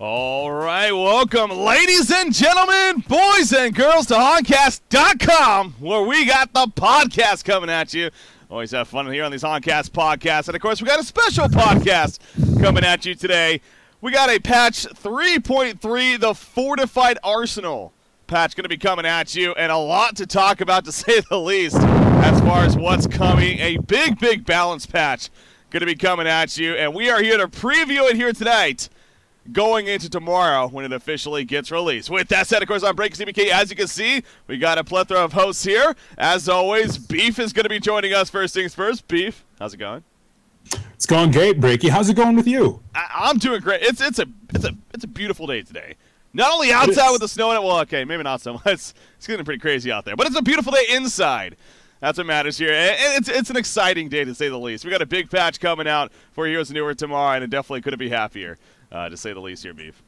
All right, welcome, ladies and gentlemen, boys and girls, to Honcast.com, where we got the podcast coming at you. Always have fun here on these Honcast podcasts. And, of course, we got a special podcast coming at you today. We got a patch 3.3, the Fortified Arsenal patch going to be coming at you, and a lot to talk about, to say the least, as far as what's coming. A big balance patch going to be coming at you, and we are here to preview it here tonight, going into tomorrow when it officially gets released. With that said, of course, I'm Breaking CBK. As you can see, we got a plethora of hosts here. As always, Beef is going to be joining us first things first. Beef, how's it going? It's going great, Breaky. How's it going with you? I'm doing great. It's a beautiful day today. Not only outside with the snow in it, well, okay, maybe not so much. It's getting pretty crazy out there, but it's a beautiful day inside. That's what matters here. And it's an exciting day, to say the least. We got a big patch coming out for Heroes of Newer tomorrow, and it definitely couldn't be happier, to say the least here, Beef.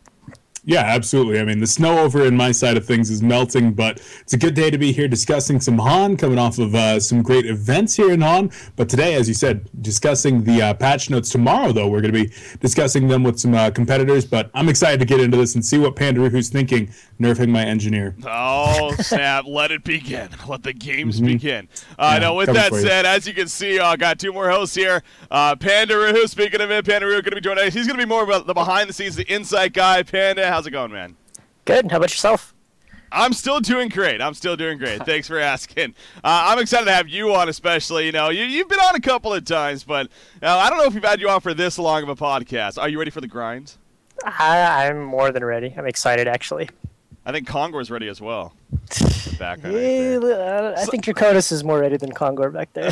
Yeah, absolutely. I mean, the snow over in my side of things is melting, but it's a good day to be here discussing some HON, coming off of some great events here in HON. But today, as you said, discussing the patch notes. Tomorrow, though, we're going to be discussing them with some competitors. But I'm excited to get into this and see what Pandaroohoo's thinking, nerfing my engineer. Oh, snap. Let it begin. Let the games begin. Now, with that said, as you can see, I got two more hosts here. Pandaroohoo, speaking of it, Pandaroohoo going to be joining us. He's going to be more about the behind-the-scenes, the insight guy. Panda, how's it going, man? Good. How about yourself? I'm still doing great. Thanks for asking. I'm excited to have you on, especially. You know, you've been on a couple of times, but I don't know if we've had you on for this long of a podcast. Are you ready for the grind? I'm more than ready. I'm excited, actually. I think Kongor's ready as well. I think Draconis is more ready than Kongor back there.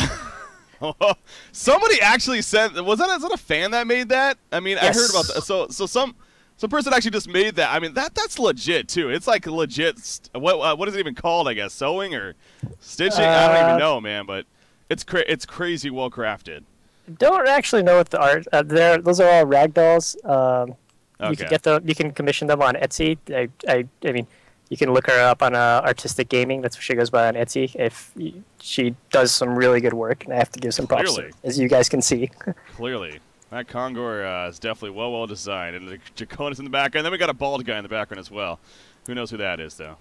Somebody actually said, is that a fan that made that? I mean, yes. I heard about that. So some person actually just made that. I mean, that's legit too. It's like legit. What is it even called? I guess sewing or stitching. I don't even know, man. But it's crazy well crafted. Don't actually know what the art. Those are all ragdolls. Okay. You can get them. You can commission them on Etsy. I mean, you can look her up on Artistic Gaming. That's what she goes by on Etsy. She does some really good work, and I have to give some props to her, as you guys can see. Clearly. That Kongor is definitely well designed. And the Draconis in the background. Then we got a bald guy in the background as well. Who knows who that is, though?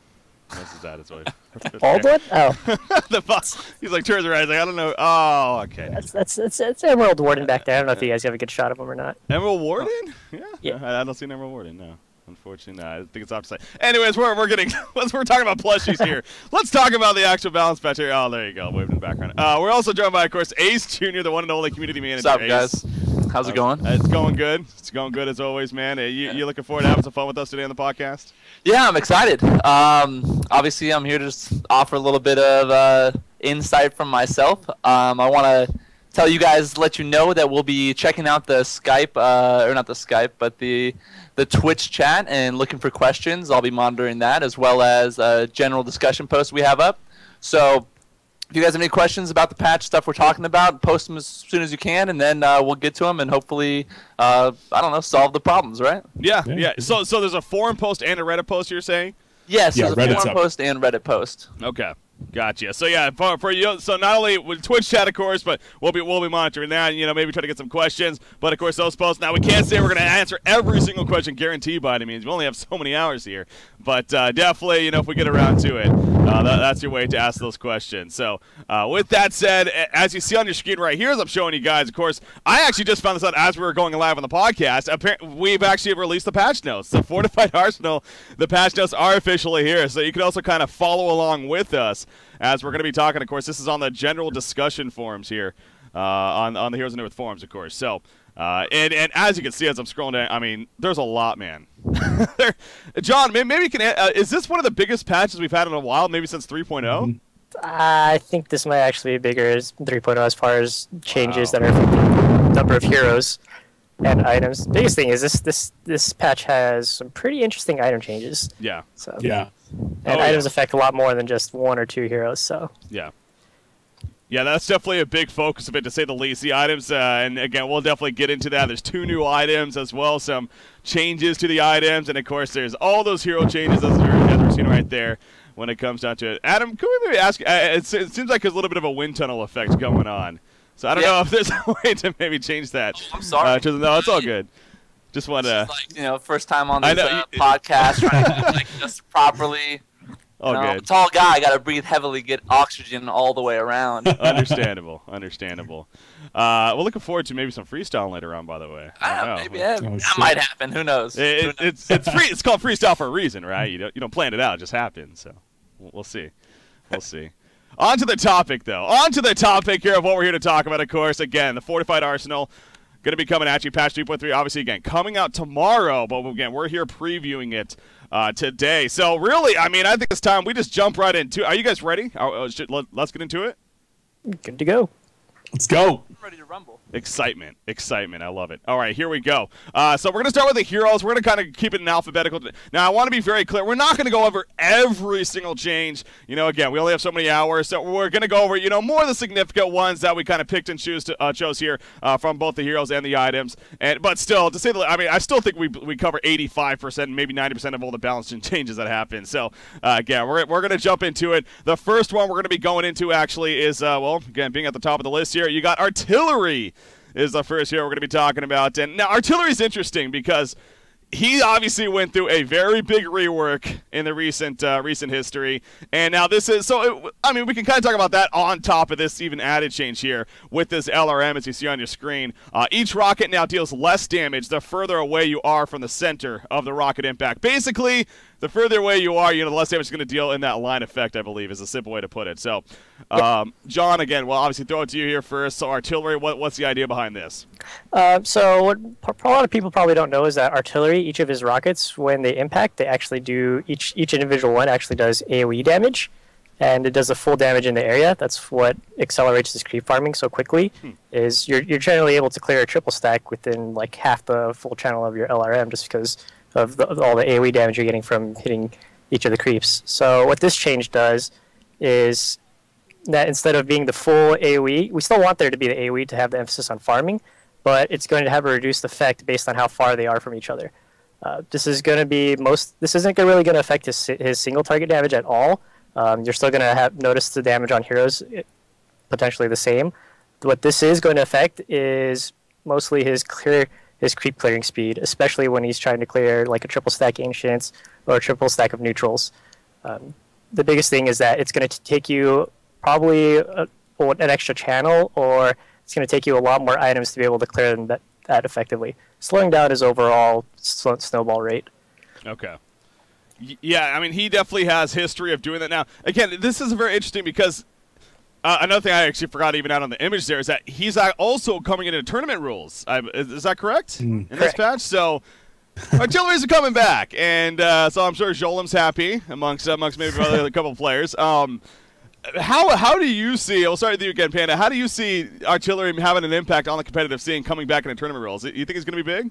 Bald one? Oh. The boss. He's like, turns around. He's like, I don't know. Oh, okay. That's Emerald Warden back there. I don't know if you guys have a good shot of him or not. Emerald Warden? Yeah. I don't see an Emerald Warden, no. Unfortunately, no. I think it's opposite. Anyways, we're talking about plushies here. Let's talk about the actual balance patch here. Oh, there you go. Waving in the background. We're also joined by, of course, Ace Jr., the one and only community manager. What's up, Ace. guys? How's it going? It's going good. It's going good as always, man. You looking forward to having some fun with us today on the podcast? Yeah, I'm excited. Obviously, I'm here to just offer a little bit of insight from myself. I want to tell you guys, let you know that we'll be checking out the Skype, or not the Skype, but the Twitch chat and looking for questions. I'll be monitoring that, as well as a general discussion post we have up. So if you guys have any questions about the patch stuff we're talking about, post them as soon as you can, and then we'll get to them and hopefully, I don't know, solve the problems, right? Yeah. So there's a forum post and a Reddit post, you're saying? Yes, there's a forum post and Reddit post. Okay. Gotcha. So yeah, for you, so not only with Twitch chat, of course, but we'll be monitoring that. You know, maybe try to get some questions. But of course, those posts. Now we can't say we're going to answer every single question, guaranteed by any means. We only have so many hours here. But definitely, you know, if we get around to it, that's your way to ask those questions. So with that said, as you see on your screen right here, as I'm showing you guys, of course, I actually just found this out as we were going live on the podcast. We've actually released the patch notes. The Fortified Arsenal, the patch notes are officially here. So you can also kind of follow along with us as we're going to be talking. Of course, this is on the general discussion forums here on the Heroes of Newer forums, of course. So, and as you can see as I'm scrolling down, I mean, there's a lot, man. John, maybe you can. Is this one of the biggest patches we've had in a while? Maybe since 3.0. I think this might actually be bigger as 3.0 as far as changes that are affecting the number of heroes and items. The biggest thing is this patch has some pretty interesting item changes. Yeah. So yeah. And items affect a lot more than just one or two heroes. So yeah. Yeah, that's definitely a big focus of it, to say the least. The items, and again, we'll definitely get into that. There's 2 new items as well, some changes to the items, and of course, there's all those hero changes as we're seeing right there when it comes down to it. Adam, can we maybe ask? It seems like there's a little bit of a wind tunnel effect going on. So I don't know if there's a way to maybe change that. I'm sorry. No, it's all good. Just want to. Like, first time on this podcast, trying to like just properly. Oh, good. Tall guy, got to breathe heavily, get oxygen all the way around. Understandable. We're looking forward to maybe some freestyle later on, by the way. Maybe that might happen. Who knows? It's free. It's called freestyle for a reason, right? You don't plan it out; it just happens. So we'll see. On to the topic, though. On to the topic here of what we're here to talk about. Of course, again, the fortified arsenal. Going to be coming at you, patch 2.3, obviously, again, coming out tomorrow. But, again, we're here previewing it today. So, really, I mean, I think it's time we just jump right into it. Are you guys ready? Let's get into it. Good to go. Let's go. I'm ready to rumble. Excitement. I love it. All right, here we go. So we're going to start with the heroes. We're going to kind of keep it in alphabetical. Now, I want to be very clear. We're not going to go over every single change. Again, we only have so many hours, so we're going to go over, more of the significant ones that we kind of picked and chose here from both the heroes and the items. But still, to say the, I mean, I still think we cover 85%, maybe 90% of all the balance changes that happen. So, again, we're going to jump into it. The first one we're going to be going into, actually, is, again, being at the top of the list here, you got artillery is the first hero we're going to be talking about. And now artillery is interesting because he obviously went through a very big rework in the recent history. And now this is, we can kind of talk about that on top of this even added change here with this LRM as you see on your screen. Each rocket now deals less damage the further away you are from the center of the rocket impact. Basically, the further away you are, the less damage it's going to deal in that line effect, I believe, is a simple way to put it. So, John, again, we'll obviously throw it to you here first. So, artillery, what's the idea behind this? So, what a lot of people probably don't know is that artillery, each of his rockets, when they impact, they actually do, each individual one actually does AoE damage, and it does the full damage in the area. That's what accelerates his creep farming so quickly, is you're generally able to clear a triple stack within like half the full channel of your LRM just because of all the AoE damage you're getting from hitting each of the creeps. So what this change does is that instead of being the full AoE, we still want there to be the AoE to have the emphasis on farming, but it's going to have a reduced effect based on how far they are from each other. This isn't really going to affect his single target damage at all. You're still going to notice the damage on heroes potentially the same. What this is going to affect is mostly his creep clearing speed, especially when he's trying to clear like a triple stack Ancients or a triple stack of neutrals. The biggest thing is that it's going to take you probably an extra channel, or it's going to take you a lot more items to be able to clear them that effectively, slowing down his overall snowball rate. Okay. Yeah, I mean, he definitely has history of doing that. Now, again, this is very interesting because another thing I actually forgot even out on the image there is that he's also coming into tournament rules. Is that correct? In this patch? So artilleries are coming back, and so I'm sure Jolim's happy amongst maybe a couple of players. How do you see? I'll start with you again, Panda. How do you see artillery having an impact on the competitive scene coming back into tournament rules? You think it's going to be big?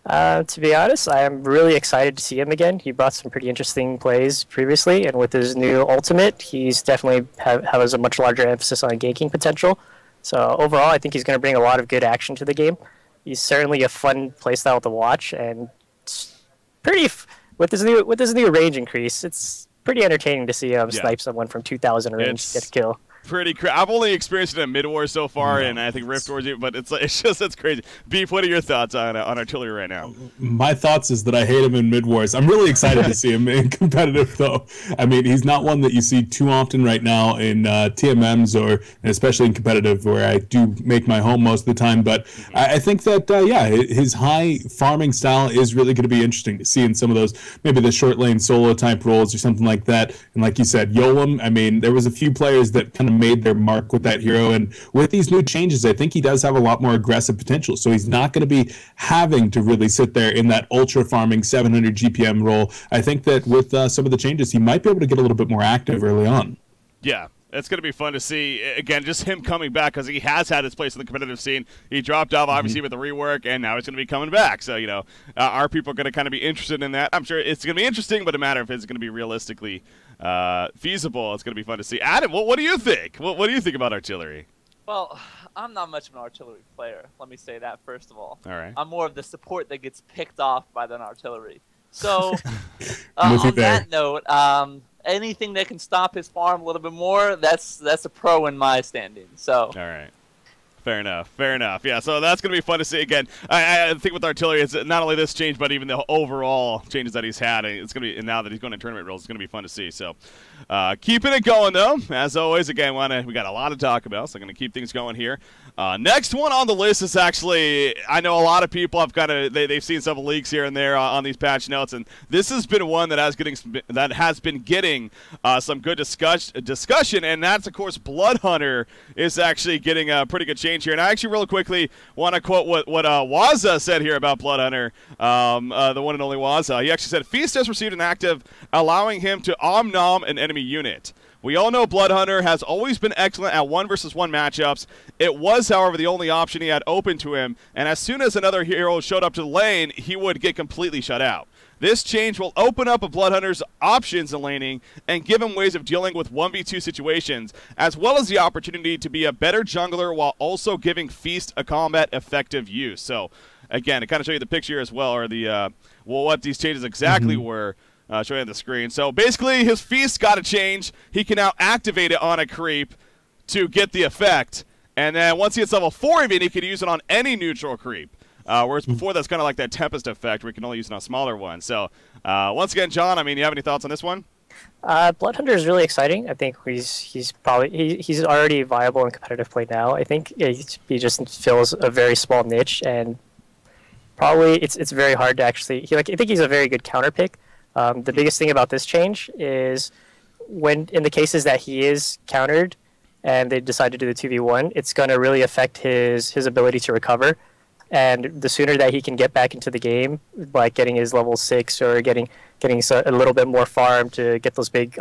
To be honest, I am really excited to see him again. He brought some pretty interesting plays previously, and with his new ultimate, he's definitely has a much larger emphasis on ganking potential. So overall, I think he's going to bring a lot of good action to the game. He's certainly a fun playstyle to watch, and with his new range increase, it's pretty entertaining to see him snipe someone from 2,000 range to get a kill. Pretty I've only experienced it in Mid Wars so far, and I think Rift Wars, but it's crazy. Beef, what are your thoughts on artillery right now? My thoughts is that I hate him in Mid Wars. I'm really excited to see him in competitive, though. I mean, he's not one that you see too often right now in TMMs or especially in competitive, where I do make my home most of the time. But I think that his high farming style is really going to be interesting to see in some of those, maybe the short lane solo type roles or something like that. And like you said, Yolim, I mean, there was a few players that kind of made their mark with that hero, and with these new changes I think he does have a lot more aggressive potential, so he's not going to be having to really sit there in that ultra farming 700 GPM role. I think that with some of the changes he might be able to get a little bit more active early on. Yeah, it's going to be fun to see, again, just him coming back, because he has had his place in the competitive scene. He dropped off, obviously, with the rework, and now he's going to be coming back. So, our people are going to kind of be interested in that. I'm sure it's going to be interesting, but a matter of if it's going to be realistically feasible. It's going to be fun to see. Adam, what do you think? What do you think about artillery? Well, I'm not much of an artillery player. Let me say that, first of all. All right. I'm more of the support that gets picked off by the artillery. So, on that note, anything that can stop his farm a little bit more, that's a pro in my standing. So. All right. Fair enough. Fair enough. Yeah, so that's going to be fun to see. Again, I think with artillery, it's not only this change, but even the overall changes that he's had. It's going to be, and now that he's going to tournament rules, it's going to be fun to see. So, keeping it going though. As always, again, we got a lot to talk about, so I'm going to keep things going here. Next one on the list is actually, I know a lot of people have they've seen some leaks here and there on these patch notes, and this has been one that has been getting some good discussion, and that's of course Blood Hunter is actually getting a pretty good change here. And I actually really quickly want to quote what Waza said here about Blood Hunter, the one and only Waza. He actually said, Feast has received an active allowing him to om-nom an enemy unit. We all know Blood Hunter has always been excellent at 1-versus-1 matchups. It was, however, the only option he had open to him, and as soon as another hero showed up to the lane, he would get completely shut out. This change will open up a Blood Hunter's options in laning and give him ways of dealing with 1v2 situations, as well as the opportunity to be a better jungler while also giving Feast a combat effective use. So, again, to kind of show you the picture as well, or the what these changes exactly were. Show you on the screen. So basically, his Feast got a change. He can now activate it on a creep to get the effect. And then once he hits level 4 even, he can use it on any neutral creep. Whereas before, that's kind of like that Tempest effect where you can only use it on a smaller one. So once again, John, I mean, you have any thoughts on this one? Blood Hunter is really exciting. I think he's already viable in competitive play now. I think he just fills a very small niche, and probably it's very hard to actually. I think he's a very good counter pick. The biggest thing about this change is when, in the cases that he is countered and they decide to do the 2v1, it's going to really affect his ability to recover. And the sooner that he can get back into the game, like getting his level 6 or getting a little bit more farm to get those big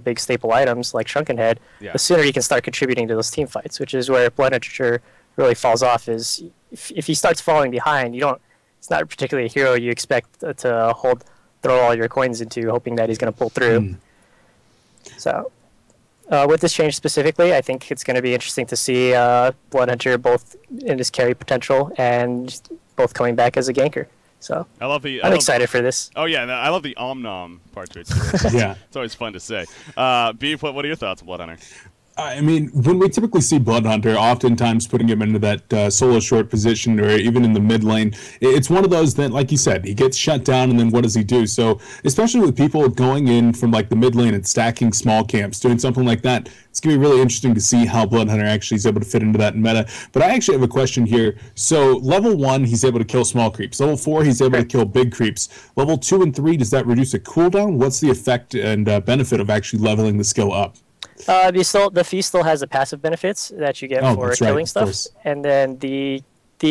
big staple items like Shrunken Head, the sooner he can start contributing to those team fights, which is where Blood Hunter really falls off. Is if he starts falling behind, it's not particularly a hero you expect to throw all your coins into, hoping that he's going to pull through. So, with this change specifically, I think it's going to be interesting to see Blood Hunter both in his carry potential and both coming back as a ganker. So I'm excited for this. Oh yeah, I love the om-nom part to it. Yeah, it's always fun to say. Beef, what are your thoughts on Blood Hunter? I mean, when we typically see Blood Hunter, oftentimes putting him into that solo short position or even in the mid lane, it's one of those that, like you said, he gets shut down and then what does he do? So, especially with people going in from like the mid lane and stacking small camps, doing something like that, it's going to be really interesting to see how Blood Hunter actually is able to fit into that meta. But I actually have a question here. So, level 1, he's able to kill small creeps. Level 4, he's able to kill big creeps. Level 2 and 3, does that reduce a cooldown? What's the effect and benefit of actually leveling the skill up? The Feast still has the passive benefits that you get for killing stuff, and then the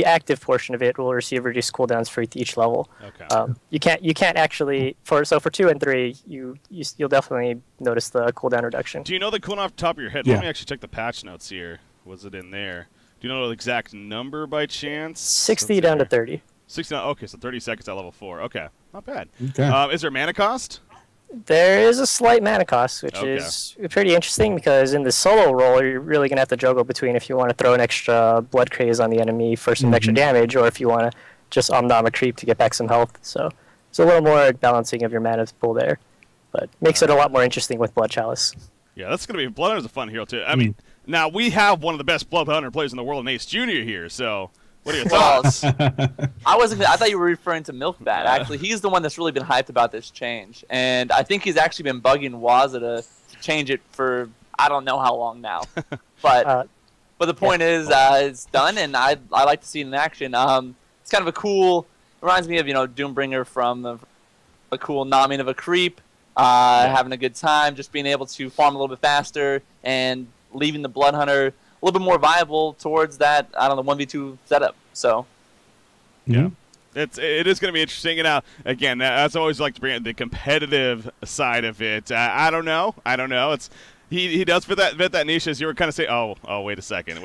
active portion of it will receive reduced cooldowns for each level. Okay. You can't actually for 2 and 3 you'll definitely notice the cooldown reduction. Do you know the cooldown off the top of your head? Yeah. Let me actually check the patch notes here. Was it in there? Do you know the exact number by chance? 60 down to 30. 60. Okay, so 30 seconds at level 4. Okay, not bad. Okay. Is there mana cost? There is a slight mana cost, which is pretty interesting because in the solo role, you're really going to have to juggle between if you want to throw an extra blood craze on the enemy for some extra damage, or if you want to just om-nom a creep to get back some health. So it's a little more balancing of your mana pool there, but makes it a lot more interesting with Blood Chalice. Yeah, that's going to be... Blood Hunter's a fun hero, too. I mean, now we have one of the best Blood Hunter players in the world in Ace Jr. here, so... What are your thoughts? I thought you were referring to Milkbat. Actually, he's the one that's really been hyped about this change, and I think he's actually been bugging Waza to change it for I don't know how long now. But the point is, it's done, and I like to see it in action. It's kind of a cool. It reminds me of Doombringer from a cool nomming of a creep, having a good time, just being able to farm a little bit faster, and leaving the Blood Hunter a little bit more viable towards that, 1v2 setup. So, yeah, it is going to be interesting. And again, as I always like to bring in the competitive side of it. I don't know. It's he does fit that niche, as you were kind of saying. Oh, wait a second,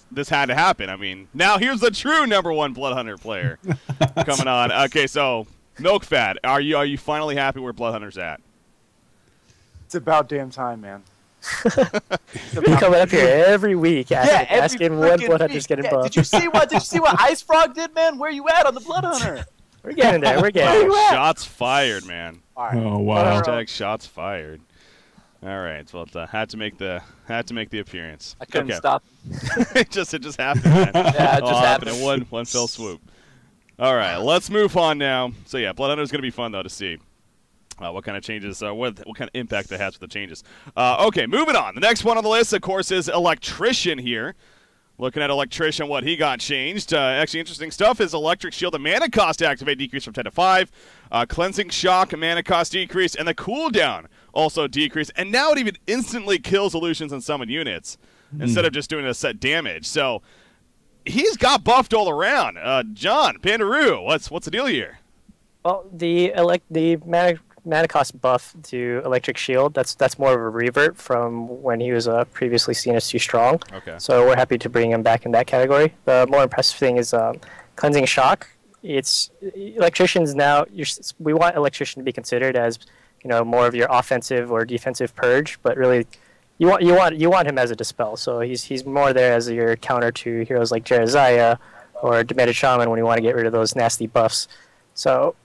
this had to happen. I mean, now here's the true #1 Blood Hunter player coming on. Okay, so Milkfat, are you finally happy where Blood Hunter's at? It's about damn time, man. You're coming up here every week asking when Blood Hunter's getting buffed. Did you see what Ice Frog did, man? Where you at on the Blood Hunter? We're getting there. Shots fired, man. All right. Oh wow! Hashtag shots fired. All right. Well, it had to make the appearance. I couldn't Okay. stop. it just happened. Man. Yeah, it All just happened happened. in one fell swoop. All right, let's move on now. So yeah, Blood Hunter is going to be fun though to see what kind of changes, what kind of impact that has with the changes. Okay, moving on. The next one on the list, of course, is Electrician here. Looking at Electrician, what he got changed. Actually, interesting stuff is Electric Shield, the mana cost to activate decreased from 10 to 5. Cleansing Shock, mana cost decrease, and the cooldown also decreased. And now it even instantly kills illusions and summon units instead of just doing a set damage. So he's got buffed all around. John, Pandaroohoo, what's the deal here? Well, the mana cost buff to Electric Shield, that's more of a revert from when he was previously seen as too strong. Okay. So we're happy to bring him back in that category. The more impressive thing is Cleansing Shock. It's Electricians now. We want Electrician to be considered as more of your offensive or defensive purge, but really you want him as a dispel. So he's more there as your counter to heroes like Jerizaiah or Demented Shaman when you want to get rid of those nasty buffs. So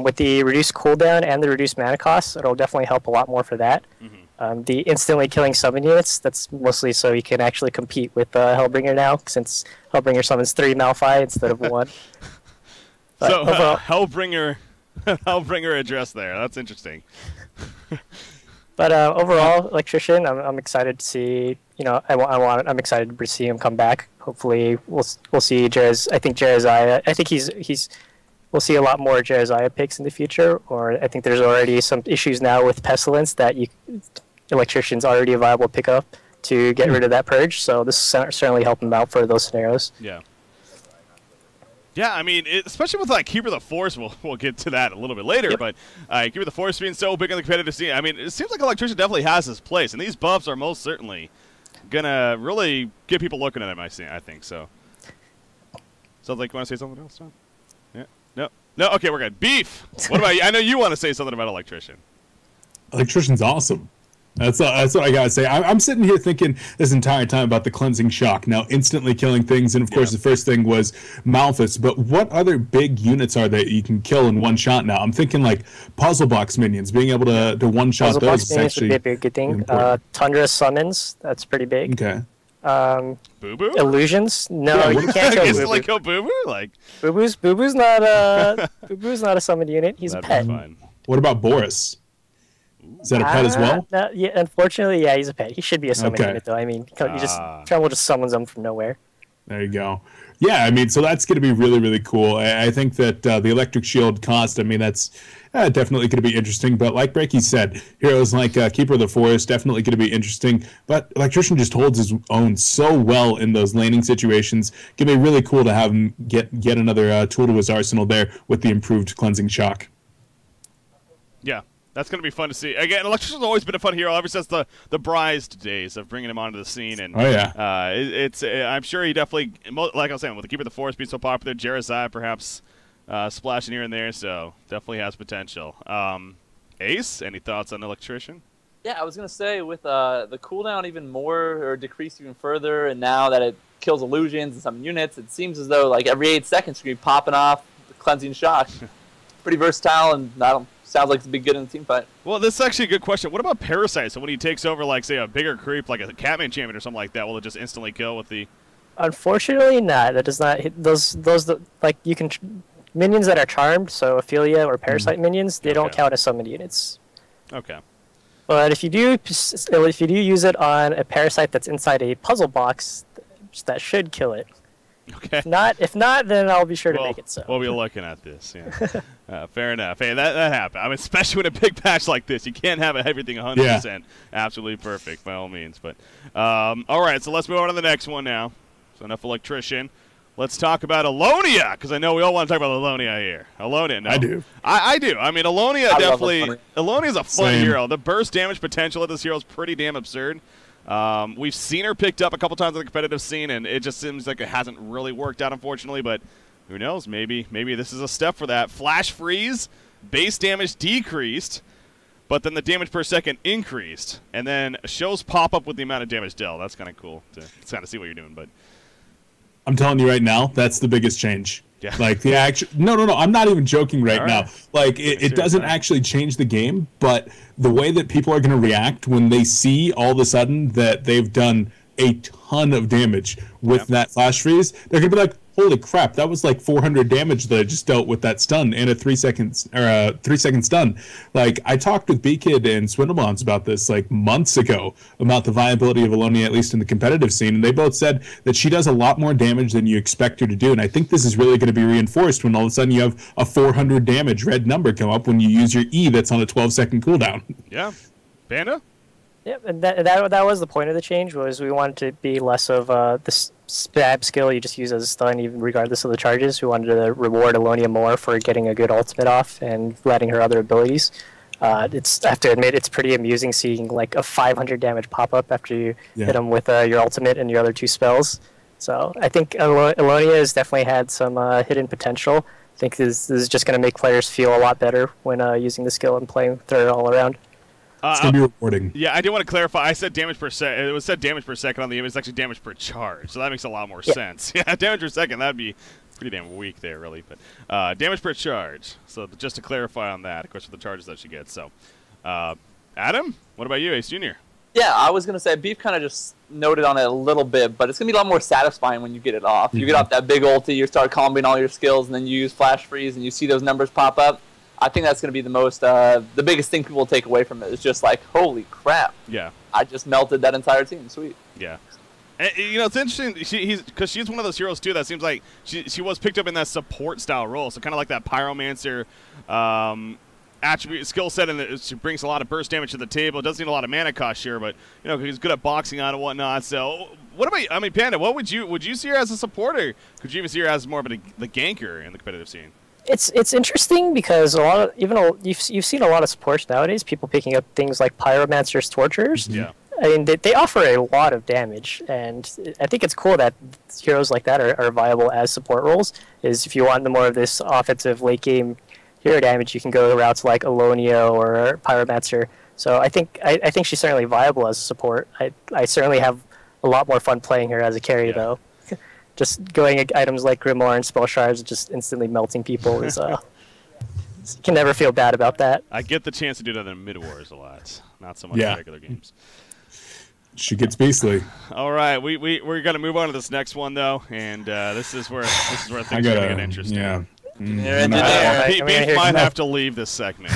with the reduced cooldown and the reduced mana cost, it'll definitely help a lot more for that. Mm-hmm. The instantly killing summon units, that's mostly so you can actually compete with Hellbringer now, since Hellbringer summons 3 Malphite instead of 1. But So overall, Hellbringer address there. That's interesting. But overall, Electrician, I'm excited to see. I'm excited to see him come back. Hopefully, we'll see I think Jerizaiah. I think we'll see a lot more Jerizaiah picks in the future. Or I think there's already some issues now with Pestilence that Electrician's already a viable pickup to get rid of that purge. So this will certainly help him out for those scenarios. Yeah. Yeah, I mean, especially with Keeper of the Force, we'll get to that a little bit later. Yep. But Keeper of the Force being so big in the competitive scene, I mean, it seems like Electrician definitely has his place, and these buffs are most certainly gonna really get people looking at him. I think so. Sounds like you want to say something else, John? Yeah. No. Okay, we're good. Beef. What about you? I know you want to say something about Electrician. Electrician's awesome. That's what I gotta say. I'm sitting here thinking this entire time about the Cleansing Shock, now instantly killing things, and of course the first thing was Malphite. But what other big units are that you can kill in one shot now? I'm thinking like Puzzle Box minions, being able to one shot those is actually would be a good thing. Tundra summons, that's pretty big. Okay. Boo Boo? Illusions? No, you can't kill Instantly Boo kill Boo Boo? Boo-Boo's not a summoned unit. He's a That'd pet. be fun. What about Boris? Is that a pet as well? No, yeah, unfortunately, yeah, he's a pet. He should be a summoned Okay. unit, though. I mean, Tremble just summons them from nowhere. There you go. Yeah, I mean, so that's going to be really, really cool. I think that the Electric Shield cost, I mean, that's definitely going to be interesting. But like Breaky said, heroes like Keeper of the Forest, definitely going to be interesting. But Electrician just holds his own so well in those laning situations. Going to be really cool to have him get another tool to his arsenal there with the improved Cleansing Shock. Yeah. That's going to be fun to see. Again, Electrician's always been a fun hero ever since the Brized days of bringing him onto the scene. And I'm sure he definitely, like I was saying, with the Keeper of the Forest being so popular, Jerizaiah perhaps splashing here and there, so definitely has potential. Ace, any thoughts on Electrician? Yeah, I was going to say, with the cooldown even more, or decreased even further, and now that it kills illusions and some units, it seems as though every 8 seconds you're going to be popping off the Cleansing Shock. Pretty versatile, and sounds like it's be good in the team fight. Well, this is actually a good question. What about Parasite? So when he takes over, say, a bigger creep, like a Catman champion or something like that, will it just instantly kill with the... Unfortunately, not. That does not hit those you can... Minions that are charmed, so Ophelia or Parasite minions, they don't count as summoned units. Okay. But if you do use it on a Parasite that's inside a puzzle box, that should kill it. Okay. If not, then I'll be sure to make it so. We'll be looking at this. Yeah. Fair enough. Hey, that happened. I mean, especially with a big patch like this, you can't have everything 100% absolutely perfect by all means. But all right, so let's move on to the next one now. So enough Electrician. Let's talk about Alonia, because I know we all want to talk about Alonia here. Alonia, no. I do. I do. I mean, Alonia definitely. Alonia's a fun Same. hero. The burst damage potential of this hero is pretty damn absurd. We've seen her picked up a couple times on the competitive scene, and it just seems like it hasn't really worked out, unfortunately. But who knows? Maybe this is a step for that. Flash freeze, base damage decreased, but then the damage per second increased, and then shows pop up with the amount of damage dealt. That's kind of cool to kind of see what you're doing. But I'm telling you right now, that's the biggest change. Yeah. Like the actual, no, I'm not even joking right now. right. Like it doesn't actually change the game, but the way that people are going to react when they see all of a sudden that they've done a ton of damage with that flash freeze, they're going to be like, holy crap, that was like 400 damage that I just dealt with that stun and a 3 seconds or a 3 second stun. Like I talked with B-Kid and Swindleblondes about this like months ago about the viability of Alonia, at least in the competitive scene, and they both said that she does a lot more damage than you expect her to do. And I think this is really going to be reinforced when all of a sudden you have a 400 damage red number come up when you use your E that's on a 12-second cooldown. Yeah. Panda? Yeah, and that was the point of the change, was we wanted to be less of the stab skill you just use as a stun, even regardless of the charges. We wanted to reward Alonia more for getting a good ultimate off and letting her other abilities. I have to admit, it's pretty amusing seeing like a 500 damage pop up after you hit them with your ultimate and your other 2 spells. So I think Alonia has definitely had some hidden potential. I think this is just going to make players feel a lot better when using the skill and playing with her all around. It's going to be rewarding. Yeah, I do want to clarify. I said damage per second. It was said damage per second on the image. It's actually damage per charge, so that makes a lot more sense. Yeah, damage per second, that'd be pretty damn weak there, really. But damage per charge. So just to clarify on that, of course, with the charges that she gets. So, Adam, what about you, Ace Jr.? Yeah, I was going to say, Beef kind of just noted on it a little bit, but it's going to be a lot more satisfying when you get it off. You get off that big ulti, you start comboing all your skills, and then you use Flash Freeze, and you see those numbers pop up. I think that's going to be the biggest thing people will take away from it. Is just like, holy crap. Yeah. I just melted that entire team. Sweet. Yeah. And, you know, it's interesting because she's one of those heroes, too, that seems like she was picked up in that support-style role. So kind of like that Pyromancer attribute skill set, and she brings a lot of burst damage to the table. It doesn't need a lot of mana cost here, but, you know, he's good at boxing on and whatnot. So what about, I mean, Panda, what would you see her as a supporter? Could you even see her as more of the ganker in the competitive scene? It's interesting because you've seen a lot of supports nowadays, people picking up things like Pyromancer's Torturers. Yeah. I mean, they offer a lot of damage, and I think it's cool that heroes like that are viable as support roles. Is if you want more of this offensive late game hero damage, you can go routes like Alonia or Pyromancer. So I think she's certainly viable as a support. I certainly have a lot more fun playing her as a carry though. Just going at items like Grimoire and Spell Shards, just instantly melting people is you can never feel bad about that. I get the chance to do that in mid-wars a lot, not so much in regular games. She gets beastly. All right, we're gonna move on to this next one though, and this is where things are gonna get interesting. Yeah. Beef might have to leave this segment.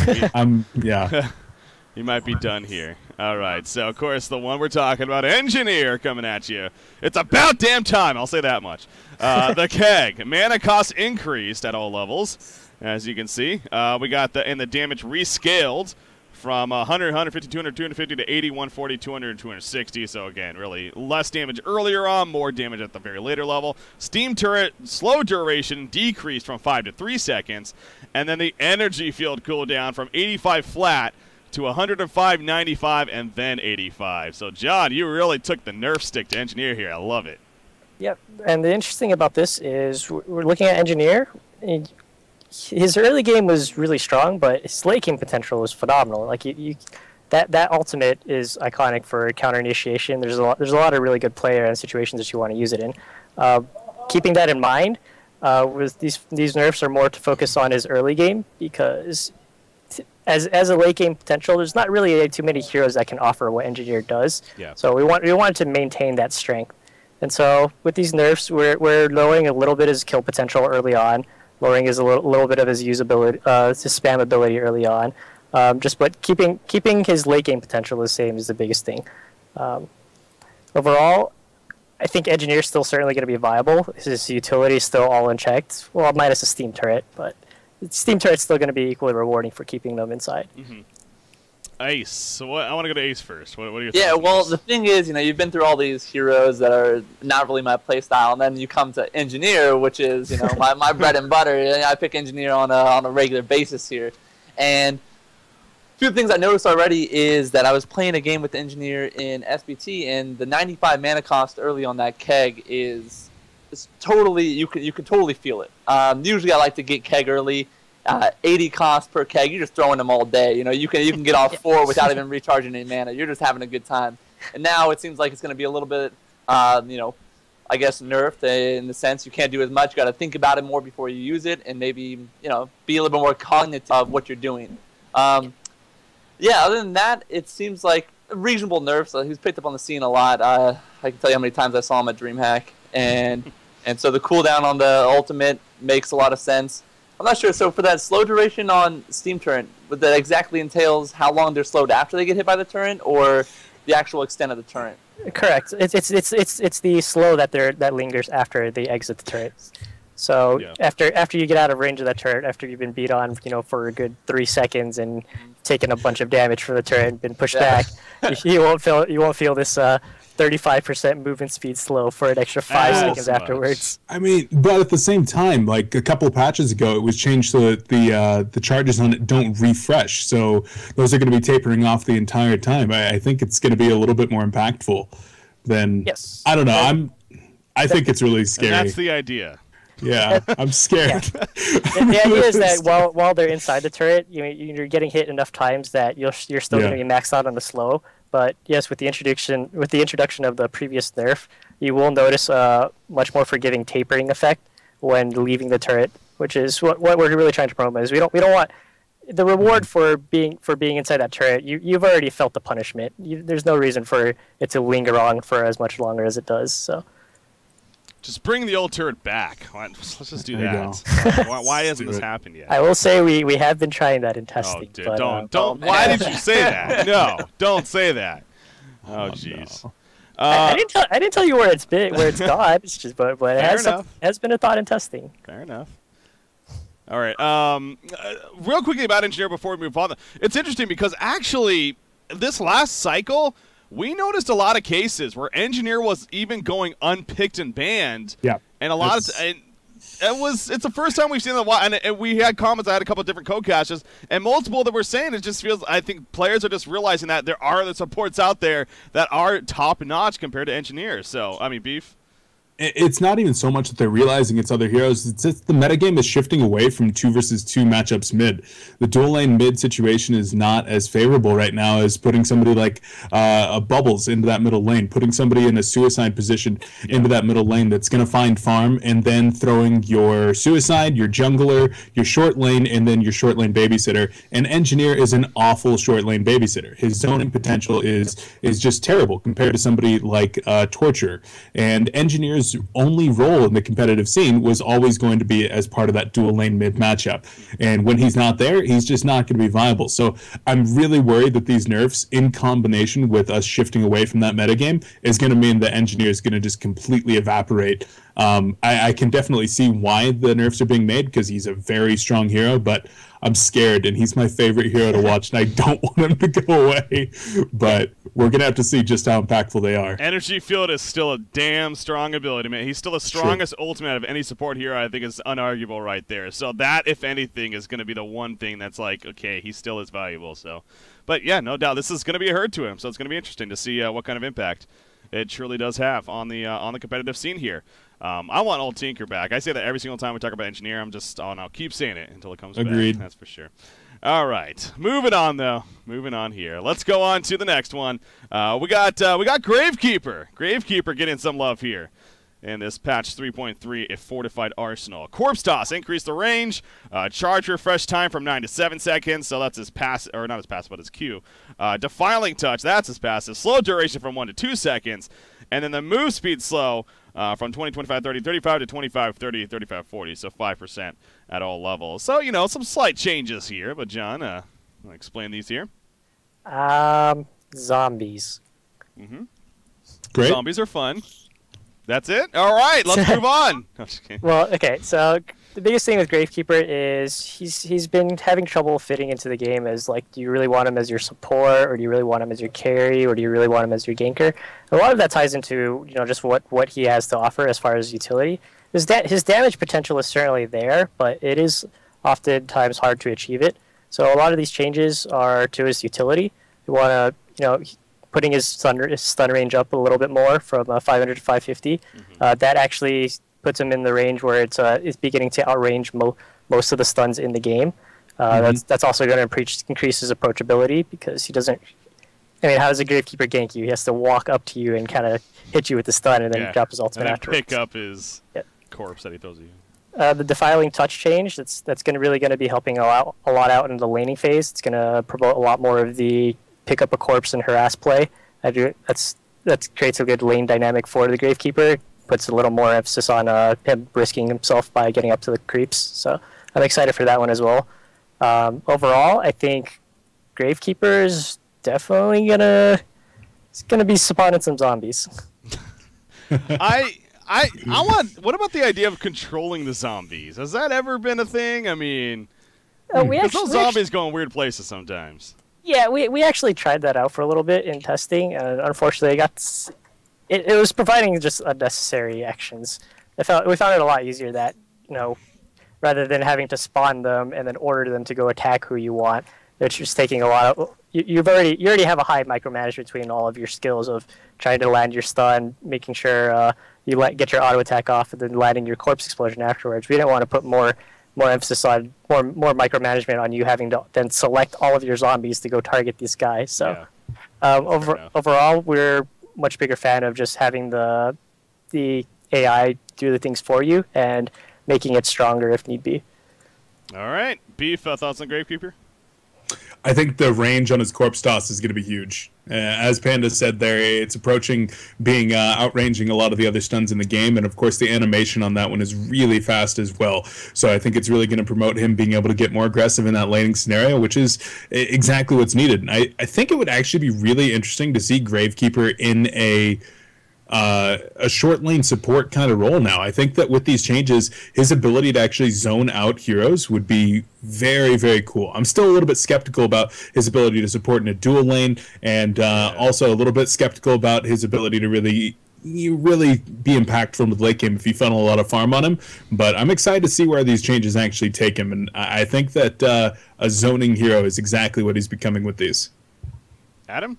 He might be done here. All right, so of course the one we're talking about, Engineer, coming at you. It's about damn time, I'll say that much. The keg, mana cost increased at all levels, as you can see. We got the damage rescaled from 100, 150, 200, 250 to 80, 140, 200, and 260. So again, really less damage earlier on, more damage at the very later level. Steam turret slow duration decreased from 5 to 3 seconds, and then the energy field cooldown from 85 flat to 105, 95, and then 85. So, John, you really took the nerf stick to Engineer here. I love it. Yep, and the interesting about this is we're looking at Engineer. His early game was really strong, but his late game potential was phenomenal. Like that ultimate is iconic for counter initiation. There's a lot of really good player and situations that you want to use it in. Keeping that in mind, with these nerfs are more to focus on his early game, because as a late game potential, there's not really too many heroes that can offer what Engineer does. Yeah. So we wanted to maintain that strength, and so with these nerfs, we're lowering a little bit his kill potential early on, lowering his a little bit of his usability, his spam ability early on. But keeping his late game potential the same is the biggest thing. Overall, I think Engineer is still certainly going to be viable. His utility is still all unchecked. Well, minus a Steam turret, but Steam turret's still going to be equally rewarding for keeping them inside. Mm-hmm. Ace. So I want to go to Ace first. What are your thoughts? Yeah, well, the thing is, you've been through all these heroes that are not really my playstyle, and then you come to Engineer, which is, my bread and butter. I pick Engineer on a regular basis here. And a few things I noticed already is that I was playing a game with Engineer in SBT, and the 95 mana cost early on that keg is totally, you can totally feel it. Usually I like to get keg early. 80 cost per keg, you're just throwing them all day. You can get off 4 without even recharging any mana. You're just having a good time. And now it seems like it's going to be a little bit, I guess, nerfed in the sense you can't do as much. You got to think about it more before you use it, and maybe be a little bit more cognitive of what you're doing. Yeah, other than that, it seems like reasonable nerfs. He's picked up on the scene a lot. I can tell you how many times I saw him at DreamHack, and so the cooldown on the ultimate makes a lot of sense. I'm not sure. So for that slow duration on Steam Turret, what that exactly entails how long they're slowed after they get hit by the turret, or the actual extent of the turret? Correct. It's the slow that lingers after they exit the turret. So after you get out of range of that turret, after you've been beat on, for a good 3 seconds and taken a bunch of damage from the turret and been pushed back, you won't feel this 35% movement speed slow for an extra 5 seconds afterwards. I mean, but at the same time, like a couple of patches ago, it was changed so that the charges on it don't refresh. So those are going to be tapering off the entire time. I think it's going to be a little bit more impactful than. Yes. I don't know. I think it's really scary. And that's the idea. Yeah, I'm scared. The idea is that while they're inside the turret, you're getting hit enough times that you're still going to be maxed out on the slow. But yes, with the introduction of the previous nerf, you will notice a much more forgiving tapering effect when leaving the turret, which is what we're really trying to promote. Is we don't want the reward for being inside that turret. You've already felt the punishment. There's no reason for it to linger on for as much longer as it does. So. Just bring the old turret back. Let's just do that. Why hasn't this happened yet? I will say we have been trying that in testing. Oh, dude, but, don't. Why did you say that? No, don't say that. Oh, jeez. No. I didn't tell you where it's gone. It's just, but it has been a thought in testing. Fair enough. All right. Real quickly about Engineer before we move on. It's interesting because actually this last cycle, we noticed a lot of cases where Engineer was even going unpicked and banned. Yeah. And it's the first time we've seen that. And we had comments. I had a couple of different co-caches, and multiple that were saying it just feels. I think players are just realizing that there are the supports out there that are top notch compared to Engineers. So I mean, Beef. It's not even so much that they're realizing it's other heroes. It's just the metagame is shifting away from 2 versus 2 matchups mid. The dual lane mid situation is not as favorable right now as putting somebody like Bubbles into that middle lane, putting somebody in a suicide position into that middle lane that's going to find farm, and then throwing your suicide, your jungler, your short lane, and then your short lane babysitter. And Engineer is an awful short lane babysitter. His zoning potential is just terrible compared to somebody like Torture. And Engineer's only role in the competitive scene was always going to be as part of that dual lane mid matchup, and when he's not there, he's just not going to be viable. So I'm really worried that these nerfs in combination with us shifting away from that metagame is going to mean that Engineer is going to just completely evaporate. I can definitely see why the nerfs are being made because he's a very strong hero, but I'm scared, and he's my favorite hero to watch, and I don't want him to go away. But we're going to have to see just how impactful they are. Energy Field is still a damn strong ability, man. He's still the strongest ultimate of any support hero. I think is unarguable right there. So that, if anything, is going to be the one thing that's like, okay, he still is valuable. So, but yeah, no doubt, this is going to be a hurt to him. So it's going to be interesting to see what kind of impact it truly does have on the competitive scene here. I want old Tinker back. I say that every single time we talk about Engineer. I'm just, no, keep saying it until it comes back. Agreed. That's for sure. All right, moving on though. Moving on here. Let's go on to the next one. We got Gravekeeper. Gravekeeper getting some love here in this patch 3.3. A fortified arsenal. Corpse Toss increased the range. Charge refresh time from 9 to 7 seconds. So that's his pass, or not his pass, but his Q. Defiling touch. That's his passive. Slow duration from 1 to 2 seconds, and then the move speed slow. From 20, 25, 30, 35 to 25, 30, 35, 40, so 5% at all levels. So, some slight changes here, but John, I'll explain these here. Zombies. Mm-hmm. Great. Zombies are fun. That's it? All right, let's move on. No, just kidding. Well, okay, so the biggest thing with Gravekeeper is he's been having trouble fitting into the game as, like, do you really want him as your support, or do you really want him as your carry, or do you really want him as your ganker? A lot of that ties into, just what he has to offer as far as utility. His damage potential is certainly there, but it is oftentimes hard to achieve it. So a lot of these changes are to his utility. You want to, putting his stun range up a little bit more from 500 to 550. Mm-hmm. That actually puts him in the range where it's beginning to outrange most of the stuns in the game. That's also going to increase his approachability because I mean, how does a Gravekeeper gank you? He has to walk up to you and kind of hit you with the stun, and then drop his ultimate and then afterwards. Pick up his corpse that he throws at you. The Defiling Touch change, that's really going to be helping a lot out in the laning phase. It's going to promote a lot more of the pick up a corpse and harass play. That creates a good lane dynamic for the Gravekeeper. Puts a little more emphasis on him risking himself by getting up to the creeps. So I'm excited for that one as well. Overall, I think Gravekeeper is definitely gonna be spawning some zombies. I want. What about the idea of controlling the zombies? Has that ever been a thing? I mean, those zombies go in weird places sometimes. Yeah, we actually tried that out for a little bit in testing, and unfortunately, it was providing just unnecessary actions. We found it a lot easier that, rather than having to spawn them and then order them to go attack who you want, it's just taking a lot of. You already have a high micromanagement between all of your skills of trying to land your stun, making sure you get your auto attack off, and then landing your corpse explosion afterwards. We didn't want to put more emphasis on more micromanagement on you having to then select all of your zombies to go target these guys. So overall, we're much bigger fan of just having the AI do the things for you and making it stronger if need be. All right, Beef, thoughts on Gravekeeper? I think the range on his corpse toss is going to be huge. As Panda said there, it's approaching being outranging a lot of the other stuns in the game, and of course the animation on that one is really fast as well. So I think it's really going to promote him being able to get more aggressive in that laning scenario, which is exactly what's needed. And I think it would actually be really interesting to see Gravekeeper in a short lane support kind of role now. I think that with these changes, his ability to actually zone out heroes would be very, very cool. I'm still a little bit skeptical about his ability to support in a dual lane, and also a little bit skeptical about his ability to really be impactful in the late game if you funnel a lot of farm on him. But I'm excited to see where these changes actually take him, and I think that a zoning hero is exactly what he's becoming with these. Adam?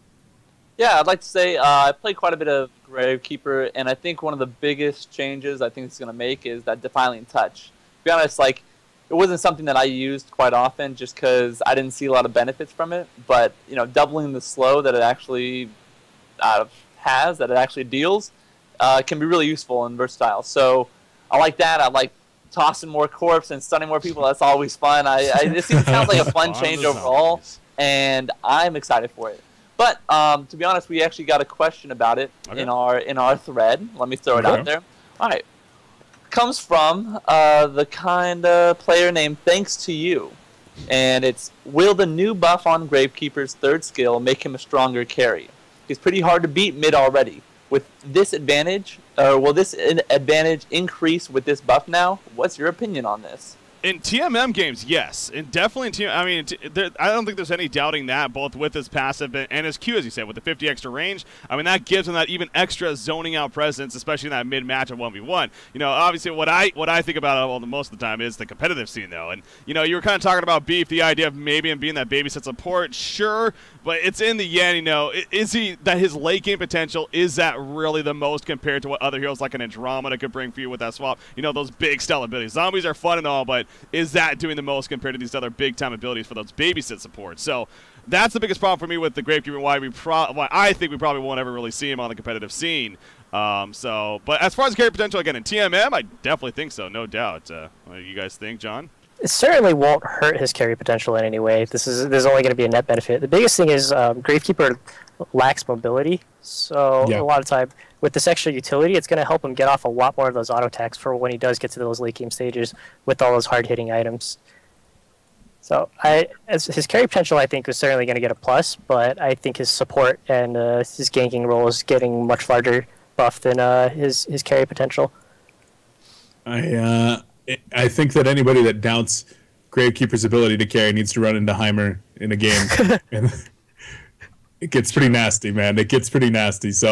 Yeah, I'd like to say I played quite a bit of Gravekeeper, and I think one of the biggest changes I think it's going to make is that Defiling Touch. To be honest, it wasn't something that I used quite often just because I didn't see a lot of benefits from it, but doubling the slow that it actually deals, can be really useful and versatile. So I like that. I like tossing more corpse and stunning more people. That's always fun. It sounds like a fun change overall, and I'm excited for it. But to be honest, we actually got a question about it in our thread. Let me throw it out there. All right, comes from the kind of player named Thanks to You, and it's: will the new buff on Gravekeeper's third skill make him a stronger carry? He's pretty hard to beat mid already. With this advantage, will this advantage increase with this buff now? What's your opinion on this? In TMM games, yes. And definitely in TMM, I mean, I don't think there's any doubting that, both with his passive and his Q, as you said, with the 50 extra range. I mean, that gives him that even extra zoning out presence, especially in that mid-match of 1v1. Obviously, what I think about most of the time is the competitive scene, though. And, you were kind of talking about Beef, the idea of maybe him being that babysit support. Sure, but it's in the end, is he that his late game potential, is that really the most compared to what other heroes like an Andromeda could bring for you with that swap? Those big style abilities. Zombies are fun and all, but is that doing the most compared to these other big-time abilities for those babysit supports? So that's the biggest problem for me with the Gravekeeper, why I think we probably won't ever really see him on the competitive scene. But as far as carry potential, again, in TMM, I definitely think so, no doubt. What do you guys think, John? It certainly won't hurt his carry potential in any way. There's only going to be a net benefit. The biggest thing is Gravekeeper lacks mobility, so a lot of time with this extra utility, it's going to help him get off a lot more of those auto attacks for when he does get to those late game stages with all those hard hitting items. So his carry potential, I think, is certainly going to get a plus, but I think his support and his ganking role is getting much larger buff than his carry potential. I think that anybody that doubts Gravekeeper's ability to carry needs to run into Heimer in a game. And it gets pretty nasty, man. It gets pretty nasty. So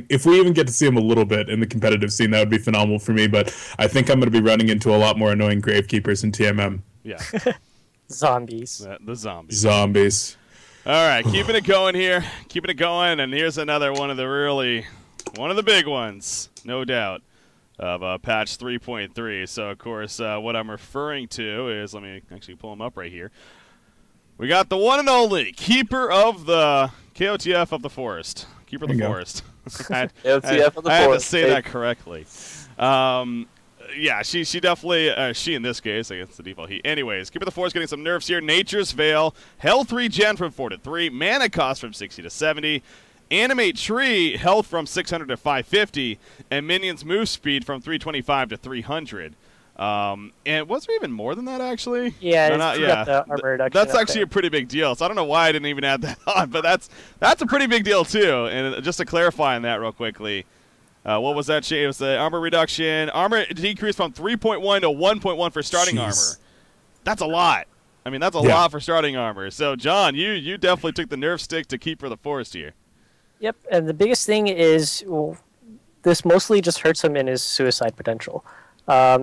if we even get to see him a little bit in the competitive scene, that would be phenomenal for me. But I think I'm going to be running into a lot more annoying Gravekeepers in TMM. Yeah. Zombies. The zombies. Zombies. All right, keeping it going here. Keeping it going, and here's another one of the big ones, no doubt, of patch 3.3. So, of course, what I'm referring to is, let me actually pull him up right here. We got the one and only Keeper of the KOTF of the Forest. Keeper of the Forest. KOTF of the I had to Forest. say that correctly. Yeah, she definitely, she in this case, I guess the default he. Anyways, Keeper of the Forest getting some nerfs here. Nature's Veil, Health Regen from 4 to 3, Mana Cost from 60 to 70, Animate Tree, Health from 600 to 550, and Minions Move Speed from 325 to 300. And was there even more than that, actually? Yeah, no, the armor reduction that's actually a pretty big deal. So I don't know why I didn't even add that on, but that's a pretty big deal too. And just to clarify on that real quickly, what was that? It was the armor reduction. Armor decreased from 3.1 to 1.1 for starting armor. That's a lot. I mean, that's a lot for starting armor. So, John, you definitely took the nerf stick to Keeper of the Forest here. Yep, and the biggest thing is this mostly just hurts him in his suicide potential.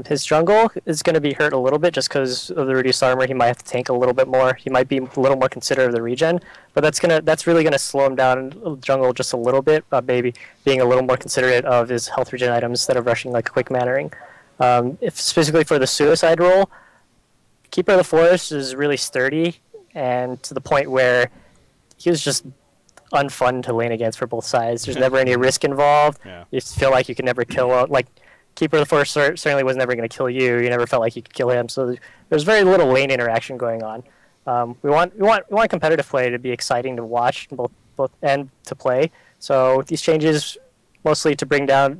His jungle is going to be hurt a little bit just because of the reduced armor. He might have to tank a little bit more. He might be a little more considerate of the regen, but that's really going to slow him down in jungle just a little bit. Maybe being a little more considerate of his health regen items instead of rushing like a quick mannering. If specifically for the suicide role, Keeper of the Forest is really sturdy and to the point where he was just unfun to lane against for both sides. There's never any risk involved. Yeah. You feel like you can never kill like. Keeper of the Forest certainly was never going to kill you. You never felt like you could kill him. So there's very little lane interaction going on. We want competitive play to be exciting to watch, both and to play. So these changes mostly to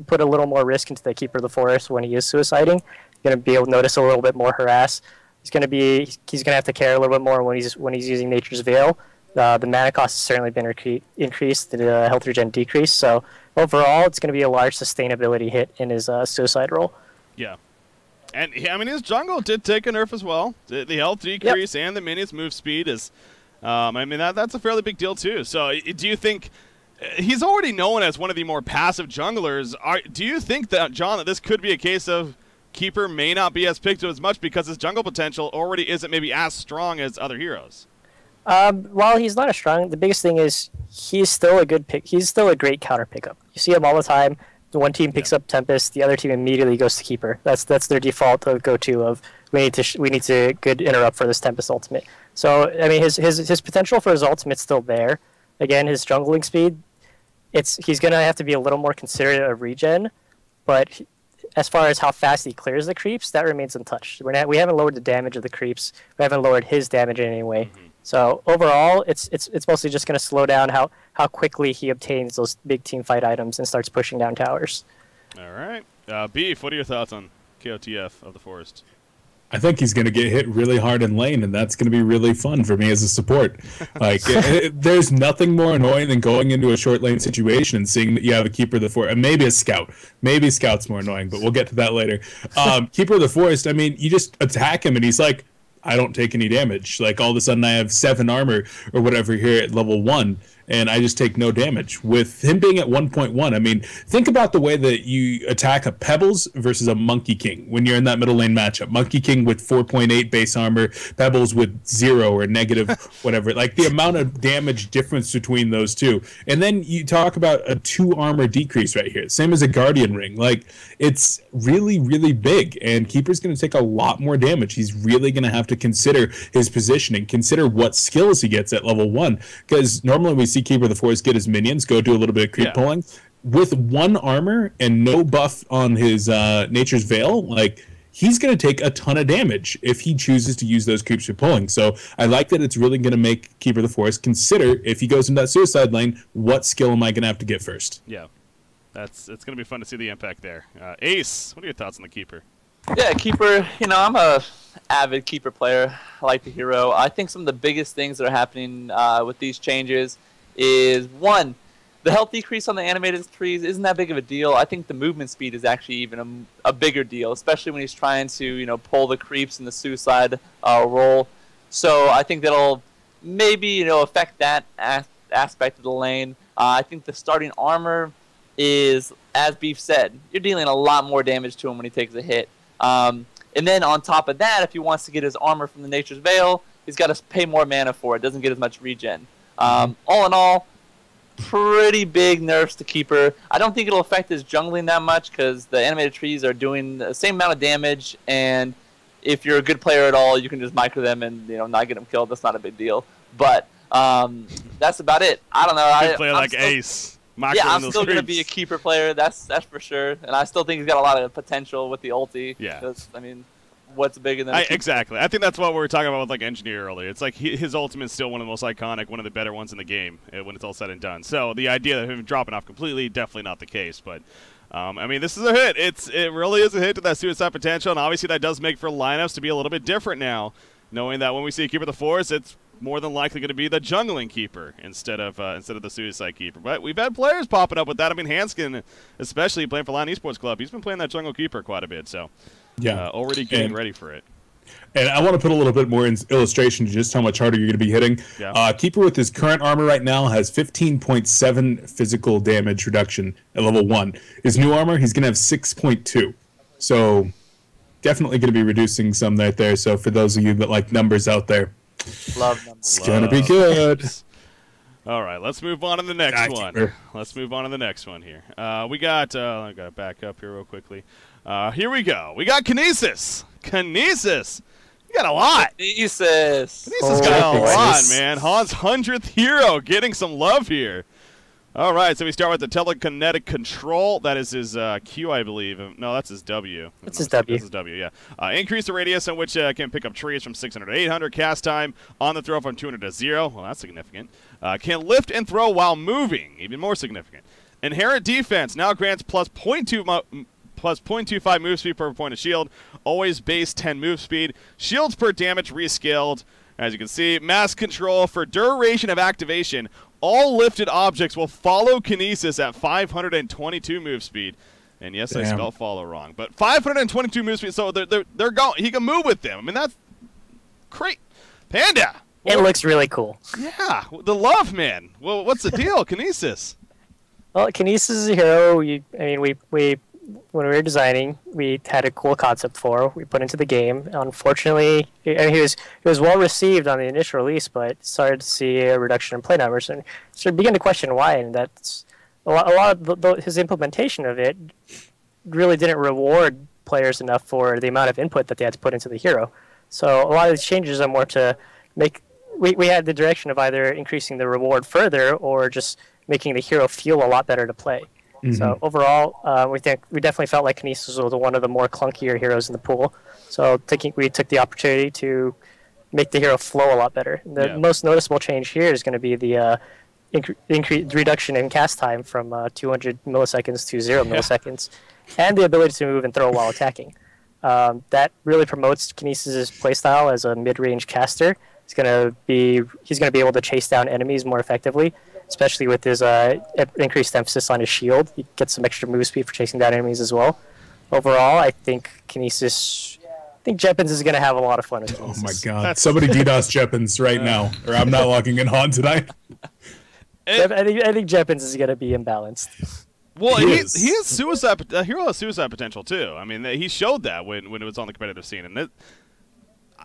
put a little more risk into the Keeper of the Forest when he is suiciding. You're going to be able to notice a little bit more harass. He's going to have to care a little bit more when he's using Nature's Veil. The mana cost has certainly been increased. The health regen decreased. So overall, it's going to be a large sustainability hit in his suicide role. Yeah. And, I mean, his jungle did take a nerf as well. The health decrease and the minions move speed is, I mean, that's a fairly big deal, too. So do you think, he's already known as one of the more passive junglers. Do you think that, John, that this could be a case of Keeper may not be as picked as much because his jungle potential already isn't maybe as strong as other heroes? While he's not as strong, the biggest thing is he's still a good pick. He's still a great counter pickup. You see him all the time. The one team picks up Tempest, the other team immediately goes to Keeper. That's their default go-to of we need to good interrupt for this Tempest ultimate. So I mean his potential for his ultimate's still there. Again, his jungling speed, he's gonna have to be a little more considerate of regen, but as far as how fast he clears the creeps, that remains untouched. We haven't lowered the damage of the creeps. We haven't lowered his damage in any way. Mm-hmm. So overall, it's mostly just going to slow down how quickly he obtains those big team fight items and starts pushing down towers. All right. Beef, what are your thoughts on KOTF of the Forest? I think he's going to get hit really hard in lane, and that's going to be really fun for me as a support. Like, there's nothing more annoying than going into a short lane situation and seeing that you have a Keeper of the Forest, and maybe a Scout. Maybe Scout's more annoying, but we'll get to that later. Keeper of the Forest, I mean, you just attack him, and he's like, I don't take any damage. Like, all of a sudden I have 7 armor or whatever here at level 1, and I just take no damage. With him being at 1.1, I mean, think about the way that you attack a Pebbles versus a Monkey King when you're in that middle lane matchup. Monkey King with 4.8 base armor, Pebbles with 0 or negative whatever. Like, the amount of damage difference between those two. And then you talk about a 2 armor decrease right here. Same as a Guardian Ring. Like, it's really, really big, and Keeper's going to take a lot more damage. He's really going to have to consider his positioning, consider what skills he gets at level 1, because normally we see Keeper of the Forest get his minions, go do a little bit of creep pulling. With 1 armor and no buff on his Nature's Veil, like, he's going to take a ton of damage if he chooses to use those creeps for pulling. So I like that it's really going to make Keeper of the Forest consider, if he goes into that suicide lane, what skill am I going to have to get first? Yeah, it's going to be fun to see the impact there. Ace, what are your thoughts on the Keeper? Yeah, Keeper, you know, I'm a avid Keeper player. I like the hero. I think some of the biggest things that are happening with these changes is, 1, the health decrease on the animated trees isn't that big of a deal. I think the movement speed is actually even a bigger deal, especially when he's trying to, you know, pull the creeps in the suicide role. So I think that'll maybe, you know, affect that aspect of the lane. I think the starting armor is, as Beef said, you're dealing a lot more damage to him when he takes a hit. And then on top of that, if he wants to get his armor from the Nature's Veil, he's got to pay more mana for it. Doesn't get as much regen. All in all, pretty big nerfs to Keeper. I don't think it'll affect his jungling that much because the animated trees are doing the same amount of damage, and if you're a good player at all, you can just micro them and, you know, not get them killed. That's not a big deal. But That's about it. I don't know. I play like Ace. Yeah, I'm still going to be a keeper player. That's for sure. And I still think he's got a lot of potential with the ulti. Yeah. I mean, what's bigger than exactly. I think that's what we were talking about with like Engineer earlier. It's like his ultimate is still one of the most iconic, one of the better ones in the game when it's all said and done. So the idea of him dropping off completely, definitely not the case. But I mean, this is a hit. It really is a hit to that suicide potential, and obviously that does make for lineups to be a little bit different now, knowing that when we see a keeper of the forest, it's more than likely going to be the jungling keeper instead of the suicide keeper. But we've had players popping up with that. I mean, Hanskin, especially playing for Lion Esports Club, he's been playing that jungle keeper quite a bit. So yeah, already getting ready for it. And I want to put a little bit more in illustration to just how much harder you're going to be hitting. Yeah. Keeper with his current armor right now has 15.7 physical damage reduction at level 1. His new armor, he's going to have 6.2. So definitely going to be reducing some right there. So for those of you that like numbers out there, love numbers. It's going to be good. All right, let's move on to the next one. Let's move on to the next one here. We got, I got to back up here real quickly. Here we go. We got Kinesis. You got a lot. Kinesis got a lot, man. Han's 100th hero getting some love here. All right, so we start with the telekinetic control. That is his Q, I believe. No, that's his W. That's his W. That's his W, yeah. Increase the radius in which can pick up trees from 600 to 800. Cast time on the throw from 200 to 0. Well, that's significant. Can lift and throw while moving. Even more significant. Inherent defense now grants plus 0.25 move speed per point of shield. Always base 10 move speed. Shields per damage rescaled. As you can see, mass control for duration of activation. All lifted objects will follow Kinesis at 522 move speed. And yes, I spelled follow wrong. But 522 move speed, so they're going. He can move with them. I mean, that's great. Panda. It looks really cool. Yeah, the love, man. Well, what's the deal, Kinesis? Well, Kinesis is a hero. We when we were designing, we had a cool concept for. We put into the game. Unfortunately, he was well received on the initial release, but started to see a reduction in play numbers, and so began to question why. And that's a lot of his implementation of it really didn't reward players enough for the amount of input that they had to put into the hero. So a lot of these changes are more to make. We had the direction of either increasing the reward further or just making the hero feel a lot better to play. Mm-hmm. So overall, we definitely felt like Kinesis was one of the more clunkier heroes in the pool. So we took the opportunity to make the hero flow a lot better. The most noticeable change here is going to be the reduction in cast time from 200 milliseconds to 0 milliseconds, and the ability to move and throw while attacking. That really promotes Kinesis' playstyle as a mid-range caster. He's going to be able to chase down enemies more effectively, especially with his increased emphasis on his shield. He gets some extra move speed for chasing down enemies as well. Overall, I think Jeppins is going to have a lot of fun with Kinesis. Oh my god. Somebody DDoS Jeppins right now, or I'm not logging in Han tonight. I think Jeppins is going to be imbalanced. Well, he has suicide. Hero has suicide potential too. I mean, he showed that when it was on the competitive scene, and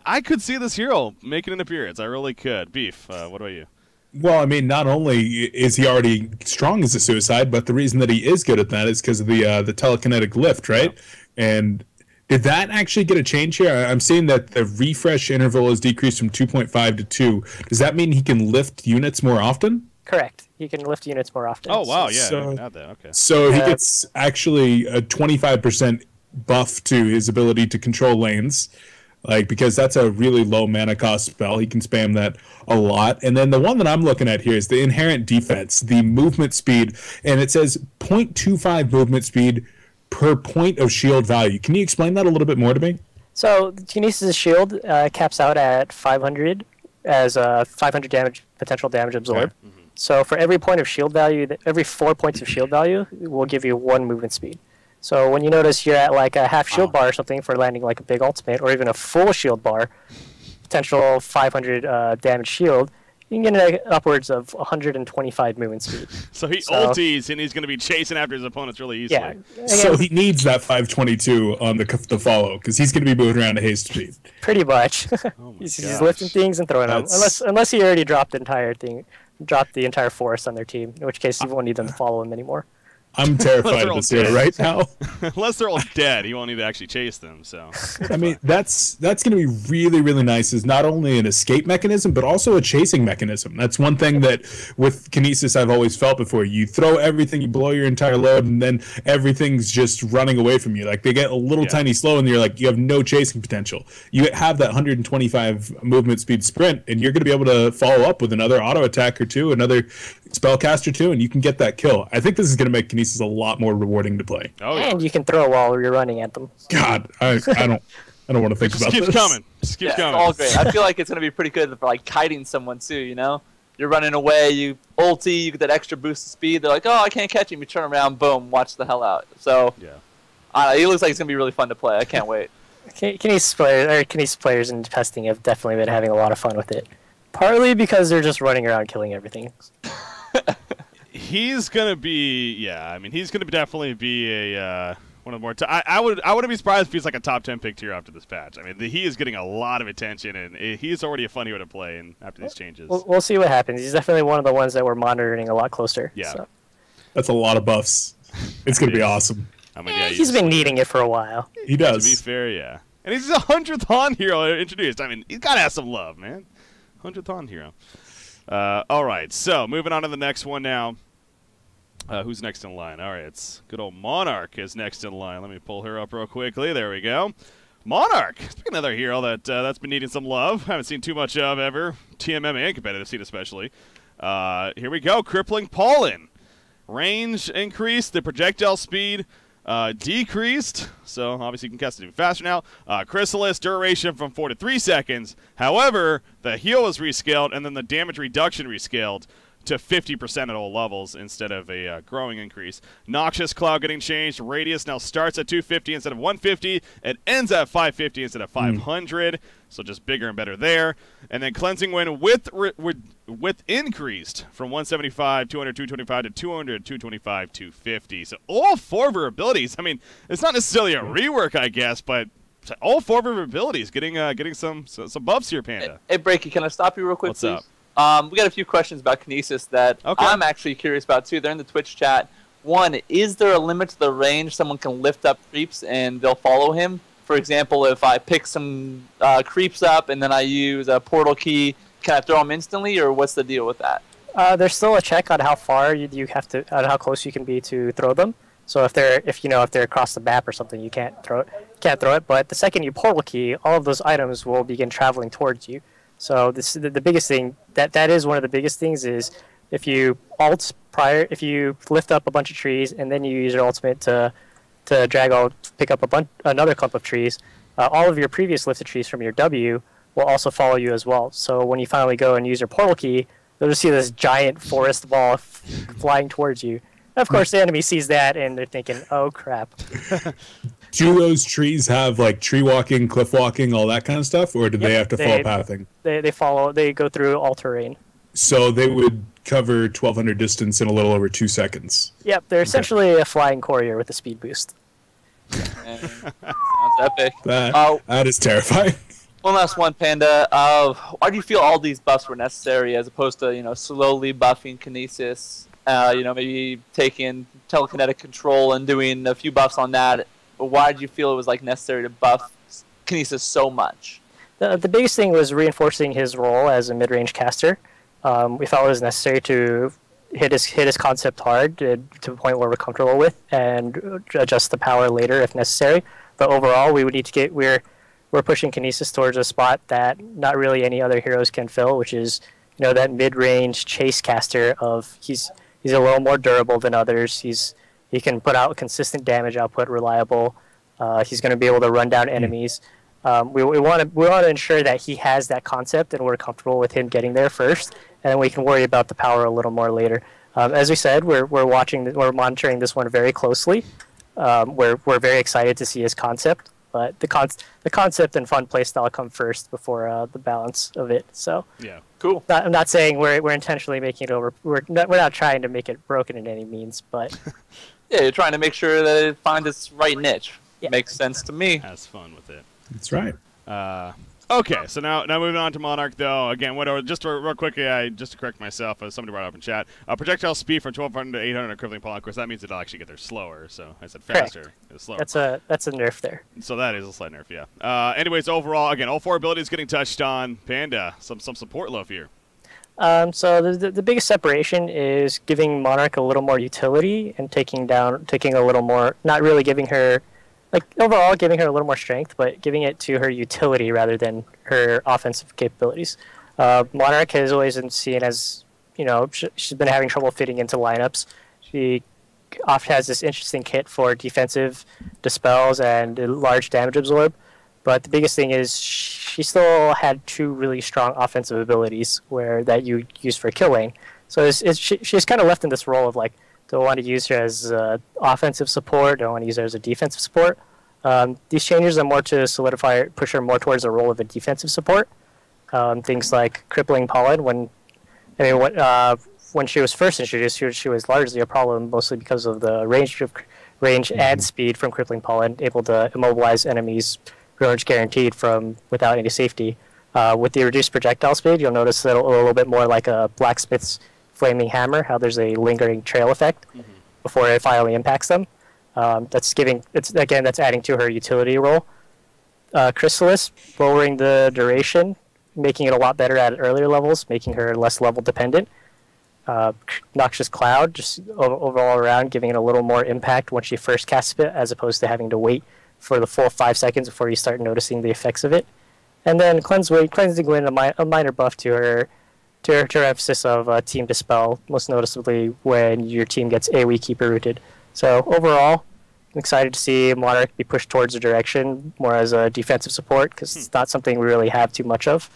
I could see this hero making an appearance. I really could. Beef. What about you? Well, I mean, not only is he already strong as a suicide, but the reason that he is good at that is because of the telekinetic lift, right? Yeah. And did that actually get a change here? I'm seeing that the refresh interval is decreased from 2.5 to 2. Does that mean he can lift units more often? Correct. He can lift units more often. Oh, wow, yeah. I didn't add that. Okay. So he gets actually a 25% buff to his ability to control lanes. Because that's a really low mana cost spell. He can spam that a lot. And then the one that I'm looking at here is the inherent defense, the movement speed. And it says 0.25 movement speed per point of shield value. Can you explain that a little bit more to me? So Kinesis' shield caps out at 500 as 500 potential damage absorbed. Okay. Mm-hmm. So for every point of shield value, every 4 points of shield value will give you 1 movement speed. So when you notice you're at like a half shield bar or something for landing like a big ultimate, or even a full shield bar, potential 500 damage shield, you can get upwards of 125 movement speed. So he ulties and he's going to be chasing after his opponents really easily. Yeah. So he needs that 522 on the follow because he's going to be moving around at haste speed. Pretty much. Oh he's lifting things and throwing them. Unless he already dropped the entire forest on their team, in which case you won't need them to follow him anymore. I'm terrified of this hero right now. Unless they're all dead, he won't need to actually chase them. So I mean, that's going to be really, really nice. Is not only an escape mechanism, but also a chasing mechanism. That's one thing that with Kinesis I've always felt before. You throw everything, you blow your entire load, and then everything's just running away from you. Like they get a little tiny slow, and you're like, you have no chasing potential. You have that 125 movement speed sprint, and you're going to be able to follow up with another auto attack or two, another spellcaster too, and you can get that kill. I think this is going to make Kinesis a lot more rewarding to play. Oh, yeah. And you can throw while you're running at them. God, I don't want to think about this. Keeps coming. Just keeps coming. It's all great. I feel like it's gonna be pretty good for like kiting someone too. You know, you're running away, you ulti, you get that extra boost of speed. They're like, oh, I can't catch him. You turn around, boom, watch the hell out. So yeah, he looks like it's gonna be really fun to play. I can't wait. Kinesis players in testing have definitely been having a lot of fun with it. Partly because they're just running around killing everything. He's gonna be, I mean, he's gonna definitely be a one of the more. I wouldn't be surprised if he's like a top 10 pick tier after this patch. I mean, he is getting a lot of attention, and he's already a fun hero to play. And after these changes, we'll see what happens. He's definitely one of the ones that we're monitoring a lot closer. Yeah, so. That's a lot of buffs. It's gonna be awesome. I mean, he's been needing it for a while. He does. To be fair, yeah, and he's the 100th Han hero introduced. I mean, he's gotta have some love, man. 100th Han hero. All right, so moving on to the next one now. Who's next in line? All right, it's good old Monarch is next in line. Let me pull her up real quickly. There we go. Monarch, another hero that's been needing some love. Haven't seen too much of ever. TMM and competitive scene especially. Here we go. Crippling Pollen. Range increased. The projectile speed decreased. So obviously you can cast it even faster now. Chrysalis duration from 4 to 3 seconds. However, the heal was rescaled and then the damage reduction rescaled to 50% at all levels instead of a growing increase. Noxious Cloud getting changed. Radius now starts at 250 instead of 150. It ends at 550 instead of 500. So just bigger and better there. And then Cleansing Wind with increased from 175, 200, 225 to 200, 225, 250. So all 4 of her abilities. I mean, it's not necessarily a rework, I guess, but all 4 of her abilities getting some buffs here, Panda. Hey, Breaky, can I stop you real quick, What's please? up? We got a few questions about Kinesis that I'm actually curious about too. They're in the Twitch chat. One, is there a limit to the range someone can lift up creeps and they'll follow him? For example, if I pick some creeps up and then I use a portal key, can I throw them instantly, or what's the deal with that? There's still a check on how far you have to, on how close you can be to throw them. So if they're across the map or something, you can't throw it. But the second you portal key, all of those items will begin traveling towards you. So this the biggest thing that is one of the biggest things is if you lift up a bunch of trees and then you use your ultimate to pick up another clump of trees, all of your previous lifted trees from your W will also follow you as well. So when you finally go and use your portal key, you'll just see this giant forest ball flying towards you. And of course, the enemy sees that and they're thinking, "Oh crap." Do those trees have like tree walking, cliff walking, all that kind of stuff, or do they have to follow pathing? They go through all terrain. So they would cover 1,200 distance in a little over 2 seconds. Yep, they're essentially a flying courier with a speed boost. Sounds epic. That is terrifying. One last one, Panda. Why do you feel all these buffs were necessary as opposed to slowly buffing Kinesis? Maybe taking telekinetic control and doing a few buffs on that. But why did you feel it was necessary to buff Kinesis so much? The biggest thing was reinforcing his role as a mid-range caster. We felt it was necessary to hit his concept hard to a point where we're comfortable with, and adjust the power later if necessary. But overall, we would need to we're pushing Kinesis towards a spot that not really any other heroes can fill, which is that mid-range chase caster. He's a little more durable than others. He can put out consistent damage output, reliable. He's going to be able to run down enemies. We want to ensure that he has that concept, and we're comfortable with him getting there first, and then we can worry about the power a little more later. As we said, we're monitoring this one very closely. We're very excited to see his concept, but the concept and fun playstyle come first before the balance of it. So yeah, cool. I'm not saying we're intentionally making it over. We're not trying to make it broken in any means, but yeah, you're trying to make sure that it finds its right niche. Yeah. Makes sense to me. Has fun with it. That's right. Okay, so now moving on to Monarch, though. Again, just real quickly, just to correct myself, as somebody brought up in chat, projectile speed from 1200 to 800 crippling pollen. Of course, that means it'll actually get there slower. So I said faster, it's slower. That's a nerf there. So that is a slight nerf, yeah. Anyways, overall, again, all 4 abilities getting touched on. Panda, some support love here. So the biggest separation is giving Monarch a little more utility and taking a little more, not really giving her. Like, overall, giving her a little more strength, but giving it to her utility rather than her offensive capabilities. Monarch has always been seen as, she's been having trouble fitting into lineups. She often has this interesting kit for defensive dispels and large damage absorb, but the biggest thing is she still had 2 really strong offensive abilities that you use for killing. So she's kind of left in this role of, like, do I want to use her as offensive support? Do I want to use her as a defensive support? These changes are more to push her more towards the role of a defensive support. Things like crippling pollen. When she was first introduced, she was largely a problem, mostly because of the range and speed from crippling pollen, able to immobilize enemies pretty much guaranteed without any safety. With the reduced projectile speed, you'll notice that a little bit more like a blacksmith's flaming hammer, how there's a lingering trail effect before it finally impacts them. That's adding to her utility role. Chrysalis, lowering the duration, making it a lot better at earlier levels, making her less level dependent. Noxious Cloud, just overall around, giving it a little more impact once she first casts it, as opposed to having to wait for the full 5 seconds before you start noticing the effects of it. And then Cleansing Wind, a minor buff to her emphasis of Team Dispel, most noticeably when your team gets AoE Keeper rooted. So overall, I'm excited to see Monarch be pushed towards a direction more as a defensive support, because it's not something we really have too much of.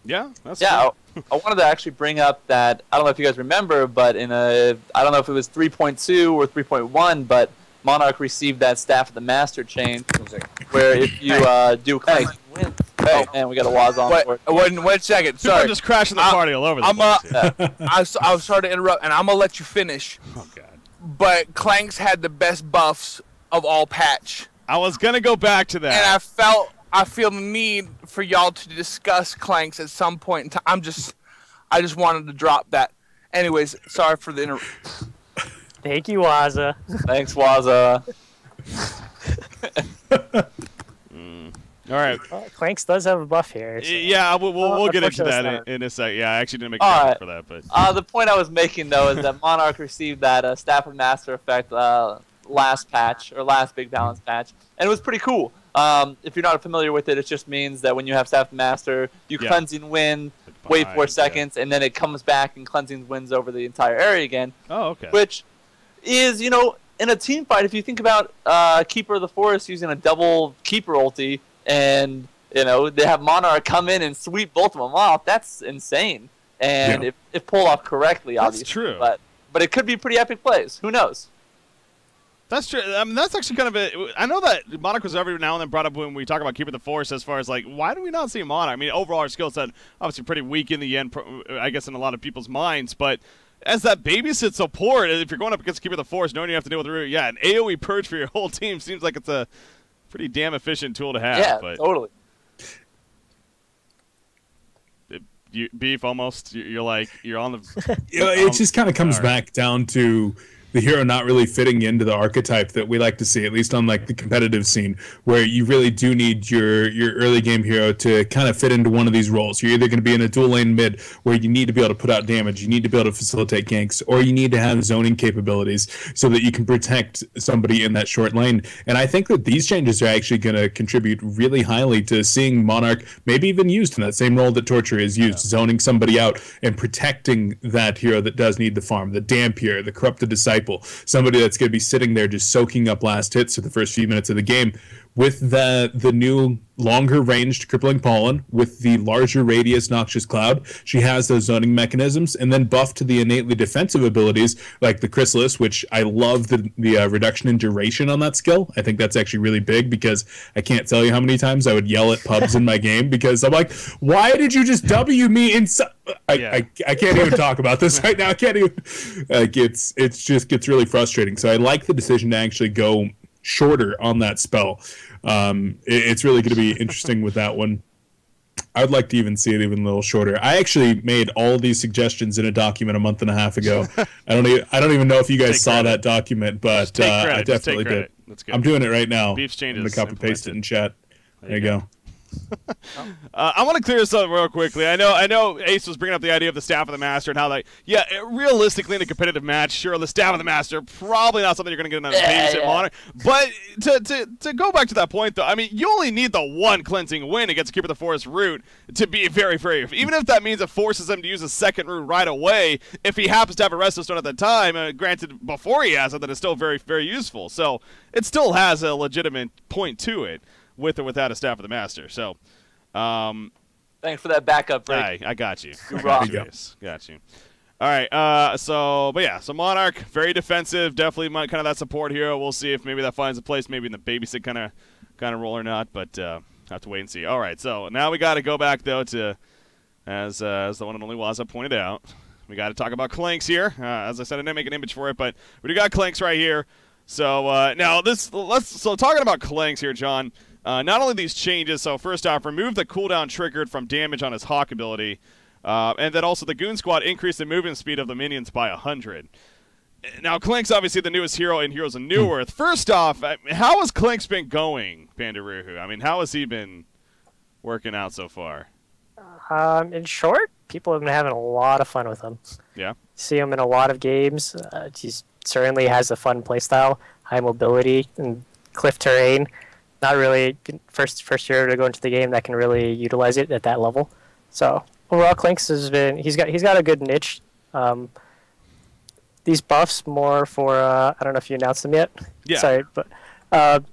Yeah, that's I wanted to actually bring up that, I don't know if you guys remember, but I don't know if it was 3.2 or 3.1, but Monarch received that Staff of the Master chain, where if you do Cleansing Wind. Oh, man, we got a Waz on for it. Wait a second. Sorry. People are just crashing the party all over the place. I was sorry to interrupt, and I'm going to let you finish. Oh, God. But Clanks had the best buffs of all patch. I was going to go back to that. And I feel the need for y'all to discuss Clanks at some point in time. I just wanted to drop that. Anyways, sorry for the interruption. Thank you, Waza. Thanks, Waza. All right. Clanks does have a buff here. So. Yeah, we'll get into that in a sec. Yeah, I actually didn't make a comment for that, but the point I was making though is that Monarch received that Staff of Master effect last patch or last big balance patch, and it was pretty cool. If you're not familiar with it, it just means that when you have Staff of Master, you Cleansing Wind, wait 4 seconds, and then it comes back and Cleansing Winds over the entire area again. Oh, okay. Which is, in a team fight, if you think about Keeper of the Forest using a double Keeper ulti, and they have Monarch come in and sweep both of them off, that's insane. And if pulled off correctly, obviously. That's true. But it could be pretty epic plays. Who knows? That's true. I mean, that's actually kind of I know that Monarch was every now and then brought up when we talk about Keeper of the Forest, as far as, like, why do we not see Monarch? I mean, overall, our skill set obviously pretty weak in the end, I guess, in a lot of people's minds. But as that babysit support, if you're going up against Keeper of the Forest, knowing you have to deal with an AoE purge for your whole team seems like it's a pretty damn efficient tool to have. Yeah, but totally. Beef, almost. You're on the. It just kind of comes back down to the hero not really fitting into the archetype that we like to see, at least on like the competitive scene, where you really do need your early game hero to kind of fit into one of these roles. You're either going to be in a dual lane mid where you need to be able to put out damage, you need to be able to facilitate ganks, or you need to have zoning capabilities so that you can protect somebody in that short lane. And I think that these changes are actually going to contribute really highly to seeing Monarch maybe even used in that same role that Torture is used, zoning somebody out and protecting that hero that does need the farm, the Dampier, the Corrupted Disciple, somebody that's going to be sitting there just soaking up last hits for the first few minutes of the game. With the new longer ranged Crippling Pollen, with the larger radius Noxious Cloud, she has those zoning mechanisms, and then buffed to the innately defensive abilities like the Chrysalis, which I love the reduction in duration on that skill. I think that's actually really big, because I can't tell you how many times I would yell at pubs in my game because I'm like, why did you just W me inside? I can't even talk about this right now. I can't even. It's just gets really frustrating. So I like the decision to actually go shorter on that spell. It's really going to be interesting with that one. I'd like to even see it even a little shorter. I actually made all these suggestions in a document a month and a half ago. I don't even know if you guys saw that document, but I definitely did. That's good. I'm doing it right now. Beef's changes. I'm going to copy paste it in chat. There you go. I want to clear this up real quickly. I know Ace was bringing up the idea of the Staff of the Master and how, like, realistically in a competitive match, sure, the Staff of the Master probably not something you're going to get on a babysit monitor. But to go back to that point, though, I mean, you only need the one cleansing win against Keeper of the Forest root to be very, very, even if that means it forces him to use a second root right away. If he happens to have a Resto Stone at the time, granted, before he has it, that is still very, very useful. So it still has a legitimate point to it, with or without a Staff of the Master. So, thanks for that backup, Rick. I got you. Got you. All right. So Monarch, very defensive. Definitely kind of that support hero. We'll see if maybe that finds a place, maybe in the babysit kind of role or not. But have to wait and see. All right. So now we got to go back though to as the one and only Waza pointed out. We got to talk about Clanks here. As I said, I didn't make an image for it, but we do got Clanks right here. So now talking about Clanks here, John. Not only these changes, so first off, remove the cooldown triggered from damage on his Hawk ability, and then also the Goon Squad increased the movement speed of the minions by 100. Now, Clink's obviously the newest hero in Heroes of New Earth. First off, how has Clink's been going, Pandaroohoo? I mean, how has he been working out so far? In short, people have been having a lot of fun with him. Yeah. See him in a lot of games. He certainly has a fun playstyle, high mobility, and cliff terrain. Not really first hero to go into the game that can really utilize it at that level. So overall, Clinks has been he's got a good niche. These buffs more for I don't know if you announced them yet. Yeah. Sorry, but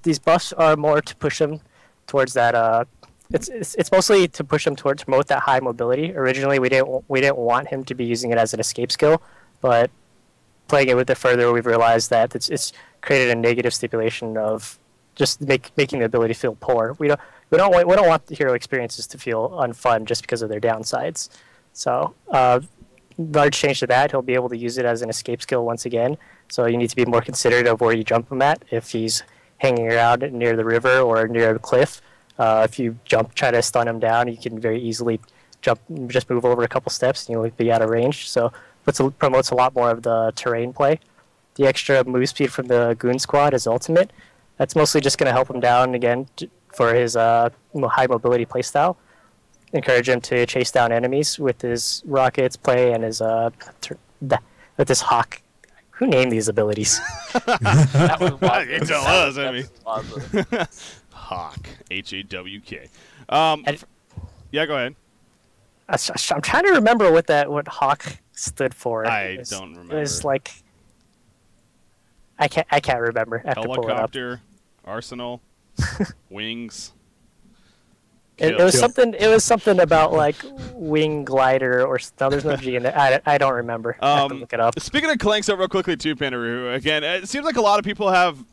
these buffs are more to push him towards that. It's mostly to push him towards promote that high mobility. Originally, we didn't want him to be using it as an escape skill, but playing it with it further, we've realized that it's created a negative stipulation of just making the ability feel poor. We don't want the hero experiences to feel unfun just because of their downsides. So large change to that, he'll be able to use it as an escape skill once again. So you need to be more considerate of where you jump him at. If he's hanging around near the river or near the cliff, if you try to stun him down, you can very easily just move over a couple steps and you'll be out of range. So promotes a lot more of the terrain play. The extra move speed from the Goon Squad is ultimate. That's mostly just going to help him down again for his high mobility playstyle. Encourage him to chase down enemies with his rockets play and his with his Hawk. Who named these abilities? That was wild. You tell us, I mean. Hawk, H-A-W-K. Yeah, go ahead. I'm trying to remember what Hawk stood for. I don't remember. It was like I can't remember. I have to pull it up. Helicopter, Arsenal, Wings. It was something about like wing glider or no. There's no G in there. I don't remember. I have to look it up. Speaking of Clanks, real quickly too, Pandaroohoo. Again, it seems like a lot of people have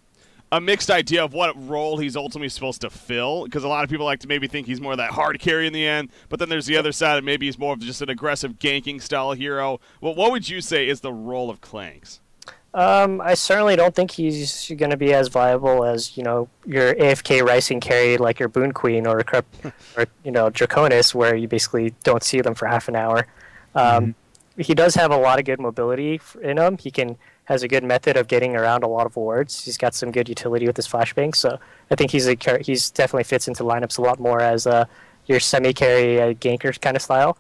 a mixed idea of what role he's ultimately supposed to fill, because a lot of people like to maybe think he's more of that hard carry in the end, but then there's the other side, and maybe he's more of just an aggressive ganking style hero. Well, what would you say is the role of Clanks? I certainly don't think he's going to be as viable as, your AFK Rising carry like your Boon Queen or Draconis, where you basically don't see them for half an hour. He does have a lot of good mobility in him. Has a good method of getting around a lot of wards. He's got some good utility with his flashbang, so I think he's definitely fits into lineups a lot more as your semi-carry ganker kind of style.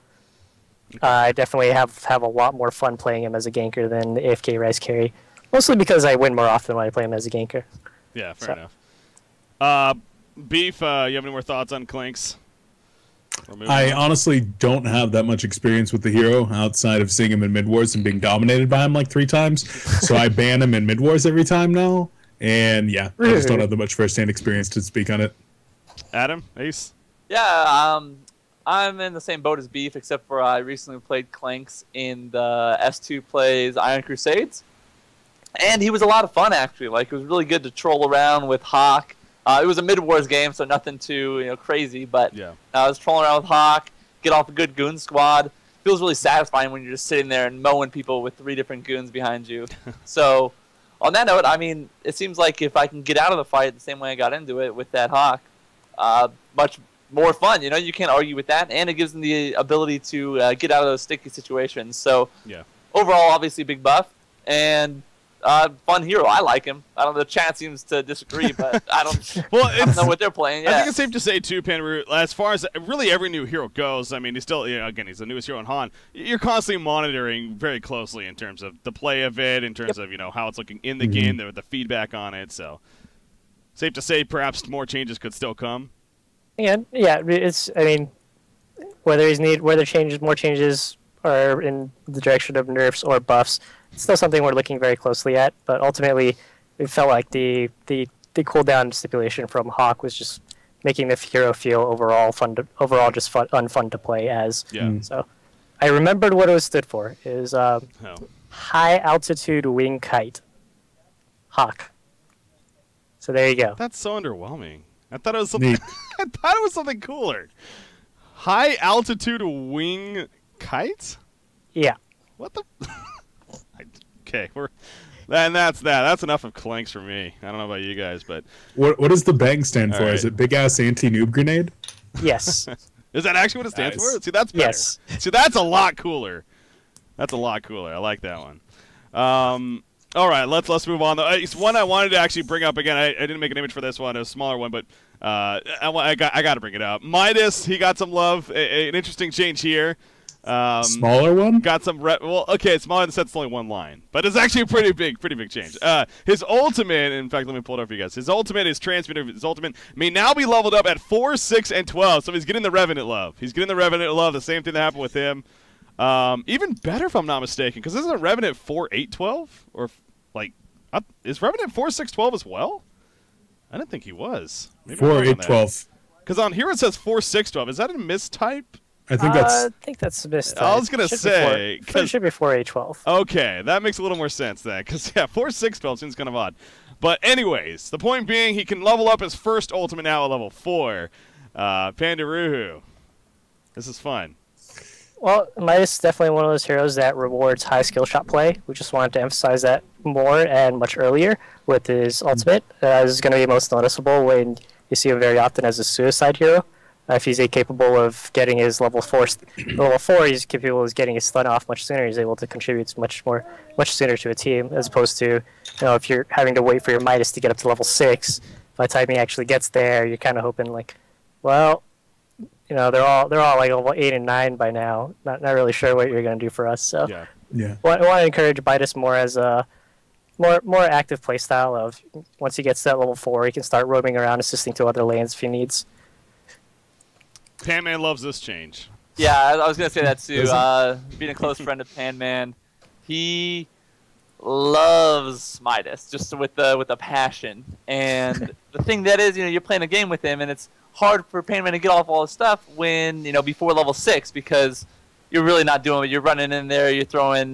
I definitely have a lot more fun playing him as a ganker than the AFK Rise carry, mostly because I win more often when I play him as a ganker. Yeah, fair enough. Beef, you have any more thoughts on Clanks? I honestly don't have that much experience with the hero outside of seeing him in mid-wars and being dominated by him like 3 times. So I ban him in mid-wars every time now. And yeah, I just don't have that much first-hand experience to speak on it. Adam, Ace? Yeah, I'm in the same boat as Beef, except for I recently played Clanks in the S2 plays Iron Crusades. And he was a lot of fun, actually. Like, it was really good to troll around with Hawk. It was a mid-wars game, so nothing too crazy, but yeah. I was trolling around with Hawk, get off a good goon squad. Feels really satisfying when you're just sitting there and mowing people with 3 different goons behind you. So on that note, I mean, it seems like if I can get out of the fight the same way I got into it with that Hawk, much more fun. You know, you can't argue with that, and it gives them the ability to get out of those sticky situations. So, yeah. Overall, obviously, big buff and fun hero. I like him. I don't know. The chat seems to disagree, but I don't know what they're playing. Yeah. I think it's safe to say too, Pandaroohoo, as far as really every new hero goes. I mean, he's still again, he's the newest hero in Han. You're constantly monitoring very closely in terms of the play of it, in terms of how it's looking in the game, the feedback on it. So, safe to say, perhaps more changes could still come. And yeah, it's. I mean, whether more changes are in the direction of nerfs or buffs, it's still something we're looking very closely at. But ultimately, it felt like the cooldown stipulation from Hawk was just making the hero feel overall just unfun to play as. Yeah. So, I remembered what it was stood for. It was high altitude wing kite. Hawk. So there you go. That's so underwhelming. I thought it was something. I thought it was something cooler. High altitude wing kite? Yeah. What the? Okay, that's that. That's enough of clanks for me. I don't know about you guys, but what does the bang stand for? Right. Is it big ass anti-noob grenade? Yes. Is that actually what it stands Nice. for? See, that's better. Yes. See, that's a lot cooler. That's a lot cooler. I like that one. All right, let's move on. It's one I wanted to actually bring up again. I didn't make an image for this one, a smaller one, but I got to bring it up. Midas, he got some love. An interesting change here. Smaller one? Got some well, okay, it's smaller in the sense it's only one line, but it's actually a pretty big change. His ultimate, in fact, let me pull it up for you guys. His ultimate, his transmitter, his ultimate may now be leveled up at 4, 6, and 12. So he's getting the Revenant love. He's getting the Revenant love. The same thing that happened with him. Even better if I'm not mistaken, because isn't Revenant 4, 8, 12? Or like, is Revenant 4, 6, 12 as well? I didn't think he was. 4, 8, 12. Because on here it says 4, 6, 12. Is that a mistype? I think that's a mistype. I was gonna say it should be 4A12. Okay, that makes a little more sense then, because 4, 6, 12 seems kind of odd. But anyways, the point being, he can level up his first ultimate now at level 4. Pandaroohoo, this is fun. Well, Midas is definitely one of those heroes that rewards high skill shot play. We just wanted to emphasize that more and much earlier with his ultimate. This is going to be most noticeable when you see him very often as a suicide hero. If he's capable of getting his level 4, he's capable of getting his stun off much sooner. He's able to contribute much sooner to a team, as opposed to, if you're having to wait for your Midas to get up to level 6. By the time he actually gets there, you're kind of hoping like, well, they're all like level 8 and 9 by now. Not really sure what you're going to do for us. So yeah. I want to encourage Midas more as a more active playstyle of once he gets to that level 4, he can start roaming around, assisting to other lanes if he needs. Panman loves this change. Yeah, I was gonna say that too. Being a close friend of Panman, he loves Midas just with a passion. And the thing that is, you're playing a game with him, and it's hard for Panman to get off all his stuff when before level 6, because you're really not doing it. You're running in there, you're throwing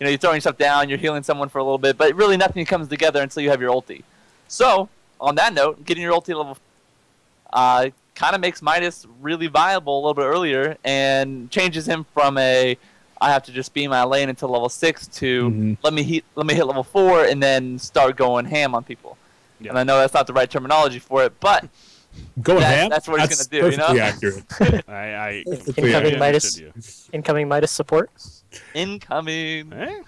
you're throwing stuff down, you're healing someone for a little bit, but really nothing comes together until you have your ulti. So on that note, getting your ulti level kind of makes Midas really viable a little bit earlier and changes him from I have to just be in my lane until level 6 to let me hit level 4 and then start going ham on people. Yeah. And I know that's not the right terminology for it, but that's what he's going to do. Accurate. I Incoming Midas support. Incoming. Eh?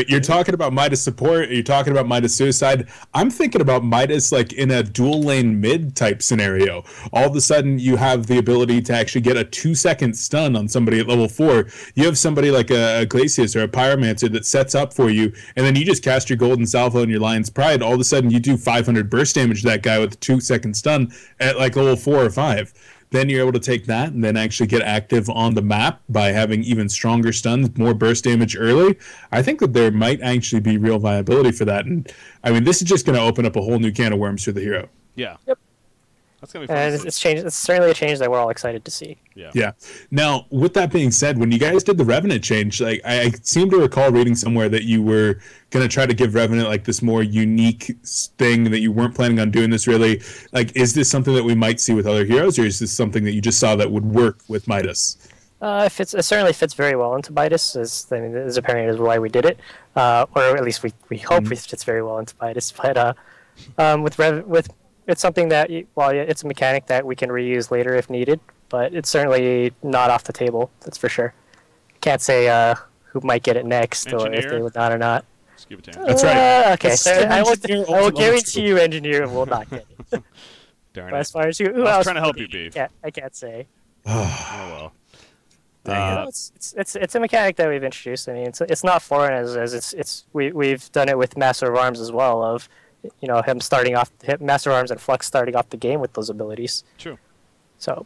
You're talking about Midas support. You're talking about Midas suicide. I'm thinking about Midas like in a dual lane mid type scenario. All of a sudden, you have the ability to actually get a 2-second stun on somebody at level 4. You have somebody like a Glacius or a Pyromancer that sets up for you, and then you just cast your Golden Salvo and your Lion's Pride. All of a sudden, you do 500 burst damage to that guy with a 2-second stun at like level 4 or 5. Then you're able to take that and then actually get active on the map by having even stronger stuns, more burst damage early. I think that there might actually be real viability for that. And I mean, this is just going to open up a whole new can of worms for the hero. Yeah. Yep. That's going to be fun. And it's certainly a change that we're all excited to see. Yeah. Now, with that being said, when you guys did the Revenant change, like I seem to recall reading somewhere that you were going to try to give Revenant like this more unique thing, that you weren't planning on doing this really. Like, is this something that we might see with other heroes, or is this something that you just saw that would work with Midas? It certainly fits very well into Midas, as apparently is why we did it, or at least we hope it fits very well into Midas. But with it's something that well, it's a mechanic that we can reuse later if needed, but it's certainly not off the table. That's for sure. Can't say who might get it next or if they would not or not. Just give it to That's right. Okay, so I will guarantee you, engineer will not get it. Darn But it. as far as who I was else trying to help you, Beef. I can't say. Oh, well. It's a mechanic that we've introduced. I mean, it's not foreign as we've done it with Master of Arms as well. Of him starting off Master of Arms and Flux starting off the game with those abilities. True. So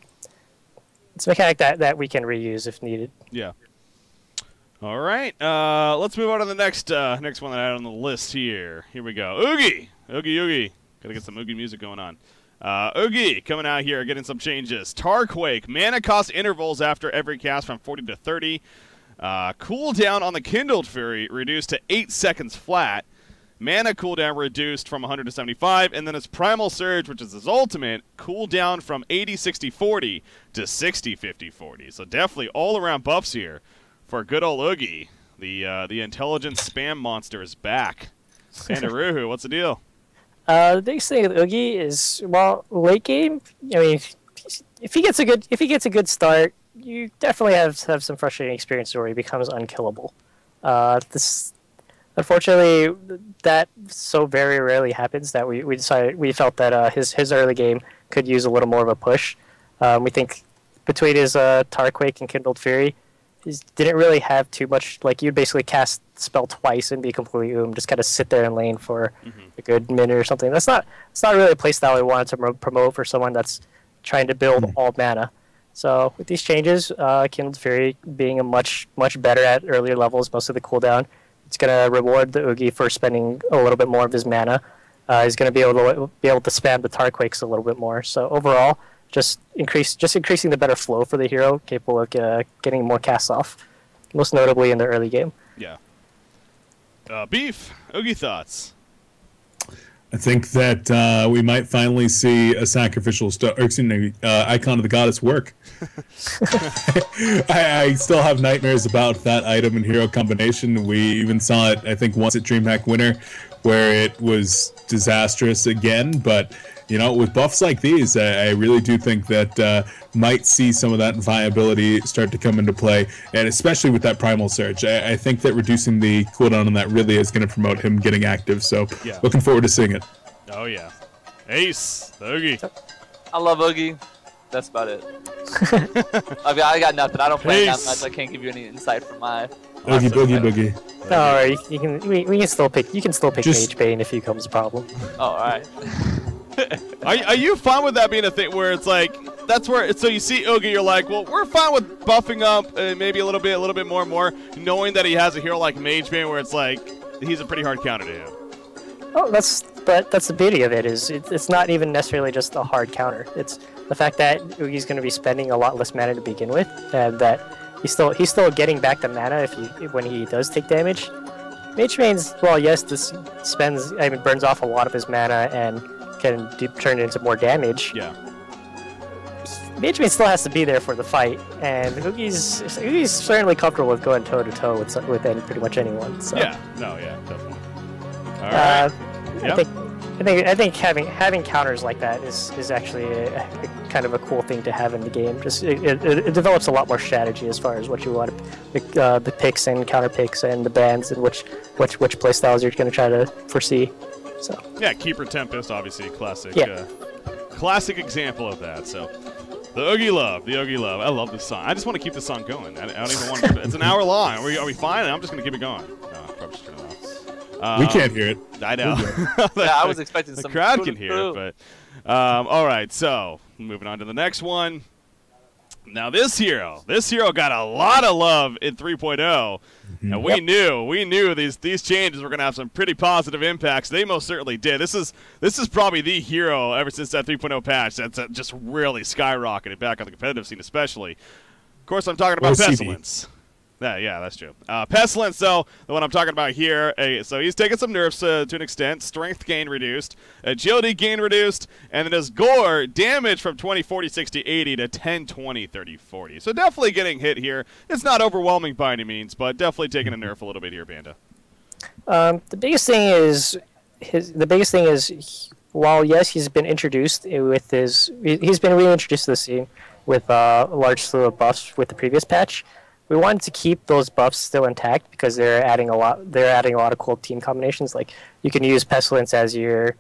it's a mechanic that we can reuse if needed. Yeah. All right. Let's move on to the next one that I had on the list here. Here we go. Oogie. Oogie. Gotta get some Oogie music going on. Oogie coming out here, getting some changes. Tarquake, mana cost intervals after every cast from 40 to 30. Cooldown on the Kindled Fury reduced to 8 seconds flat. Mana cooldown reduced from 100 to 75. And then his Primal Surge, which is his ultimate, cooldown from 80-60-40 to 60-50-40. So definitely all around buffs here for good old Oogie. The intelligent spam monster is back. Pandaroohoo, what's the deal? The biggest thing with Oogie is, well, late game. I mean, if he gets a good start, you definitely have some frustrating experience where he becomes unkillable. Unfortunately, that so very rarely happens that we felt that his early game could use a little more of a push. We think between his Tarquake and Kindled Fury, he didn't really have too much. Like, you'd basically cast the spell twice and be completely just kind of sit there in lane for a good minute or something. It's not really a playstyle we wanted to promote for someone that's trying to build all mana. So with these changes, Kindled Fury being a much better at earlier levels, most of the cooldown, it's going to reward the Oogie for spending a little bit more of his mana. He's going to be able to spam the Tarquakes a little bit more. So overall, just increasing the better flow for the hero, capable of getting more casts off, most notably in the early game. Yeah. Beef, Oogie thoughts? I think that we might finally see a sacrificial icon of the goddess work. I still have nightmares about that item and hero combination. We even saw it, I think, once at DreamHack Winter, where it was disastrous again. But with buffs like these, I really do think that might see some of that viability start to come into play, and especially with that Primal Surge. I think that reducing the cooldown on that really is going to promote him getting active, so yeah. Looking forward to seeing it. Oh, yeah. Ace, the Oogie. I love Oogie. That's about it. I got nothing. I don't play that much. I can't give you any insight from my... Oogie, boogie. All right, we can still pick. You can still pick Mage Bane if he becomes a problem. Oh, all right. Are you fine with that being a thing where it's like that's where so you see Oogie, you're like, well, we're fine with buffing up maybe a little bit more and more, knowing that he has a hero like Mage Bane where it's like he's a pretty hard counter to him. Oh, that's the beauty of it is it's not even necessarily just a hard counter. It's the fact that Oogie's going to be spending a lot less mana to begin with, and that he's still getting back the mana when he does take damage. Mage Bane's, well, yes, this burns off a lot of his mana and can turn it into more damage. Yeah. Mage Bane still has to be there for the fight, and Oogie's certainly comfortable with going toe to toe with pretty much anyone. So. Yeah. No. Yeah. Definitely. All right. I think having counters like that is actually a kind of a cool thing to have in the game. Just it develops a lot more strategy as far as what you want to the picks and counter picks and the bans and which playstyles you're going to try to foresee. So yeah, Keeper Tempest, obviously classic. Yeah. Classic example of that. So the Oogie Love. I love this song. I just want to keep this song going. I don't even want to. It's an hour long. Are we fine? I'm just going to keep it going. No, probably just turn it off. We can't hear it. I know. Yeah, I was expecting the crowd can hear it, but all right. So moving on to the next one. Now this hero got a lot of love in 3.0, and we knew these changes were going to have some pretty positive impacts. They most certainly did. This is probably the hero ever since that 3.0 patch that's just really skyrocketed back on the competitive scene, especially. Of course, I'm talking about Pestilence. Yeah, that's true. Pestilence, though, the one I'm talking about here, so he's taking some nerfs to an extent. Strength gain reduced, agility gain reduced, and then his gore damage from 20, 40, 60, 80 to 10, 20, 30, 40. So definitely getting hit here. It's not overwhelming by any means, but definitely taking a nerf a little bit here, Panda. The biggest thing is while yes, he's been introduced with he's been reintroduced to the scene with a large slew of buffs with the previous patch. We wanted to keep those buffs still intact because they're adding a lot of cool team combinations. Like you can use Pestilence as your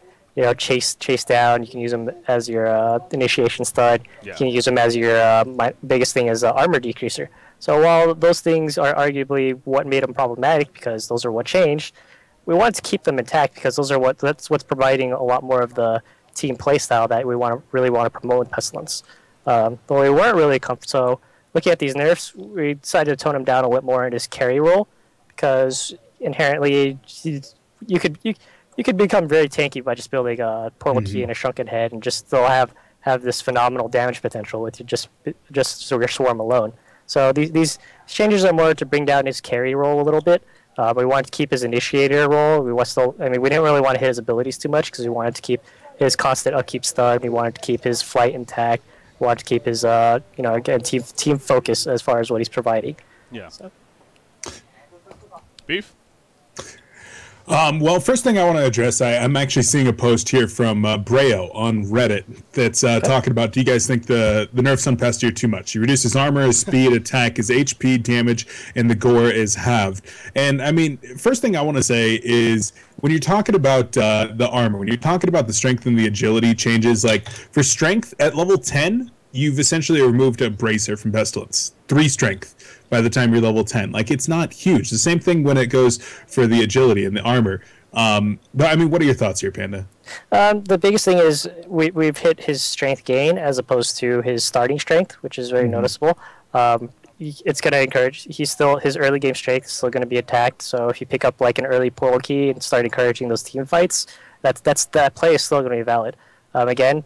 chase down. You can use him as your initiation stud. Yeah. You can use him as your my biggest thing is armor decreaser. So while those things are arguably what made them problematic because those are what changed, we wanted to keep them intact because that's what's providing a lot more of the team playstyle that we really want to promote in Pestilence. But we weren't really so looking at these nerfs, we decided to tone him down a little more in his carry role because inherently you could become very tanky by just building a portal key and a shrunken head and just still have this phenomenal damage potential with you just your swarm alone. So these changes are more to bring down his carry role a little bit. We wanted to keep his initiator role. We didn't really want to hit his abilities too much because we wanted to keep his constant upkeep stun. We wanted to keep his flight intact. We wanted to keep his again team focus as far as what he's providing. Yeah. So. Beef. Well, first thing I want to address, I'm actually seeing a post here from Brayo on Reddit that's talking about, do you guys think the nerfs on Pest are too much? You reduce his armor, his speed, attack, his HP, damage, and the gore is halved. And, I mean, first thing I want to say is when you're talking about the armor, when you're talking about the strength and the agility changes, like for strength at level 10, you've essentially removed a bracer from Pestilence. 3 strength by the time you're level 10. Like, it's not huge. The same thing when it goes for the agility and the armor. But, I mean, what are your thoughts here, Panda? The biggest thing is we've hit his strength gain as opposed to his starting strength, which is very noticeable. It's going to encourage... his early game strength is still going to be attacked, so if you pick up, like, an early portal key and start encouraging those team fights, that play is still going to be valid. Again,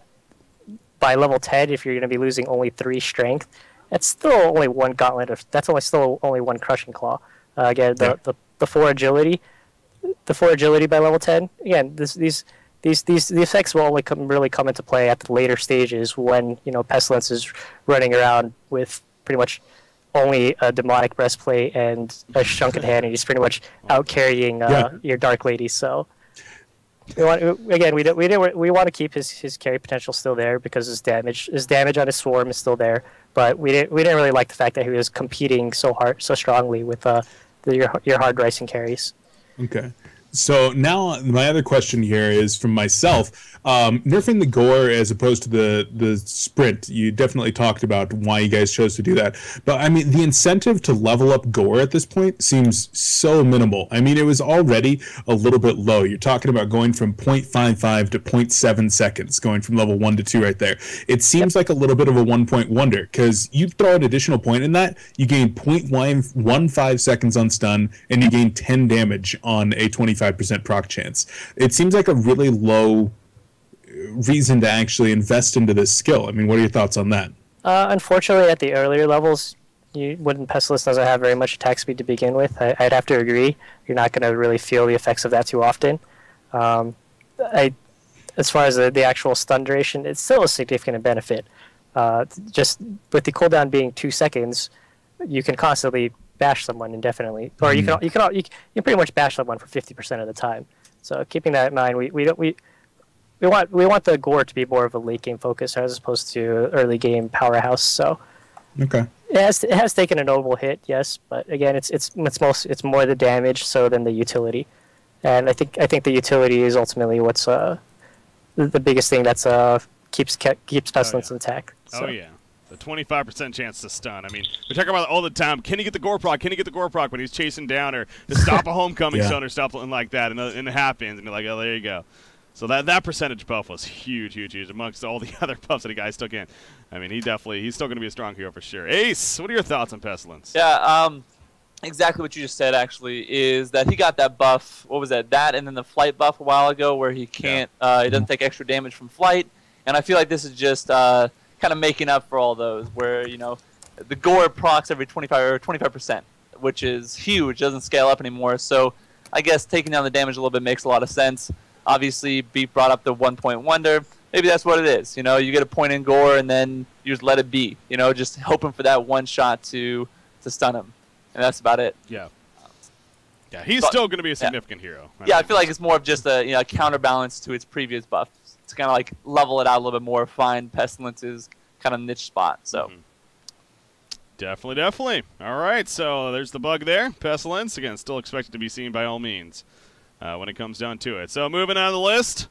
by level 10, if you're going to be losing only 3 strength, that's still only one gauntlet. That's still only one crushing claw. Again, the 4 agility, by level 10. Again, the effects will only really come into play at the later stages when Pestilence is running around with pretty much only a demonic breastplate and a shrunken hand, and he's pretty much out carrying your Dark Lady. So. We want to keep his carry potential still there because his damage on his swarm is still there. But we didn't really like the fact that he was competing so strongly with your hard ricing carries. Okay. So now my other question here is from myself. Nerfing the gore as opposed to the sprint, you definitely talked about why you guys chose to do that. But, I mean, the incentive to level up gore at this point seems so minimal. I mean, it was already a little bit low. You're talking about going from 0.55 to 0.7 seconds, going from level 1 to 2 right there. It seems like a little bit of a one-point wonder, because you throw an additional point in that, you gain 0.15 seconds on stun, and you gain 10 damage on a 25% proc chance. It seems like a really low reason to actually invest into this skill. I mean, what are your thoughts on that? Unfortunately, at the earlier levels, when Pestilence doesn't have very much attack speed to begin with, I'd have to agree. You're not going to really feel the effects of that too often. As far as the actual stun duration, it's still a significant benefit. Just with the cooldown being 2 seconds, you can constantly bash someone indefinitely, or you can pretty much bash someone for 50% of the time. So keeping that in mind, we want the gore to be more of a late game focus as opposed to early game powerhouse. So okay, it has taken a notable hit, yes, but again, it's more the damage so than the utility, and I think the utility is ultimately what's the biggest thing that's keeps Pestilence intact. So. Oh yeah. The 25% chance to stun. I mean, we talk about it all the time. Can he get the gore proc? Can he get the gore proc when he's chasing down or to stop a homecoming stun or stop something like that? And it happens, and you're like, oh, there you go. So that percentage buff was huge amongst all the other buffs that the guys took in. I mean, he's still going to be a strong hero for sure. Ace, what are your thoughts on Pestilence? Yeah, exactly what you just said, actually, is that he got that buff. What was that? That and then the flight buff a while ago where he can't, he doesn't take extra damage from flight. And I feel like this is just kind of making up for all those where, the gore procs every 25%. which is huge. Doesn't scale up anymore. So I guess taking down the damage a little bit makes a lot of sense. Obviously, Beef brought up the 1-point wonder. Maybe that's what it is. You know, you get a point in gore and then you just let it be. You know, just hoping for that one shot to stun him, and that's about it. Yeah. Yeah, he's still going to be a significant hero. I feel like it's more of just a counterbalance to its previous buff to kind of like level it out a little bit more, find Pestilence's kind of niche spot. So. Definitely. All right, so there's the bug there. Pestilence, again, still expected to be seen by all means when it comes down to it. So moving on the list,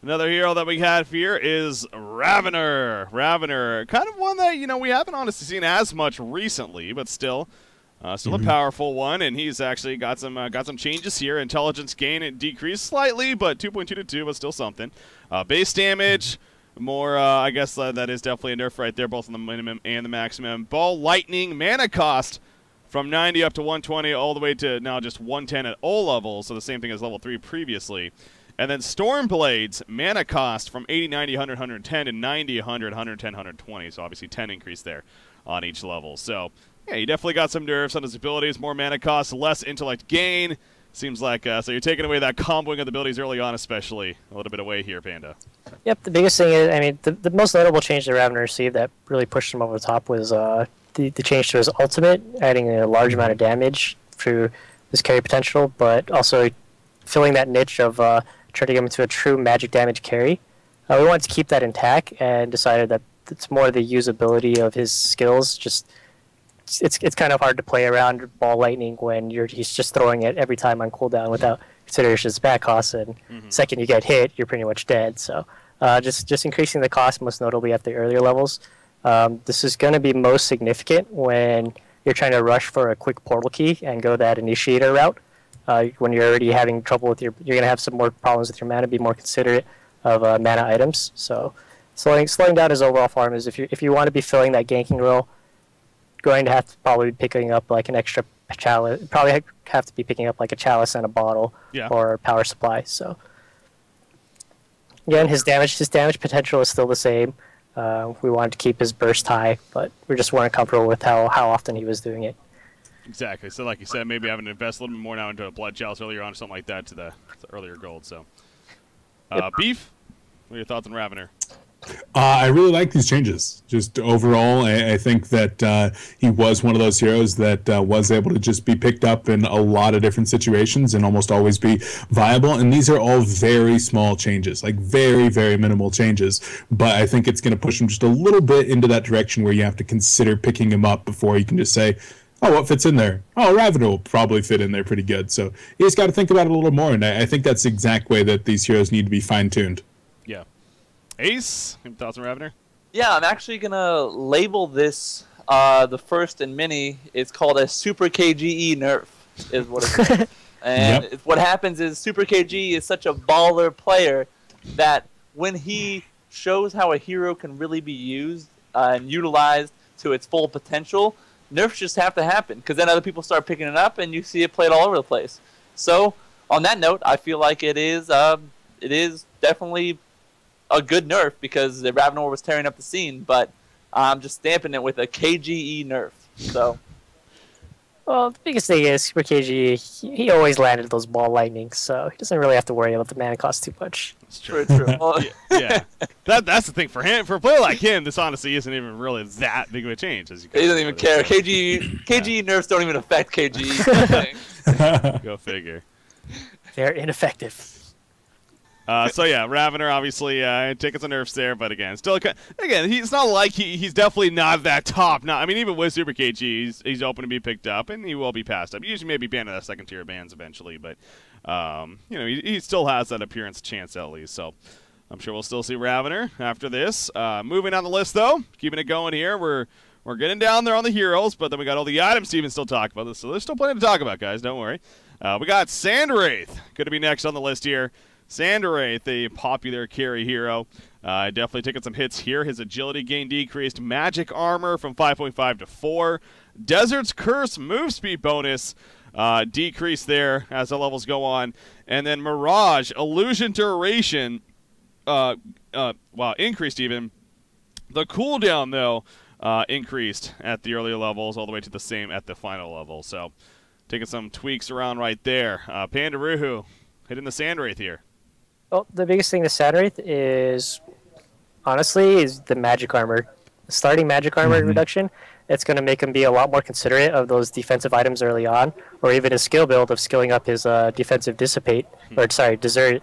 another hero that we have here is Ravener. Ravener, kind of one that, we haven't honestly seen as much recently, but still a powerful one, and he's actually got some changes here. Intelligence gain, it decreased slightly, but 2.2 to 2, but still something. Base damage, more, I guess that is definitely a nerf right there, both on the minimum and the maximum. Ball lightning, mana cost from 90 up to 120, all the way to now just 110 at all levels, so the same thing as level 3 previously. And then Storm Blades, mana cost from 80, 90, 100, 110 to 90, 100, 110, 120, so obviously 10 increase there on each level. So yeah, you definitely got some nerfs on his abilities, more mana cost, less intellect gain. Seems like, so you're taking away that comboing of the abilities early on, especially a little bit away here, Panda. Yep, the biggest thing is, the most notable change that Ravener received that really pushed him over the top was the change to his ultimate, adding a large amount of damage through his carry potential, but also filling that niche of turning him into a true magic damage carry. We wanted to keep that intact and decided that it's more the usability of his skills. Just it's kind of hard to play around Ball Lightning when he's just throwing it every time on cooldown without consideration of back costs, and second you get hit, you're pretty much dead. So just increasing the cost, most notably at the earlier levels. This is going to be most significant when you're trying to rush for a quick portal key and go that initiator route. When you're already having trouble with you're going to have some more problems with your mana, be more considerate of mana items. So slowing down his overall farm is if you want to be filling that ganking role, going to have to probably be picking up like an extra chalice. Probably have to be picking up like a chalice and a bottle or power supply. So again, his damage potential is still the same. We wanted to keep his burst high, but we just weren't comfortable with how often he was doing it. Exactly. So like you said, maybe having to invest a little bit more now into a blood chalice earlier on or something like that to the earlier gold. So Beef, what are your thoughts on Ravener? I really like these changes. Just overall, I think that he was one of those heroes that was able to just be picked up in a lot of different situations and almost always be viable. And these are all very small changes, like very, very minimal changes. But I think it's going to push him just a little bit into that direction where you have to consider picking him up before you can just say, oh, what fits in there? Oh, Ravener will probably fit in there pretty good. So you just got to think about it a little more. And I think that's the exact way that these heroes need to be fine-tuned. Yeah. Ace, any thoughts on Ravener? Yeah, I'm actually going to label this the first in mini. It's called a Super KGE nerf, is what it is. And what happens is Super KG is such a baller player that when he shows how a hero can really be used and utilized to its full potential, nerfs just have to happen, because then other people start picking it up and you see it played all over the place. So, on that note, I feel like it is definitely a good nerf, because the Ravenor was tearing up the scene, but I'm just stamping it with a KGE nerf. So, well, the biggest thing is Super KG, he always landed those Ball Lightnings, so he doesn't really have to worry about the mana cost too much. That's true. Yeah. That's the thing for him. For a player like him, this honestly isn't even really that big of a change. As you he doesn't even care. KGE nerfs don't even affect KGE. Go figure. They're ineffective. So yeah, Ravener obviously taking some nerfs there, but again, he's not like he's definitely not that top. I mean, even with Super KG, he's open to be picked up, and he will be passed up. He usually may be banned out of second tier bans eventually, but he still has that appearance chance at least. So I'm sure we'll still see Ravener after this. Moving on the list though, keeping it going here. We're getting down there on the heroes, but then we got all the items to even still talk about this. So there's still plenty to talk about, guys. Don't worry. We got Sandwraith going to be next on the list here. Sandwraith, a popular carry hero. Definitely taking some hits here. His agility gain decreased. Magic armor from 5.5 to 4. Desert's Curse move speed bonus decreased there as the levels go on. And then Mirage, illusion duration, increased even. The cooldown, though, increased at the earlier levels, all the way to the same at the final level. So, taking some tweaks around right there. Pandaroohoo hitting the Sandwraith here. Well, the biggest thing to Sandwraith is, honestly, is the magic armor. Starting magic armor reduction, it's going to make him be a lot more considerate of those defensive items early on, or even his skill build of skilling up his defensive dissipate, or sorry, desert.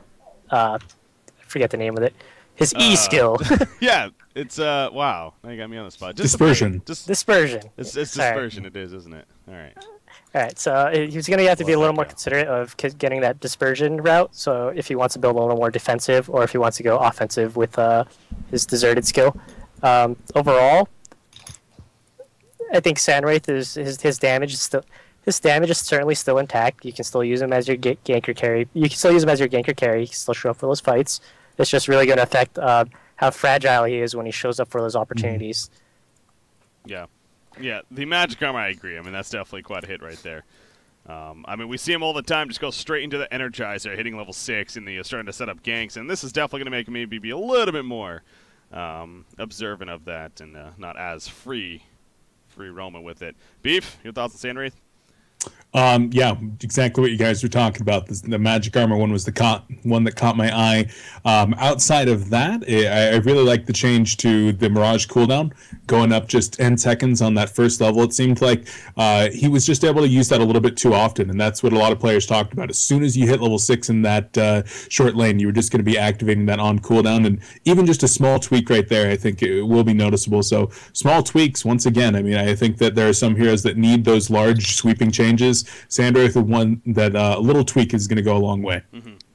I forget the name of it. His E skill. Yeah, it's wow. Now you got me on the spot. Dispersion. Dispersion. It's dispersion. It is, isn't it? All right. All right, so he's going to have to be a little more considerate of getting that dispersion route. So if he wants to build a little more defensive, or if he wants to go offensive with his deserted skill. Overall, I think Sandwraith is his damage is certainly still intact. You can still use him as your ganker carry. You can still use him as your ganker carry. He can still show up for those fights. It's just really going to affect how fragile he is when he shows up for those opportunities. Yeah. Yeah, the magic armor, I agree. I mean, that's definitely quite a hit right there. I mean, we see him all the time just go straight into the Energizer, hitting level 6, and starting to set up ganks, and this is definitely going to make maybe be a little bit more observant of that and not as free roaming with it. Beef, your thoughts on Sandwraith? Yeah, exactly what you guys were talking about. The magic armor one was the one that caught my eye. Outside of that, I really like the change to the Mirage cooldown, going up just 10 seconds on that first level. It seemed like he was just able to use that a little bit too often, and that's what a lot of players talked about. As soon as you hit level 6 in that short lane, you were just going to be activating that on cooldown, and even just a small tweak right there, I think it will be noticeable. So small tweaks, once again, I mean, I think that there are some heroes that need those large sweeping changes. Sandwraith, the one that a little tweak is going to go a long way.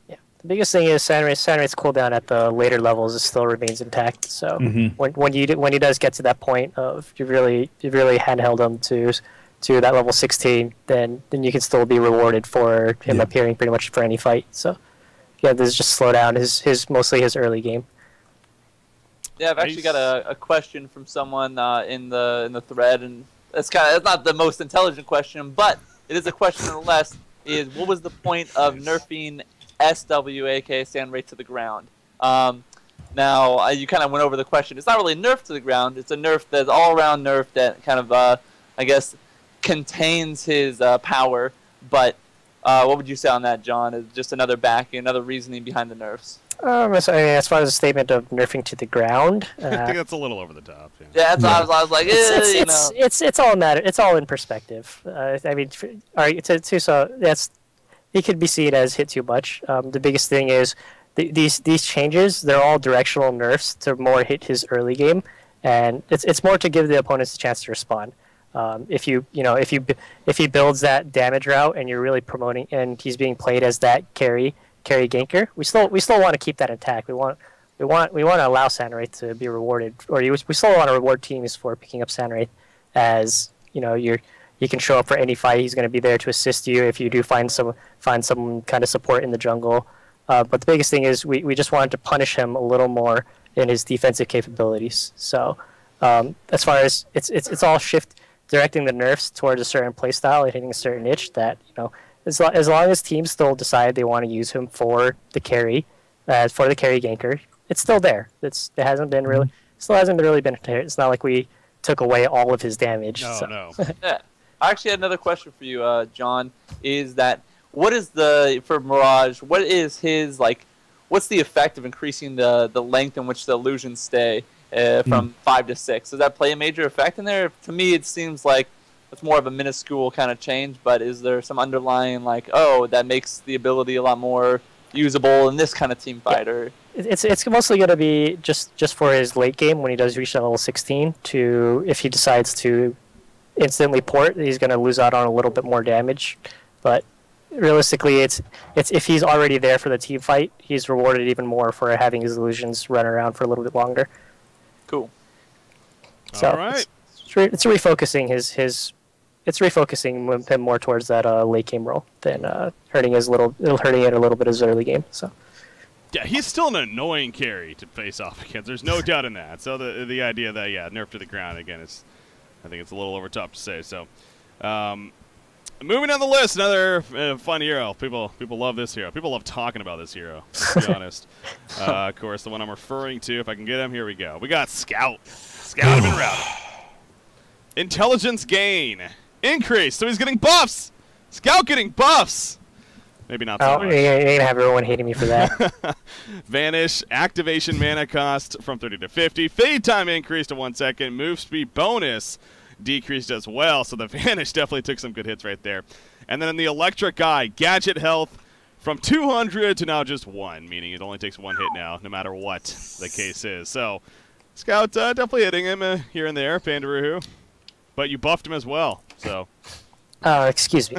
Yeah, the biggest thing is Sandwraith's cooldown at the later levels still remains intact. So when he does get to that point of you really handheld him to that level 16, then you can still be rewarded for him appearing pretty much for any fight. So yeah, this is just slow down his mostly his early game. Yeah, I've actually got a question from someone in the thread, and it's not the most intelligent question, but it is a question nonetheless. Is what was the point of nerfing SW, aka Sandwraith, to the ground? Now you kind of went over the question. It's not really a nerf to the ground. It's a nerf that's all-around nerf that kind of I guess contains his power. But what would you say on that, John? Is just another reasoning behind the nerfs? As far as a statement of nerfing to the ground, I think that's a little over the top. Yeah, that's what I was like, it's all matter. It's all in perspective. I mean, all right, so it could be seen as hit too much. The biggest thing is these changes. They're all directional nerfs to more hit his early game, and it's more to give the opponents a chance to respond. If he builds that damage route and you're really promoting, and he's being played as that carry ganker, we still want to keep that intact. We want to allow Sandwraith to be rewarded, or we still want to reward teams for picking up Sandwraith, as you can show up for any fight. He's going to be there to assist you if you do find some kind of support in the jungle. But the biggest thing is we just wanted to punish him a little more in his defensive capabilities. So as far as it's all directing the nerfs towards a certain playstyle and hitting a certain niche that as long as teams still decide they want to use him for the carry, ganker, it's still there. It hasn't been really been. It's not like we took away all of his damage. No. Yeah. I actually had another question for you, John. Is that for Mirage? What is his what's the effect of increasing the length in which the illusions stay from 5 to 6? Does that play a major effect in there? To me, it seems like it's more of a minuscule kind of change, but is there some underlying that makes the ability a lot more usable in this kind of team fight? Or it's mostly going to be just for his late game when he does reach that level 16. If he decides to instantly port, he's going to lose out on a little bit more damage. But realistically, it's if he's already there for the team fight, he's rewarded even more for having his illusions run around for a little bit longer. Cool. So all right. It's refocusing It's refocusing him more towards that late game role than hurting it a little bit his early game. So yeah, he's still an annoying carry to face off against. There's no doubt in that. So the idea that nerf to the ground again I think it's a little over top to say. So moving down the list, another fun hero. People love this hero. People love talking about this hero. Let's be honest. Of course, the one I'm referring to. If I can get him, here we go. We got Scout. Scout him and route him. Intelligence gain. Increase. So he's getting buffs. Scout getting buffs. Maybe not so much. You're going to have everyone hating me for that. Vanish. Activation mana cost from 30 to 50. Fade time increased to 1 second. Move speed bonus decreased as well. So the Vanish definitely took some good hits right there. And then in the Electric Eye, gadget health from 200 to now just 1, meaning it only takes 1 hit now, no matter what the case is. So Scout definitely hitting him here and there, Pandaroohoo. But you buffed him as well, so. Excuse me.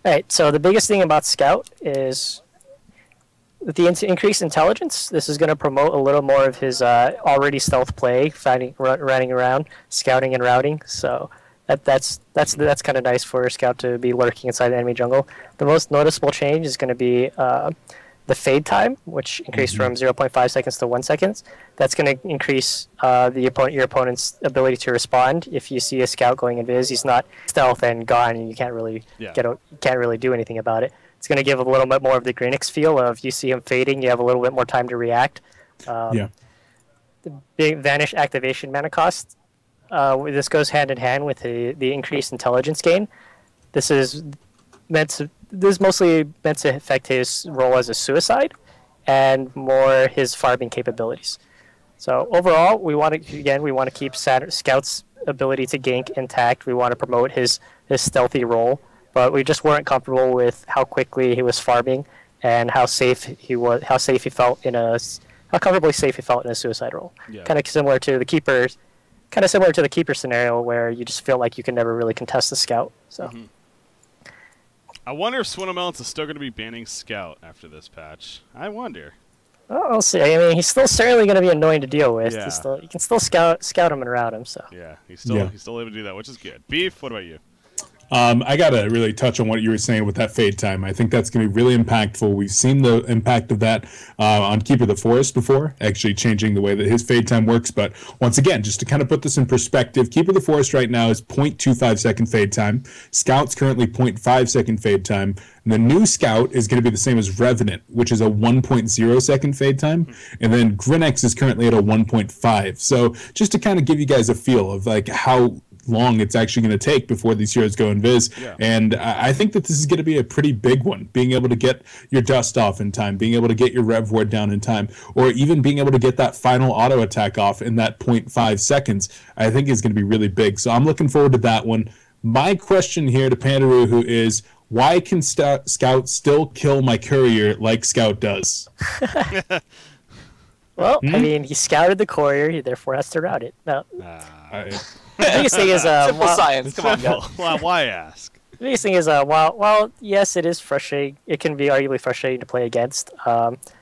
All right, so the biggest thing about Scout is with the increased intelligence, this is going to promote a little more of his already stealth play, running around, scouting and routing. So that's kind of nice for a Scout to be lurking inside the enemy jungle. The most noticeable change is going to be the fade time, which increased from 0.5 seconds to 1 second. That's going to increase your opponent's ability to respond. If you see a Scout going invis, he's not stealth and gone, and you can't really do anything about it. It's going to give a little bit more of the Grinix feel of you see him fading, you have a little bit more time to react. The big Vanish activation mana cost. This goes hand in hand with the increased intelligence gain. This is mostly meant to affect his role as a suicide and more his farming capabilities. So overall, we want to keep Scout's ability to gank intact. We want to promote his stealthy role, but we just weren't comfortable with how quickly he was farming and how comfortably safe he felt in a suicide role. Yeah. Kind of similar to the keeper scenario where you just feel like you can never really contest the Scout. So. Mm-hmm. I wonder if Swinamelons is still going to be banning Scout after this patch. I wonder. Oh, we'll see. I mean, he's still certainly going to be annoying to deal with. Yeah. You can still scout him and route him. So. Yeah, he's still able to do that, which is good. Beef, what about you? I got to really touch on what you were saying with that fade time. I think that's going to be really impactful. We've seen the impact of that on Keeper of the Forest before, actually changing the way that his fade time works. But once again, just to kind of put this in perspective, Keeper of the Forest right now is 0.25 second fade time. Scout's currently 0.5 second fade time. And the new Scout is going to be the same as Revenant, which is a 1.0 second fade time. And then Grinix is currently at a 1.5. So just to kind of give you guys a feel of like how long it's actually going to take before these heroes go invis. Yeah. And I think that this is going to be a pretty big one. Being able to get your dust off in time, being able to get your rev ward down in time, or even being able to get that final auto attack off in that 0.5 seconds, I think is going to be really big. So I'm looking forward to that one. My question here to Pandaroohoo is, why can Scout still kill my courier like Scout does? Well, I mean, he scouted the courier, he therefore has to route it. No. The biggest thing is simple science. Come on, guys. Why ask? The biggest thing is while yes, it is frustrating. It can be arguably frustrating to play against.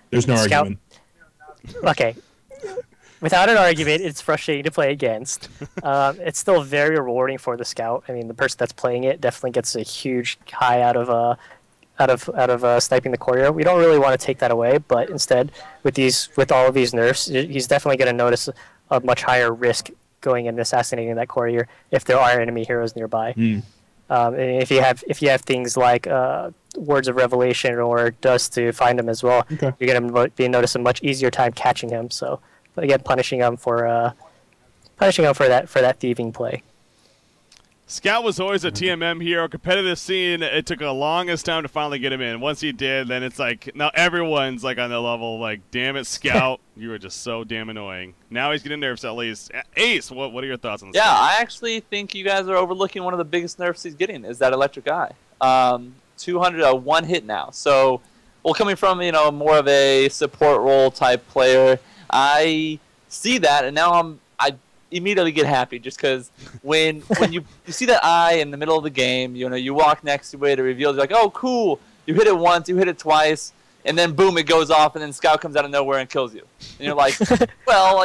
There's no argument. Okay, without an argument, it's frustrating to play against. It's still very rewarding for the Scout. I mean, the person that's playing it definitely gets a huge high out of sniping the courier. We don't really want to take that away, but instead, with all of these nerfs, he's definitely going to notice a much higher risk going and assassinating that courier if there are enemy heroes nearby. And if you have things like words of revelation or dust to find him as well, you're going to notice a much easier time catching him. So again, punishing him for that thieving play. Scout was always a TMM hero. Competitive scene, it took the longest time to finally get him in. Once he did, then it's like, now everyone's like on the level, like, damn it, Scout, you were just so damn annoying. Now he's getting nerfs at least. Ace, what are your thoughts on this? Yeah, I actually think you guys are overlooking one of the biggest nerfs he's getting, is that Electric Eye. 200, one hit now. So, well, coming from, more of a support role type player, I see that, and now I immediately get happy just because when you see that eye in the middle of the game, you walk next to it, it reveals, you're like, oh, cool, you hit it once, you hit it twice, and then boom, it goes off, and then Scout comes out of nowhere and kills you. And you're like, well,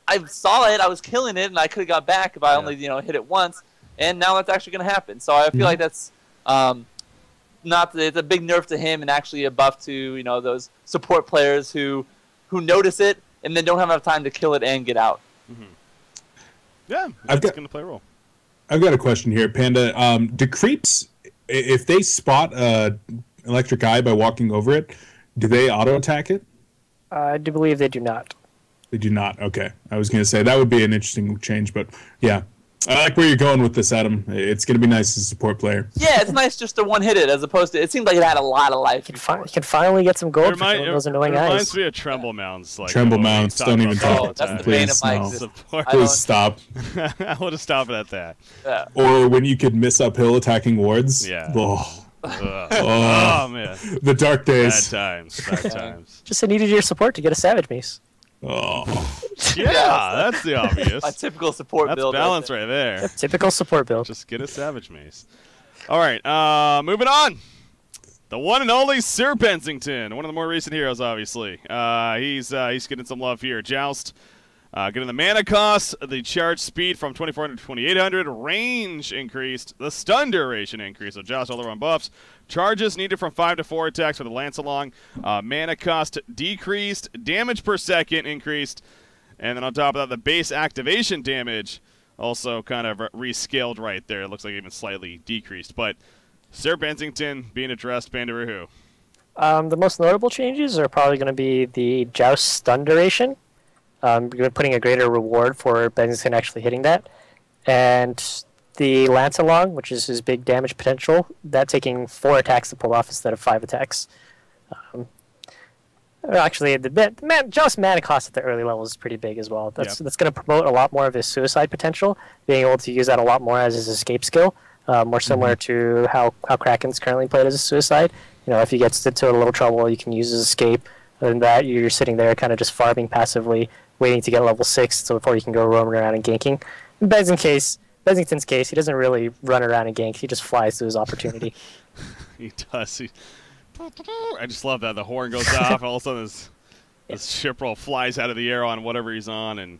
I saw it, I was killing it, and I could have got back if I only, hit it once, and now that's actually going to happen. So I feel like that's it's a big nerf to him and actually a buff to, those support players who notice it and then don't have enough time to kill it and get out. Mm-hmm. Yeah, that's going to play a role. I've got a question here, Panda. Do creeps, if they spot Electric Eye by walking over it, do they auto-attack it? I do believe they do not. They do not. Okay. I was going to say that would be an interesting change, but yeah. I like where you're going with this, Adam. It's going to be nice as a support player. Yeah, it's nice just to one-hit it as opposed to... It seemed like it had a lot of life. You can finally get some gold for those annoying eyes. It reminds me of Tremble Mounts. Like, Tremble Mounts, don't even talk about it. That's the bane of Please, my no. existence. Please stop. I would have stopped at that. Yeah. Or when you could miss uphill attacking wards. Yeah. Oh, Oh, man. the dark days. Bad times. Bad times. Just needed your support to get a Savage Mace. Oh. Yeah, that's the obvious. My typical support That's build. balance right there. Yep, typical support build. Just get a Savage Mace. All right, moving on. The one and only Sir Bensington, one of the more recent heroes, obviously. He's getting some love here. Joust, getting the mana cost, the charge speed from 2400 to 2800, range increased, the stun duration increased. So Joust all around buffs. Charges needed from 5 to 4 attacks for the Lance Along. Mana cost decreased, damage per second increased, and then on top of that, the base activation damage also kind of rescaled right there. It looks like even slightly decreased. But Sir Bensington being addressed, Pandaroohoo. The most notable changes are probably going to be the Joust stun duration. You're putting a greater reward for Bensington actually hitting that. And the Lance Along, which is his big damage potential, that taking 4 attacks to pull off instead of 5 attacks. Actually, Joust mana cost at the early levels is pretty big as well. That's going to promote a lot more of his suicide potential, being able to use that a lot more as his escape skill, more similar to how Kraken's currently played as a suicide. You know, if he gets into a little trouble, you can use his escape. Other than that, you're sitting there kind of just farming passively, waiting to get level 6 so before you can go roaming around and ganking. In Bensington's case, he doesn't really run around and gank. He just flies to his opportunity. He does. I just love that. The horn goes off, all of a sudden this ship roll flies out of the air on whatever he's on and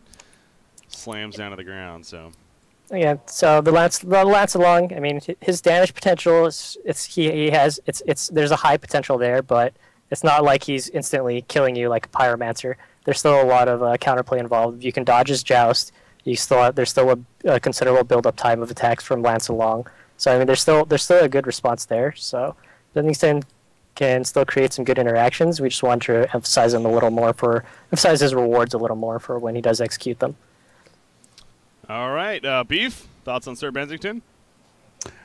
slams down to the ground. So yeah, so the Lance Along, I mean, his damage potential there's a high potential there, but it's not like he's instantly killing you like a Pyromancer. There's still a lot of counterplay involved. You can dodge his Joust. There's still a considerable build-up time of attacks from Lance Along. So I mean, there's still a good response there. So Bensington can still create some good interactions. We just want to emphasize him emphasize his rewards a little more for when he does execute them. all right, Beef, thoughts on Sir Bensington?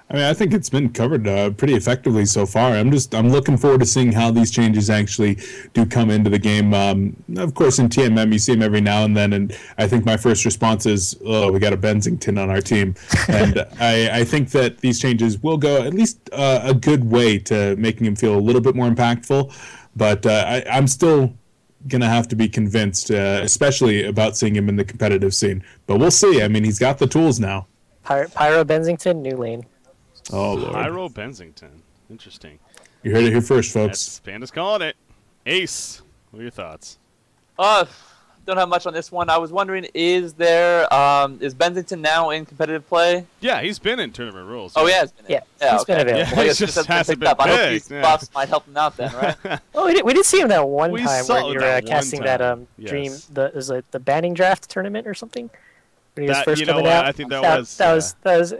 I mean, I think it's been covered pretty effectively so far. I'm looking forward to seeing how these changes actually do come into the game. Of course, in TMM, you see them every now and then, and I think my first response is, oh, we got a Bensington on our team. And I think that these changes will go at least a good way to making him feel a little bit more impactful. But I'm still going to have to be convinced, especially about seeing him in the competitive scene. But we'll see. I mean, he's got the tools now. Pyro Bensington, new lane. Oh, Lord. Pyro Bensington. Interesting. You heard it here first, folks. Panda's calling it. Ace, what are your thoughts? Don't have much on this one. I was wondering, is Bensington now in competitive play? Yeah, he's been in tournament rules. Oh, he has been. He's been available. Yeah, he just hasn't been I hope big. these buffs might help him out then, right? Oh, we did see him that one We time saw when you that were one casting that time. dream. Yes. Is it the banning draft tournament or something? When he was That- first you know coming what? out. I think that was,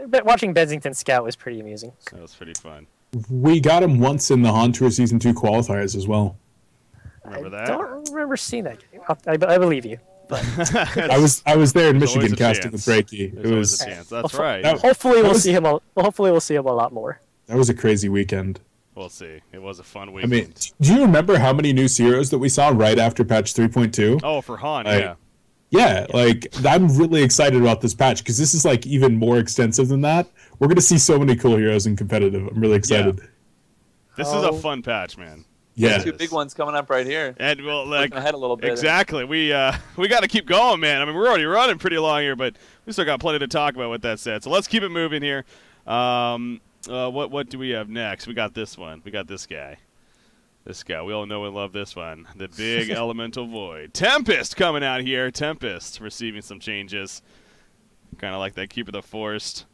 But watching Bensington scout was pretty amusing. That was pretty fun. We got him once in the Han Tour Season 2 qualifiers as well. Remember I that? don't remember seeing that game. I believe you. I was there in There's always Michigan a casting chance. with Breaky. There's It always was a chance. That's Well, right. that- Hopefully we'll was- see him. Hopefully we'll see him a lot more. that was a crazy weekend. We'll see. It was a fun I weekend. mean, do you remember how many new heroes that we saw right after patch 3.2? Oh, for Han, Like, yeah. Yeah, like I'm really excited about this patch because this is like even more extensive than that. We're gonna see so many cool heroes in competitive. I'm really excited. This is a fun patch, man. Yeah. Two big ones coming up right here. And well, like Looking ahead a little bit. exactly, we got to keep going, man. I mean, we're already running pretty long here, but we still got plenty to talk about with that said. So let's keep it moving here. What do we have next? We got this one. We got this guy. This guy. We all know and love this one. The big elemental void. Tempest coming out here. Tempest receiving some changes. Kind of like that Keeper of the Forest.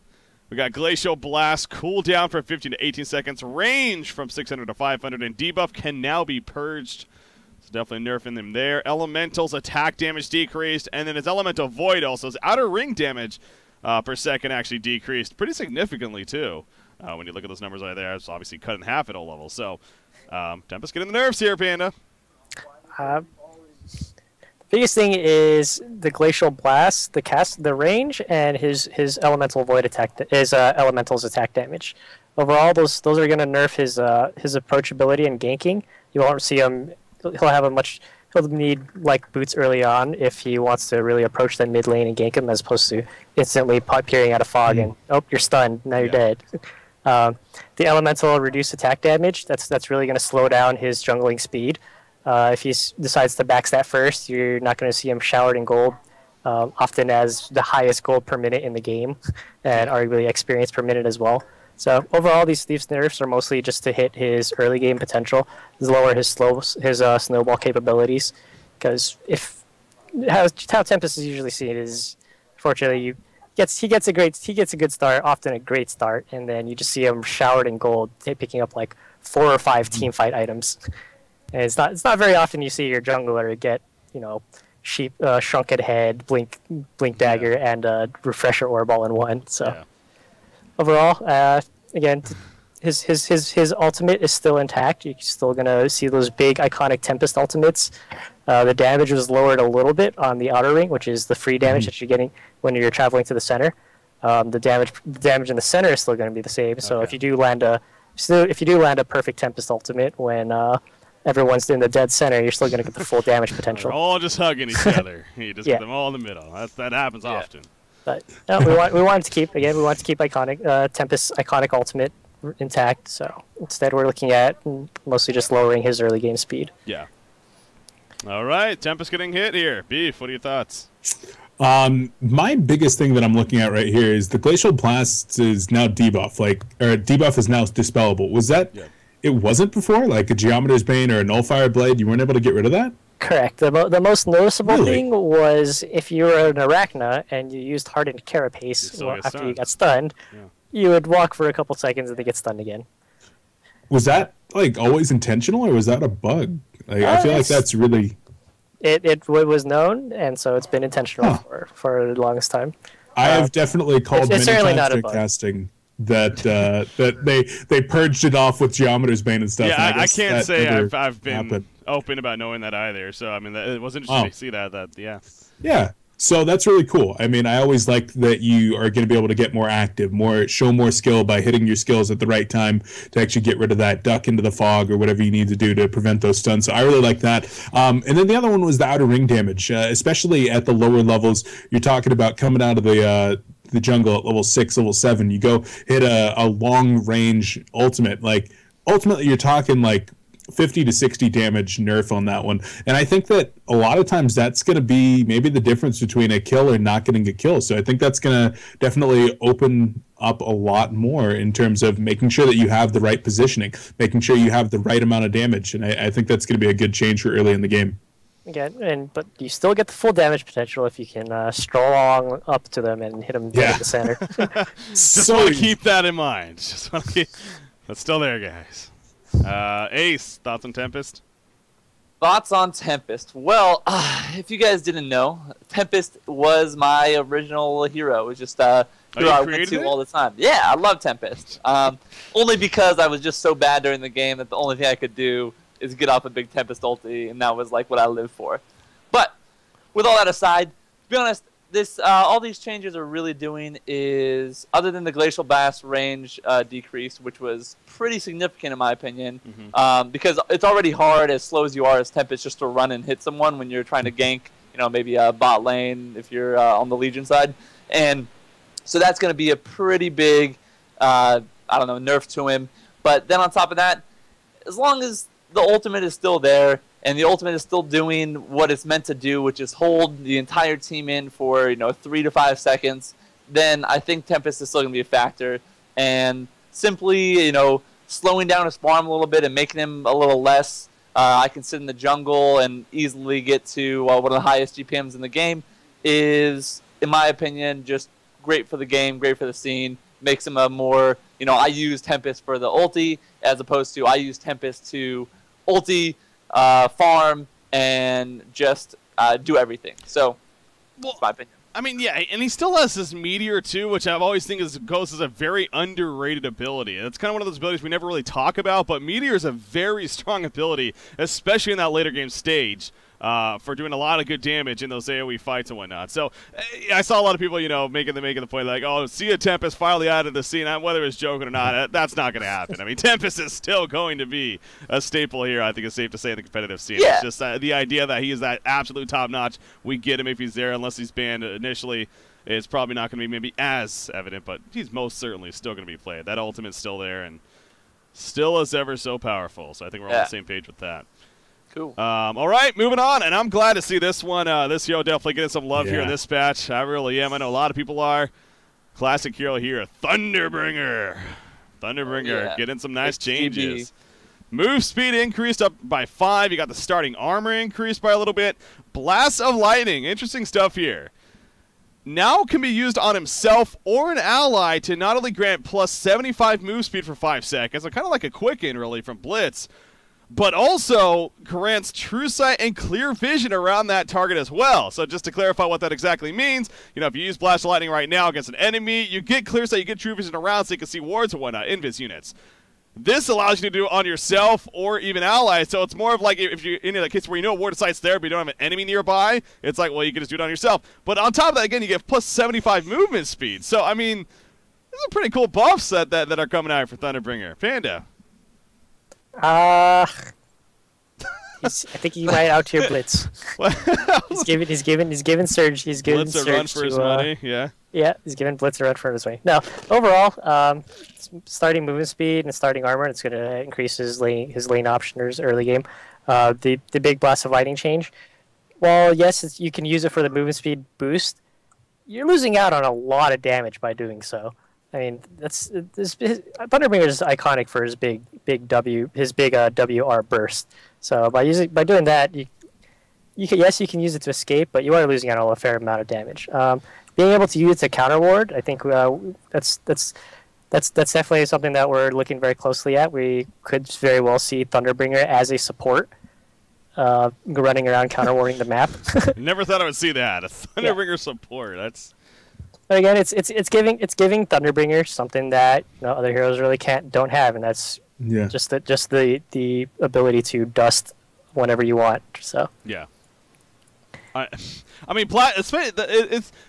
We got Glacial Blast, cooldown for 15 to 18 seconds, range from 600 to 500, and debuff can now be purged. So definitely nerfing them there. Elementals, attack damage decreased, and then his Elemental Void also. His outer ring damage per second actually decreased pretty significantly, too. When you look at those numbers right there, it's obviously cut in half at all levels. So, Tempest getting the nerfs here, Panda. The Biggest thing is the Glacial Blast, the range, and his Elemental Void attack, his Elemental's attack damage. Overall, those are going to nerf his approachability and ganking. You won't see him. He'll need like boots early on if he wants to really approach that mid lane and gank him, as opposed to instantly peering out of fog and you're stunned, now you're dead. The Elemental reduced attack damage. That's really going to slow down his jungling speed. If he decides to backstab first, you're not going to see him showered in gold, often as the highest gold per minute in the game, and arguably experience per minute as well. So overall, these nerfs are mostly just to hit his early game potential, lower his snowball capabilities. Because how Tempest is usually seen is, fortunately, he gets a good start, often a great start, and then you just see him showered in gold, picking up like 4 or 5 team fight items. And it's not very often you see your jungler get, sheep, shrunken head, blink dagger, and refresher orb all in one. So overall, again, his ultimate is still intact. You're still gonna see those big iconic Tempest ultimates. The damage was lowered a little bit on the outer ring, which is the free damage that you're getting when you're traveling to the center. The damage in the center is still going to be the same. So if you do land a perfect Tempest ultimate when everyone's in the dead center, you're still going to get the full damage potential. They're all just hugging each other. You just put them all in the middle. That happens often. But no, we wanted to keep iconic Tempest's iconic ultimate intact. So instead, we're looking at mostly just lowering his early game speed. Yeah. All right, Tempest getting hit here. Beef, what are your thoughts? My biggest thing that I'm looking at right here is the Glacial Blast is now debuff, or debuff is now dispellable. Was that? Yeah. It wasn't before, like a Geometer's Bane or a Nullfire Blade. You weren't able to get rid of that. Correct. The most noticeable thing was if you were an Arachna and you used Hardened Carapace after you got stunned, you would walk for a couple seconds and then get stunned again. Was that always intentional, or was that a bug? I feel like that's really... It was known, and so it's been intentional for the longest time. I have definitely called many times during casting that they purged it off with Geometer's Bane and stuff. Yeah, and I can't say I've been open about knowing that either. So I mean, it was interesting to see that. Yeah. So that's really cool. I mean, I always like that you are going to be able to get more active, show more skill by hitting your skills at the right time to actually get rid of that duck into the fog or whatever you need to do to prevent those stuns. So I really like that. And then the other one was the outer ring damage, especially at the lower levels. You're talking about coming out of the jungle at level 6, level 7. You go hit a long range ultimate. Ultimately, you're talking 50 to 60 damage nerf on that one. And I think that a lot of times that's going to be maybe the difference between a kill or not getting a kill. So I think that's going to definitely open up a lot more in terms of making sure that you have the right positioning, making sure you have the right amount of damage. And I think that's going to be a good change for early in the game. Again, but you still get the full damage potential if you can stroll along up to them and hit them dead at the center. Just want to keep that in mind. That's still there, guys. Ace, thoughts on Tempest? Thoughts on Tempest? Well, if you guys didn't know, Tempest was my original hero. It was just hero I went to all the time. Yeah, I love Tempest. Only because I was just so bad during the game that the only thing I could do is get off a big Tempest ulti, and that was what I lived for. But with all that aside, to be honest, all these changes are really doing is, other than the Glacial Blast range decrease, which was pretty significant in my opinion, because it's already hard, as slow as you are as Tempest, just to run and hit someone when you're trying to gank, maybe a bot lane if you're on the Legion side. And so that's going to be a pretty big, nerf to him. But then on top of that, as long as the ultimate is still there, and the ultimate is still doing what it's meant to do, which is hold the entire team in for 3 to 5 seconds, then I think Tempest is still going to be a factor. And simply, slowing down his farm a little bit and making him a little less, I can sit in the jungle and easily get to one of the highest GPMs in the game, is, in my opinion, just great for the game, great for the scene. Makes him a more, I use Tempest for the ulti, as opposed to I use Tempest to ulti, farm, and just do everything. So, that's my opinion. I mean, yeah, and he still has this Meteor, too, which I've always think goes as a very underrated ability. It's kind of one of those abilities we never really talk about, but Meteor is a very strong ability, especially in that later game stage. for doing a lot of good damage in those AoE fights and whatnot. So I saw a lot of people, making the point like, oh, see a Tempest finally out of the scene. Whether it's joking or not, that's not going to happen. I mean, Tempest is still going to be a staple here, I think it's safe to say, in the competitive scene. Yeah. It's just the idea that he is that absolute top-notch. We get him if he's there, unless he's banned initially. It's probably not going to be maybe as evident, but he's most certainly still going to be played. That ultimate's still there and still is ever so powerful. So I think we're all on the same page with that. Cool. All right, moving on, and I'm glad to see this one. This hero definitely getting some love here in this batch. I really am. I know a lot of people are. Classic hero here, Thunderbringer. Thunderbringer getting some nice changes. Move speed increased up by 5. You got the starting armor increased by a little bit. Blast of lightning. Interesting stuff here. Now can be used on himself or an ally to not only grant plus 75 move speed for 5 seconds, so kind of like a quicken really from Blitz, but also grants true sight and clear vision around that target as well. So just to clarify what that exactly means, if you use Blast of Lightning right now against an enemy, you get clear sight, you get true vision around so you can see wards and whatnot, invis units. This allows you to do it on yourself or even allies, so it's more of like if you're in a case where a ward of sight's there but you don't have an enemy nearby, it's like, well, you can just do it on yourself. But on top of that, again, you get plus 75 movement speed. So, I mean, these are pretty cool buffs that are coming out for Thunderbringer. Panda. I think he might out-tier Blitz. he's giving Surge. He's giving Blitz a Surge run for his money. Yeah. Yeah, he's giving Blitz a run for his money. No, overall, starting movement speed and starting armor, it's going to increase his lane optioners early game. The big Blast of Lightning change. Well, yes, you can use it for the movement speed boost. You're losing out on a lot of damage by doing so. I mean, Thunderbringer is iconic for his big WR burst. So by doing that, you can use it to escape, but you are losing out on a fair amount of damage. Being able to use it to counter ward, I think that's definitely something that we're looking very closely at. We could very well see Thunderbringer as a support, running around counter warding the map. Never thought I would see that, a Thunderbringer support. That's. But again, it's giving Thunderbringer something that other heroes really don't have, and that's just the ability to dust whenever you want. So yeah. I mean, it's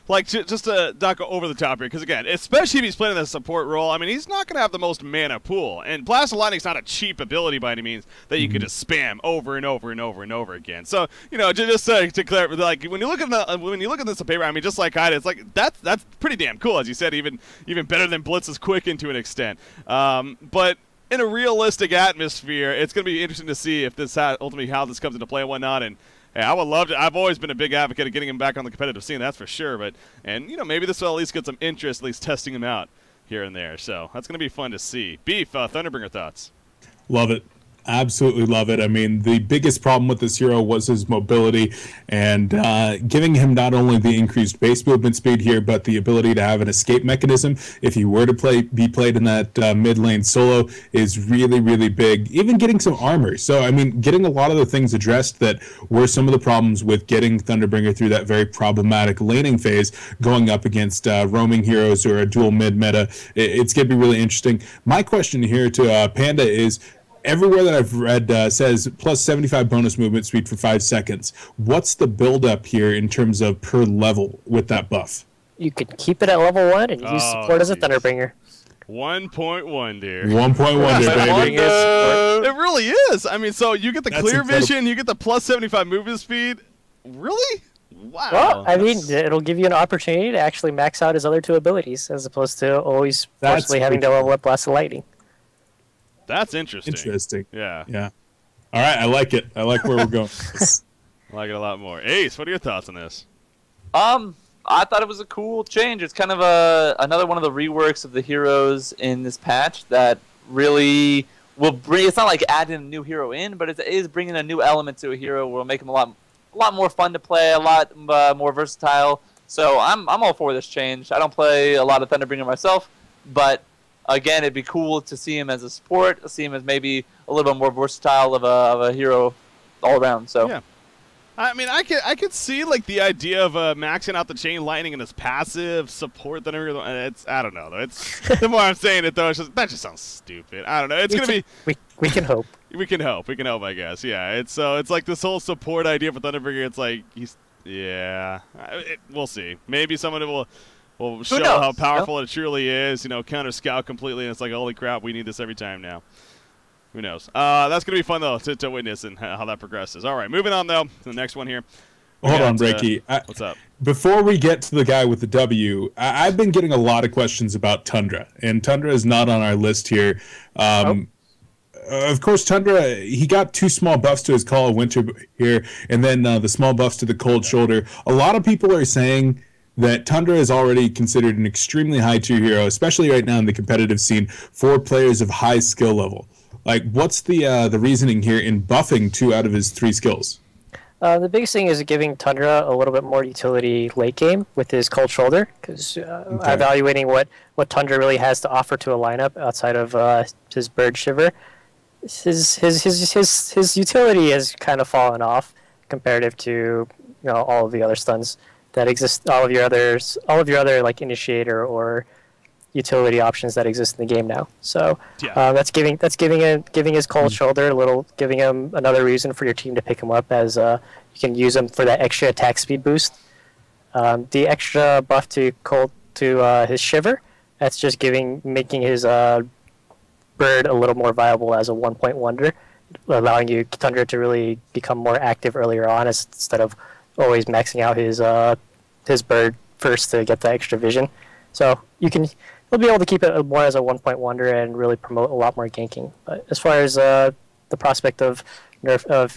like just to not go over the top here, because again, especially if he's playing in the support role, I mean, he's not going to have the most mana pool, and Blast of Lightning's not a cheap ability by any means that you can just spam over and over and over and over again. So just to clarify, like when you look at this on paper, I mean, just like I did, it's like that's pretty damn cool, as you said, even better than Blitz's Quicken to an extent. But in a realistic atmosphere, it's going to be interesting to see if this ultimately how this comes into play and whatnot. And yeah, I would love to. I've always been a big advocate of getting him back on the competitive scene, that's for sure. But maybe this will at least get some interest, at least testing him out here and there. So that's going to be fun to see. Beef, Thunderbringer thoughts? Love it. Absolutely love it. I mean, the biggest problem with this hero was his mobility, and giving him not only the increased base movement speed here, but the ability to have an escape mechanism if he were to be played in that mid lane solo is really, really big. Even getting some armor. So, I mean, getting a lot of the things addressed that were some of the problems with getting Thunderbringer through that very problematic laning phase, going up against roaming heroes or a dual mid meta. It's going to be really interesting. My question here to Panda is, everywhere that I've read says plus 75 bonus movement speed for 5 seconds. What's the build-up here in terms of per level with that buff? You could keep it at level 1 and use support as a Thunderbringer. 1.1, dear. 1.1, dear, baby. It really is. I mean, so you get the clear vision, you get the plus 75 movement speed. Really? Wow. Well, I mean, it'll give you an opportunity to actually max out his other 2 abilities, as opposed to always forcibly having to level up Blast of Lightning. That's interesting. Yeah. Yeah. All right, I like it. I like where we're going. I like it a lot more. Ace, what are your thoughts on this? I thought it was a cool change. It's kind of another one of the reworks of the heroes in this patch that really will bring. It's not like adding a new hero in, but it is bringing a new element to a hero. Will make him a lot more fun to play, a lot more versatile. So I'm all for this change. I don't play a lot of Thunderbringer myself, but again, it'd be cool to see him as a support, see him as maybe a little bit more versatile of a hero all around. So yeah. I mean, I could see like the idea of maxing out the chain lightning and his passive support. Then I don't know though. It's the more I'm saying it though, that just sounds stupid. I don't know. It's gonna be. We can hope. We can hope. We can hope, I guess. Yeah, it's like this whole support idea for Thunderbringer. It's like we'll see. Maybe someone will show how powerful it truly is. Counter scout completely, and it's like, holy crap, we need this every time now. Who knows? That's gonna be fun though to witness and how that progresses. All right, moving on though to the next one here. Hold on, Reiki. What's up? Before we get to the guy with the W, I've been getting a lot of questions about Tundra, and Tundra is not on our list here. Of course, Tundra, he got 2 small buffs to his Call of Winter here, and then the small buffs to the Cold Shoulder. A lot of people are saying that Tundra is already considered an extremely high-tier hero, especially right now in the competitive scene, for players of high skill level. Like, what's the reasoning here in buffing 2 out of his 3 skills? The biggest thing is giving Tundra a little bit more utility late game with his Cold Shoulder, because evaluating what Tundra really has to offer to a lineup outside of his Bird Shiver, his utility has kind of fallen off comparative to all of the other stuns that exist, all of your other like initiator or utility options that exist in the game now. So that's giving his Cold Shoulder giving him another reason for your team to pick him up, as you can use him for that extra attack speed boost. The extra buff to his Shiver, that's just making his Bird a little more viable as a 1-point wonder, allowing you Tundra to really become more active earlier on instead of always maxing out his Bird first to get the extra vision. So you'll be able to keep it more as a 1-point wonder and really promote a lot more ganking. But as far as the prospect of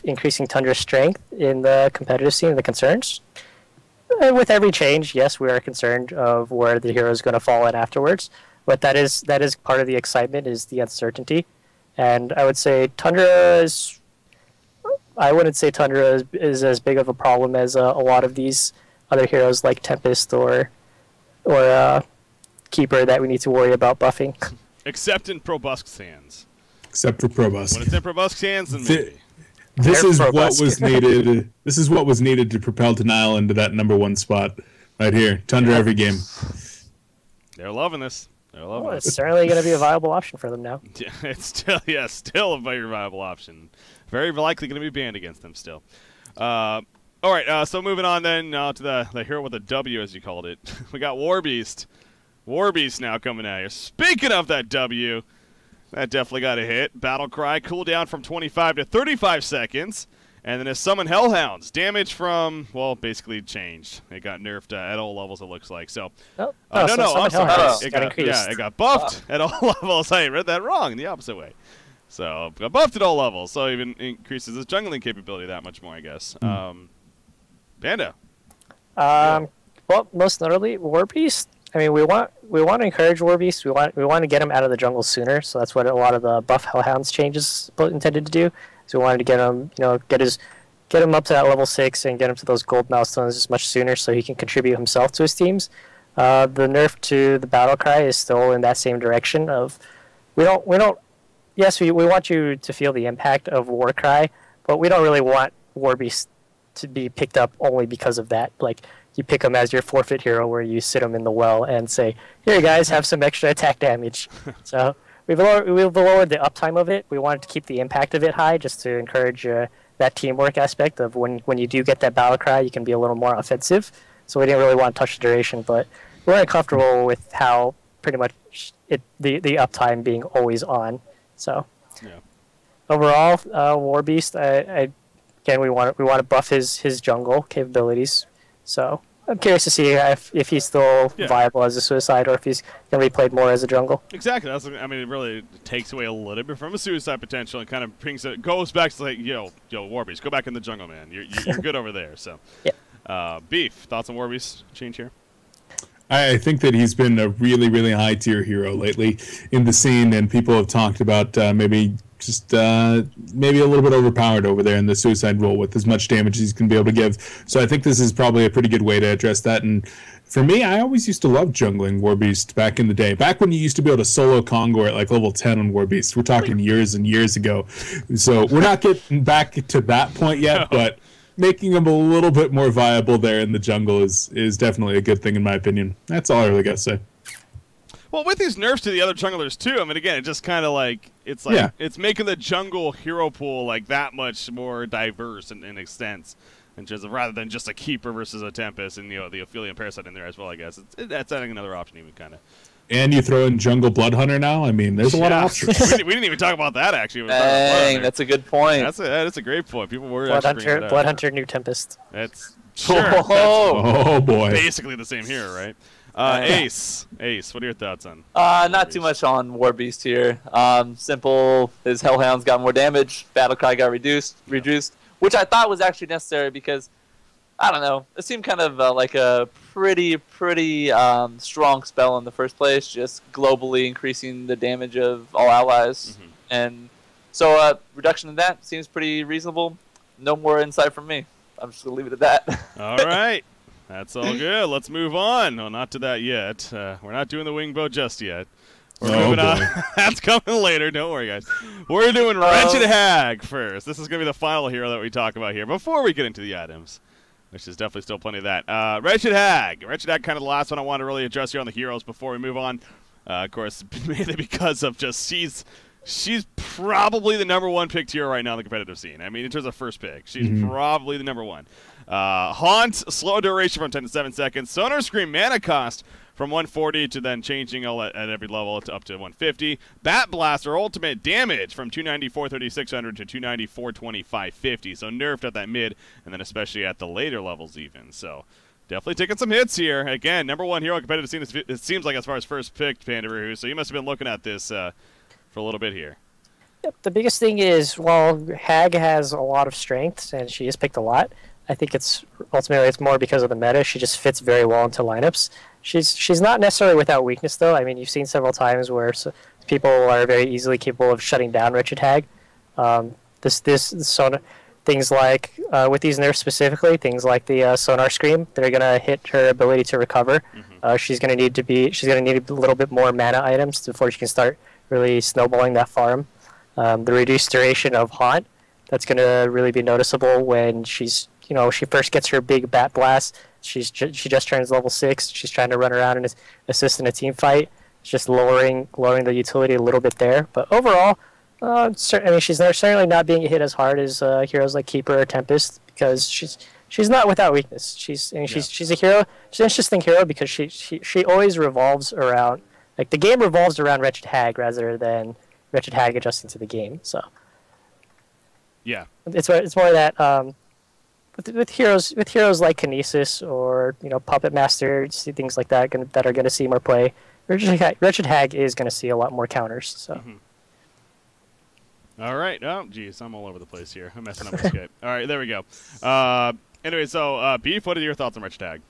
increasing Tundra's strength in the competitive scene, the concerns, with every change, yes, we are concerned of where the hero is going to fall in afterwards. But that is part of the excitement, is the uncertainty. And I would say I wouldn't say Tundra is as big of a problem as a lot of these other heroes like Tempest or Keeper that we need to worry about buffing. Except in Probusk's hands. Except for Probusk. When it's in Probusk's hands, then maybe. This is what was needed. This is what was needed to propel Denial into that #1 spot right here. Tundra every game. They're loving this. It's certainly going to be a viable option for them now. Yeah, it's still a very viable option. Very likely going to be banned against them still. All right, so moving on then to the hero with a W, as you called it. We got Warbeast. Warbeast now coming out here. Speaking of that W, that definitely got a hit. Battle Cry, cooldown from 25 to 35 seconds. And then his Summon Hellhounds. Damage from, basically changed. It got nerfed at all levels, it looks like. So, I'm sorry. It got buffed at all levels. I read that wrong in the opposite way. So, got buffed at all levels. So, even increases his jungling capability that much more, I guess. Panda. Well, most notably, Warbeast. I mean, we want to encourage Warbeast. We want to get him out of the jungle sooner. So that's what a lot of the buff Hellhounds changes intended to do. So we wanted to get him, get him up to that level 6 and get him to those gold milestones much sooner, so he can contribute himself to his teams. The nerf to the Battle Cry is still in that same direction of, we want you to feel the impact of War Cry, but we don't really want Warbeast to be picked up only because of that. Like, you pick him as your forfeit hero, where you sit him in the well and say, here guys, have some extra attack damage. So we've lowered the uptime of it. We wanted to keep the impact of it high, just to encourage that teamwork aspect of when you do get that Battle Cry, you can be a little more offensive. So we didn't really want to touch the duration, but we're very comfortable with how pretty much the uptime being always on. So overall, Warbeast, again, we want to buff his jungle capabilities. So I'm curious to see if he's still viable as a suicide, or if he's going to be played more as a jungle. Exactly. It really takes away a little bit from a suicide potential and kind of goes back to like, yo, Warbeast, go back in the jungle, man. You're good over there. So, Beef, thoughts on Warbeast change here? I think that he's been a really, really high-tier hero lately in the scene, and people have talked about maybe a little bit overpowered over there in the suicide role with as much damage as he's going to be able to give. So I think this is probably a pretty good way to address that. And for me, I always used to love jungling Warbeast back in the day. Back when you used to be able to solo Kongor at like level 10 on Warbeast. We're talking years and years ago. So we're not getting back to that point yet, but making him a little bit more viable there in the jungle is definitely a good thing in my opinion. That's all I really got to say. Well, with these nerfs to the other junglers too, I mean, again, it just kind of like it's making the jungle hero pool like that much more diverse in extent, in terms of rather than just a keeper versus a Tempest and the Aphelion Parasite in there as well. I guess that's adding another option, even kind of. And you throw in Jungle Blood Hunter now. I mean, there's a lot of options. we didn't even talk about that actually. Dang, that's a good point. That's a great point. People were Blood Hunter, New Tempest. That's sure. Oh boy. Basically the same here, right? Ace, what are your thoughts on? Not too much on War Beast here. Simple. His Hellhounds got more damage. Battlecry got reduced, which I thought was actually necessary because I don't know. It seemed kind of like a pretty strong spell in the first place, just globally increasing the damage of all allies, and so reduction in that seems pretty reasonable. No more insight from me. I'm just gonna leave it at that. All right. That's all good. Let's move on. No, not to that yet. We're not doing the wing bow just yet. We're moving on. That's coming later. Don't worry, guys. We're doing Wretched Hag first. This is going to be the final hero that we talk about here before we get into the items, which is definitely still plenty of that. Wretched Hag. Wretched Hag, kind of the last one I want to really address here on the heroes before we move on. Of course, mainly because of just she's probably the #1 picked hero right now in the competitive scene. I mean, in terms of first pick, she's probably the #1. Haunt, slow duration from 10 to 7 seconds. Sonar Scream mana cost from 140 to then changing at every level to up to 150. Bat Blast, or ultimate damage from 294 3600 to 294 2550. So nerfed at that mid, and then especially at the later levels even. So definitely taking some hits here. Again, #1 hero competitive scene, it seems like, as far as first picked, Pandaroohoo. So you must have been looking at this for a little bit here. Yep, the biggest thing is, while Hag has a lot of strengths and she is picked a lot, I think it's more because of the meta. She just fits very well into lineups. She's not necessarily without weakness, though. I mean, you've seen several times where people are very easily capable of shutting down Wretched Hag. Things like with these nerfs specifically, things like the Sonar Scream, they're gonna hit her ability to recover. She's gonna need a little bit more mana items before she can start really snowballing that farm. The reduced duration of Haunt, that's gonna really be noticeable when she first gets her big Bat Blast. She just turns level 6. She's trying to run around and assist in a team fight. It's just lowering the utility a little bit there. But overall, she's certainly not being hit as hard as heroes like Keeper or Tempest, because she's not without weakness. She's a hero. She's an interesting hero because she always revolves around, like, the game revolves around Wretched Hag rather than Wretched Hag adjusting to the game. So yeah, it's more that. With heroes like Kinesis or Puppet Master, things like that that are going to see more play, Wretched Hag is going to see a lot more counters. So. All right. Oh, geez, I'm all over the place here. I'm messing up my Skype. All right, there we go. Anyway, so Beef, what are your thoughts on Wretched Hag?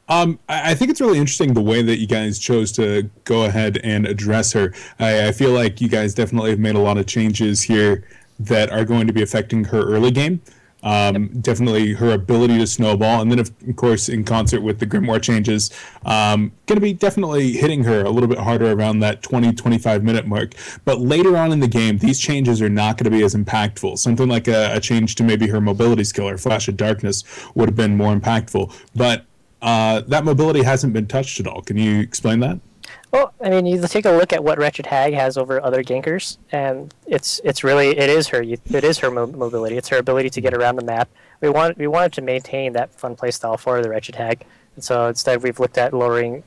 I think it's really interesting the way that you guys chose to go ahead and address her. I feel like you guys definitely have made a lot of changes here that are going to be affecting her early game. Definitely her ability to snowball, and then of course in concert with the Grimoire changes, going to be definitely hitting her a little bit harder around that 20-25 minute mark. But later on in the game, these changes are not going to be as impactful. Something like a change to maybe her mobility skill or Flash of Darkness would have been more impactful. But that mobility hasn't been touched at all. Can you explain that? Well, I mean, you take a look at what Wretched Hag has over other gankers, and it is her mobility. It's her ability to get around the map. We wanted to maintain that fun playstyle for the Wretched Hag, and so instead we've looked at lowering,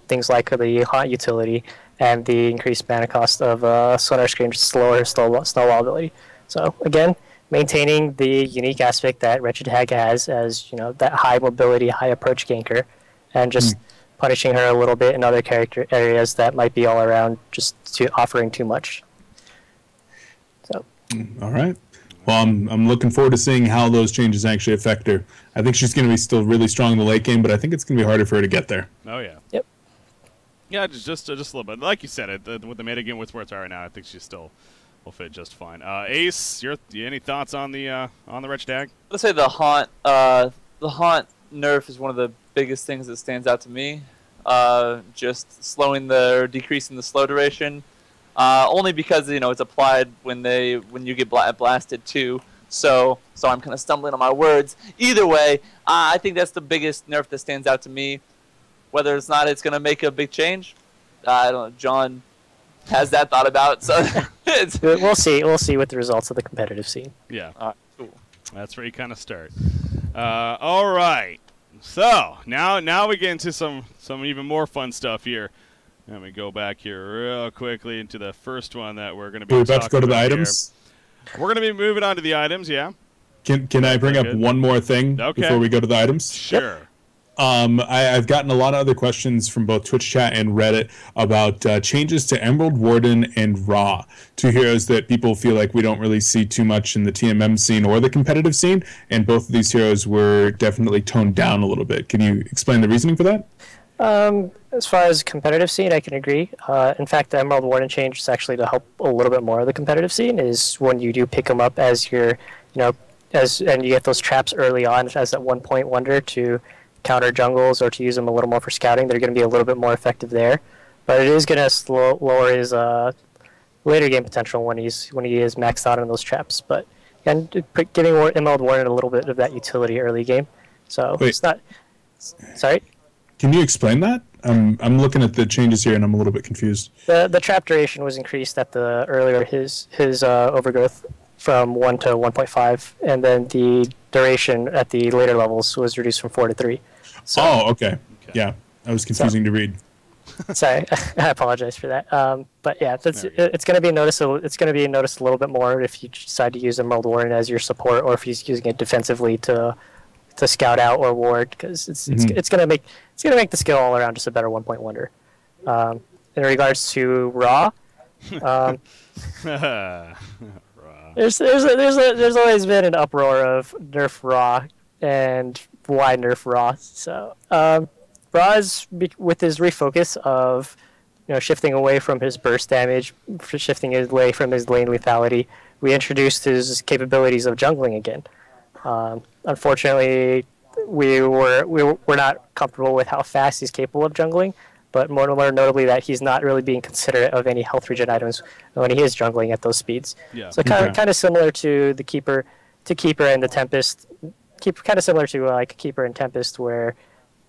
things like the Haunt utility and the increased mana cost of Sonar Scream to slow her snowball ability. So again, maintaining the unique aspect that Wretched Hag has as that high mobility, high approach ganker, and just punishing her a little bit in other character areas that might be all around just offering too much. So. All right. Well, I'm looking forward to seeing how those changes actually affect her. I think she's going to be still really strong in the late game, but I think it's going to be harder for her to get there. Oh yeah. Yep. Yeah, just a little bit. Like you said, with the meta game with where it's at right now, I think she still will fit just fine. Ace, any thoughts on the Wretched Hag? Let's say the Haunt nerf is one of the biggest things that stands out to me. Just decreasing the slow duration, only because it's applied when you get blasted too. So I'm kind of stumbling on my words. Either way, I think that's the biggest nerf that stands out to me. Whether it's not, it's going to make a big change. I don't know. John has that thought about. So we'll see. We'll see with the results of the competitive scene. Yeah. Cool. That's where you kind of start. All right. So now we get into some even more fun stuff here. Let me go back here real quickly into the first one that we're going to be. We're about to go to the here. items. We're going to be moving on to the items. Yeah. Can I bring up one more thing before we go to the items? Sure. I've gotten a lot of other questions from both Twitch chat and Reddit about changes to Emerald Warden and Ra, two heroes that people feel like we don't really see too much in the TMM scene or the competitive scene, and both of these heroes were definitely toned down a little bit. Can you explain the reasoning for that? As far as competitive scene, I can agree. In fact, the Emerald Warden change is actually to help a little bit more of the competitive scene. Is when you do pick them up as your, and you get those traps early on as that 1 point wonder to counter jungles or to use them a little more for scouting. They're going to be a little bit more effective there, but it is going to lower his later game potential when he is maxed out on those traps. But and giving Emerald Warden a little bit of that utility early game. So it's not. Sorry. Can you explain that? I'm looking at the changes here and I'm a little bit confused. The trap duration was increased at the earlier his overgrowth from 1 to 1.5, and then the duration at the later levels was reduced from 4 to 3. So, okay. Yeah, that was confusing to read. Sorry, I apologize for that. But yeah, it's going to be noticed. It's going to be noticed a little bit more if you decide to use Emerald Warden as your support, or if he's using it defensively to scout out or ward, because it's going to make the skill all around just a better 1 point wonder. In regards to Ra, there's always been an uproar of nerf Ra and why nerf Ra. So Ra is with his refocus of shifting away from his burst damage, shifting away from his lane lethality. We introduced his capabilities of jungling again. Unfortunately, we're not comfortable with how fast he's capable of jungling, but more notably that he's not really being considerate of any health regen items when he is jungling at those speeds. Yeah. So kind of similar to the Keeper and the Tempest. Kind of similar to like Keeper and Tempest, where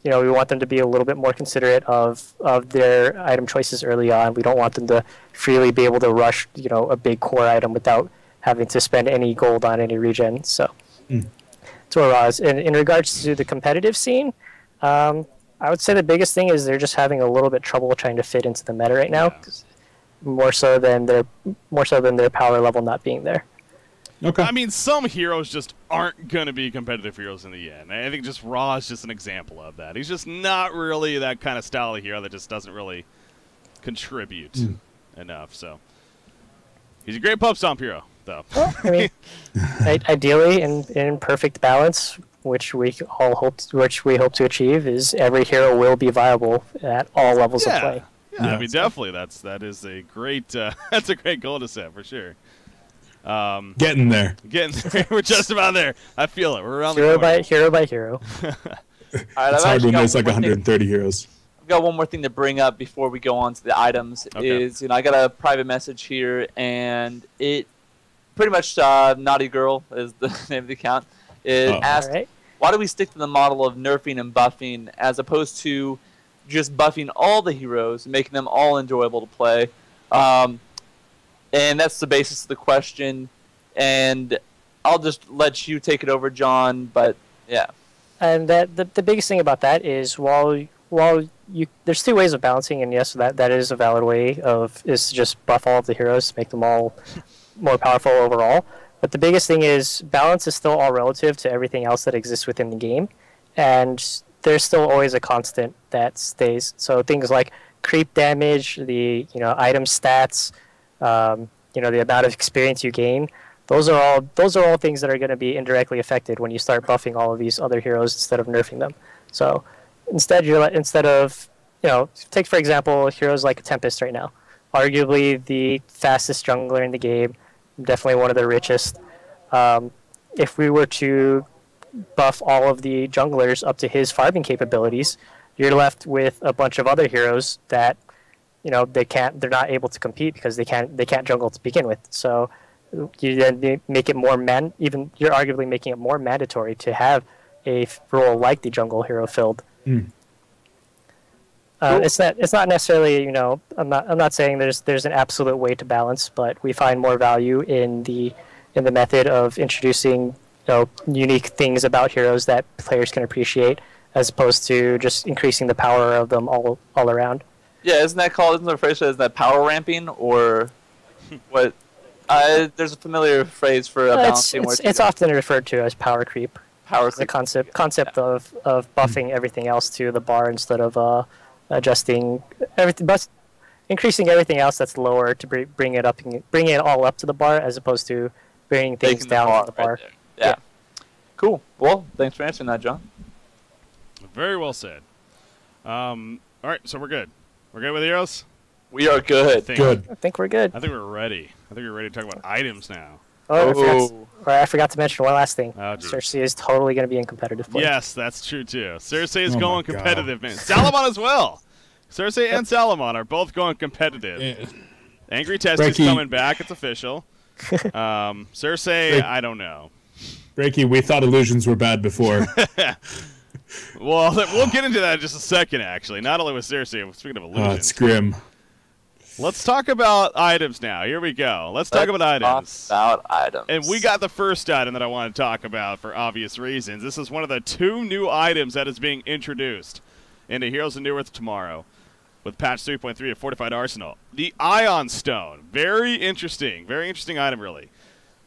we want them to be a little bit more considerate of their item choices early on. We don't want them to freely be able to rush a big core item without having to spend any gold on any regen. So. To Araz. In regards to the competitive scene, I would say the biggest thing is they're just having a little bit trouble trying to fit into the meta right now, more so than their power level not being there. Okay. I mean, some heroes just aren't going to be competitive heroes in the end. I think just Ra is just an example of that. He's just not really that kind of style of hero that just doesn't really contribute enough. So he's a great pub stomp hero, though. Well, I mean, ideally, in perfect balance, which we hope to achieve, is every hero will be viable at all levels of play. Yeah, I mean, definitely. That is a great that's a great goal to set for sure. Getting there. We're just about there. I feel it. We're around hero the corner. hero by hero. All right, It's hard when there's like 130 heroes. I've got one more thing to bring up before we go on to the items. Okay. Is I got a private message here, and it pretty much Naughty Girl is the name of the account. It asked, why do we stick to the model of nerfing and buffing as opposed to just buffing all the heroes and making them all enjoyable to play? And that's the basis of the question. And I'll just let you take it over, John. But yeah. And the biggest thing about that is there's two ways of balancing, and yes, that is a valid way is to just buff all of the heroes to make them all more powerful overall. But the biggest thing is balance is still all relative to everything else that exists within the game, and there's still always a constant that stays. So things like creep damage, the item stats, the amount of experience you gain. Those are all things that are going to be indirectly affected when you start buffing all of these other heroes instead of nerfing them. So instead of take for example heroes like Tempest right now, arguably the fastest jungler in the game, definitely one of the richest. If we were to buff all of the junglers up to his farming capabilities, you're left with a bunch of other heroes that they're not able to compete because they can't jungle to begin with. So you then make it more you're arguably making it more mandatory to have a role like the jungle hero filled. It's not necessarily, you know, I'm not saying there's an absolute way to balance, but we find more value in the method of introducing, you know, unique things about heroes that players can appreciate, as opposed to just increasing the power of them all around. Yeah, isn't the phrase is that power ramping or what? There's a familiar phrase for balancing. It's often referred to as power creep. Power creep. The concept yeah. of buffing everything else to the bar instead of adjusting everything, but increasing everything else that's lower to bring it all up to the bar, as opposed to bringing things down to the bar. Right yeah. Cool. Well, thanks for answering that, John. Very well said. All right, so we're good. We're good with heroes? We are good. I think we're good. I think we're ready. I think we're ready to talk about items now. I forgot to mention one last thing. Oh, Cersei is totally going to be in competitive play. Yes, that's true too. Cersei is going competitive, man. Salamon as well. Cersei and Salamon are both going competitive. Yeah. Angry Testy's coming back. It's official. Cersei, I don't know. Breaky, we thought illusions were bad before. Well, we'll get into that in just a second, actually. Not only with Cersei, speaking of illusions. It's grim. Let's talk about items now. Here we go. Let's talk about items. And we got the first item that I want to talk about for obvious reasons. This is one of the 2 new items that is being introduced into Heroes of New Earth tomorrow with patch 3.3 of Fortified Arsenal. The Ion Stone. Very interesting item, really.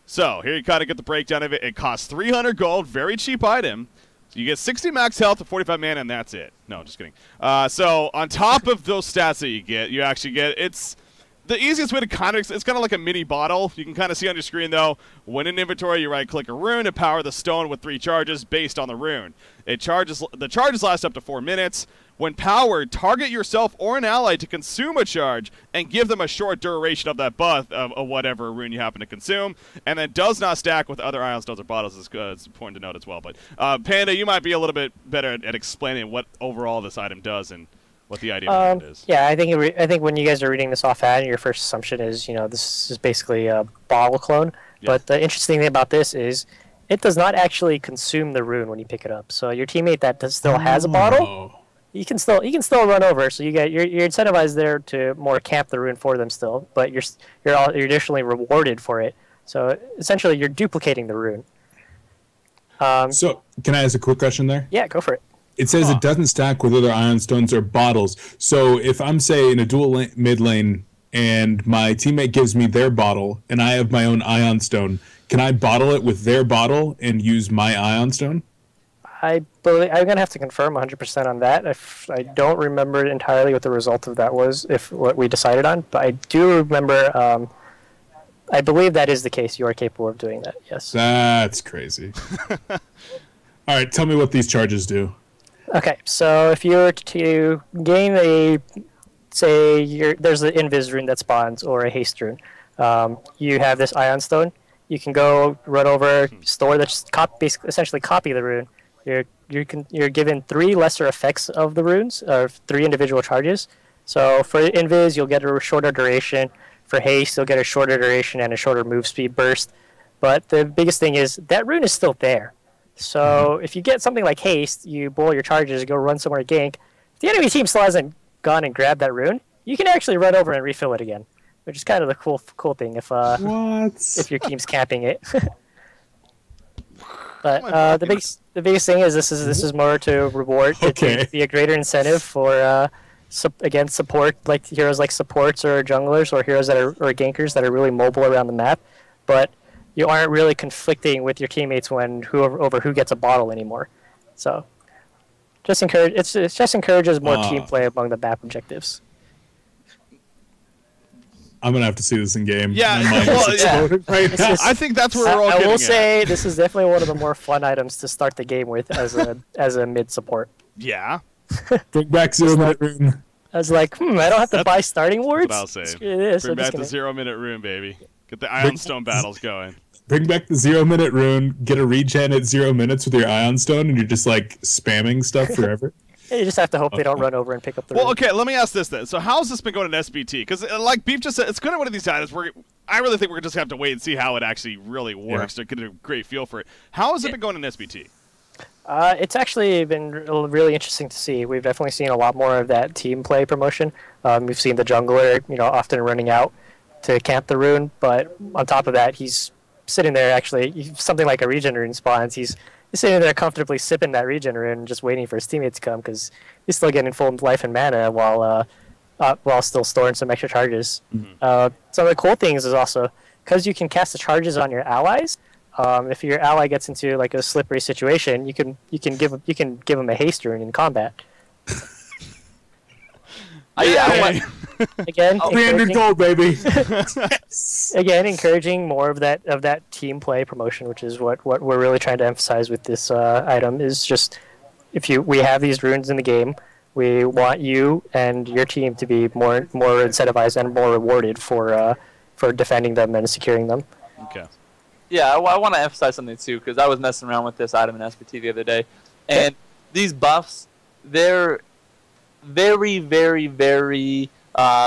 So, here you kind of get the breakdown of it. It costs 300 gold, very cheap item. So you get 60 max health to 45 mana, and that's it. No, just kidding. So on top of those stats that you actually get, it's the easiest way to it's kind of like a mini bottle. You can kind of see on your screen, though, when in inventory, you right-click a rune and power the stone with 3 charges based on the rune. The charges last up to 4 minutes. When powered, target yourself or an ally to consume a charge and give them a short duration of that buff of whatever rune you happen to consume, and then does not stack with other ion stones or bottles. It's important to note as well. But Panda, you might be a little bit better at explaining what overall this item does and what the idea of it is. Yeah, I think when you guys are reading this offhand, your first assumption is, you know, this is basically a bottle clone. Yeah. But the interesting thing about this is it does not actually consume the rune when you pick it up. So your teammate that still has a bottle, you can still run over. So you're incentivized there to more camp the rune for them still, but you're additionally rewarded for it. So essentially, you're duplicating the rune. So can I ask a quick question there? Yeah, go for it. It says it doesn't stack with other ion stones or bottles. So if I'm, say, in a dual mid lane and my teammate gives me their bottle and I have my own ion stone, can I bottle it with their bottle and use my ion stone? I'm going to have to confirm 100% on that. I don't remember entirely what the result of that was, what we decided on, but I do remember, I believe that is the case. You are capable of doing that, yes. That's crazy. All right, tell me what these charges do. Okay, so if you were to gain there's an invis rune that spawns or a haste rune, you have this ion stone. You can go run over, store that, essentially copy the rune. You're given 3 lesser effects of the runes, or 3 individual charges. So for invis, you'll get a shorter duration. For haste, you'll get a shorter duration and a shorter move speed burst. But the biggest thing is that rune is still there. So if you get something like haste, you boil your charges, go run somewhere gank. If the enemy team still hasn't gone and grabbed that rune, you can actually run over and refill it again, which is kind of the cool thing if your team's camping it. But the biggest thing is this is more to reward. Okay. To be a greater incentive for support, like heroes like supports or junglers or heroes or gankers that are really mobile around the map, but you aren't really conflicting with your teammates over who gets a bottle anymore. So it just encourages more team play among the map objectives. I'm gonna have to see this in game. Yeah, I think that's where we're all getting I will say this is definitely one of the more fun items to start the game with as a mid support. Yeah. Bring back 0-minute rune. I was like, I don't have to buy starting wards. That's what I'll say. Bring back the 0-minute rune, baby. Get the Ion Stone battles going. Bring back the 0-minute rune. Get a regen at 0 minutes with your Ion Stone, and you're just like spamming stuff forever. You just have to hope they don't run over and pick up the rune. Okay, let me ask this then. So how's this been going in SBT? Because like Beef just said, it's kind of one of these items where I really think we're just going to have to wait and see how it actually really works to get a great feel for it. How has it been going in SBT? It's actually been really interesting to see. We've definitely seen a lot more of that team play promotion. We've seen the jungler, often running out to camp the rune, but on top of that, he's sitting there actually. Something like a regen rune spawns, he's sitting there comfortably sipping that regen rune, and just waiting for his teammate to come because he's still getting full life and mana while still storing some extra charges. Mm-hmm. Some of the cool things is also because you can cast the charges on your allies. If your ally gets into like a slippery situation, you can give him a haste rune in combat. Again, 300 gold, baby. Again, encouraging more of that team play promotion, which is what we're really trying to emphasize with this item. Is just we have these runes in the game, we want you and your team to be more incentivized and more rewarded for defending them and securing them. Okay. Yeah, I want to emphasize something too, because I was messing around with this item in SPT the other day, and these buffs, they're very, very, very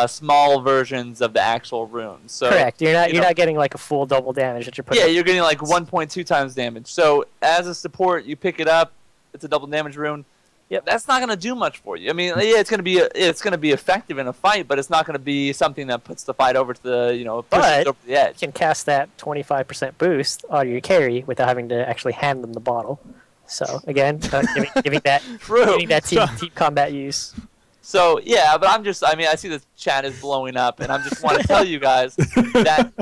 small versions of the actual runes. So correct. You're not getting like a full double damage that you're putting. Yeah, you're getting like 1.2 times damage. So as a support, you pick it up, it's a double damage rune. Yeah, that's not gonna do much for you. I mean, yeah, it's gonna be effective in a fight, but it's not gonna be something that puts the fight over to the pushes over the edge. You can cast that 25% boost on your carry without having to actually hand them the bottle. So again, giving that team combat use. So yeah, but I see the chat is blowing up, and I just want to tell you guys that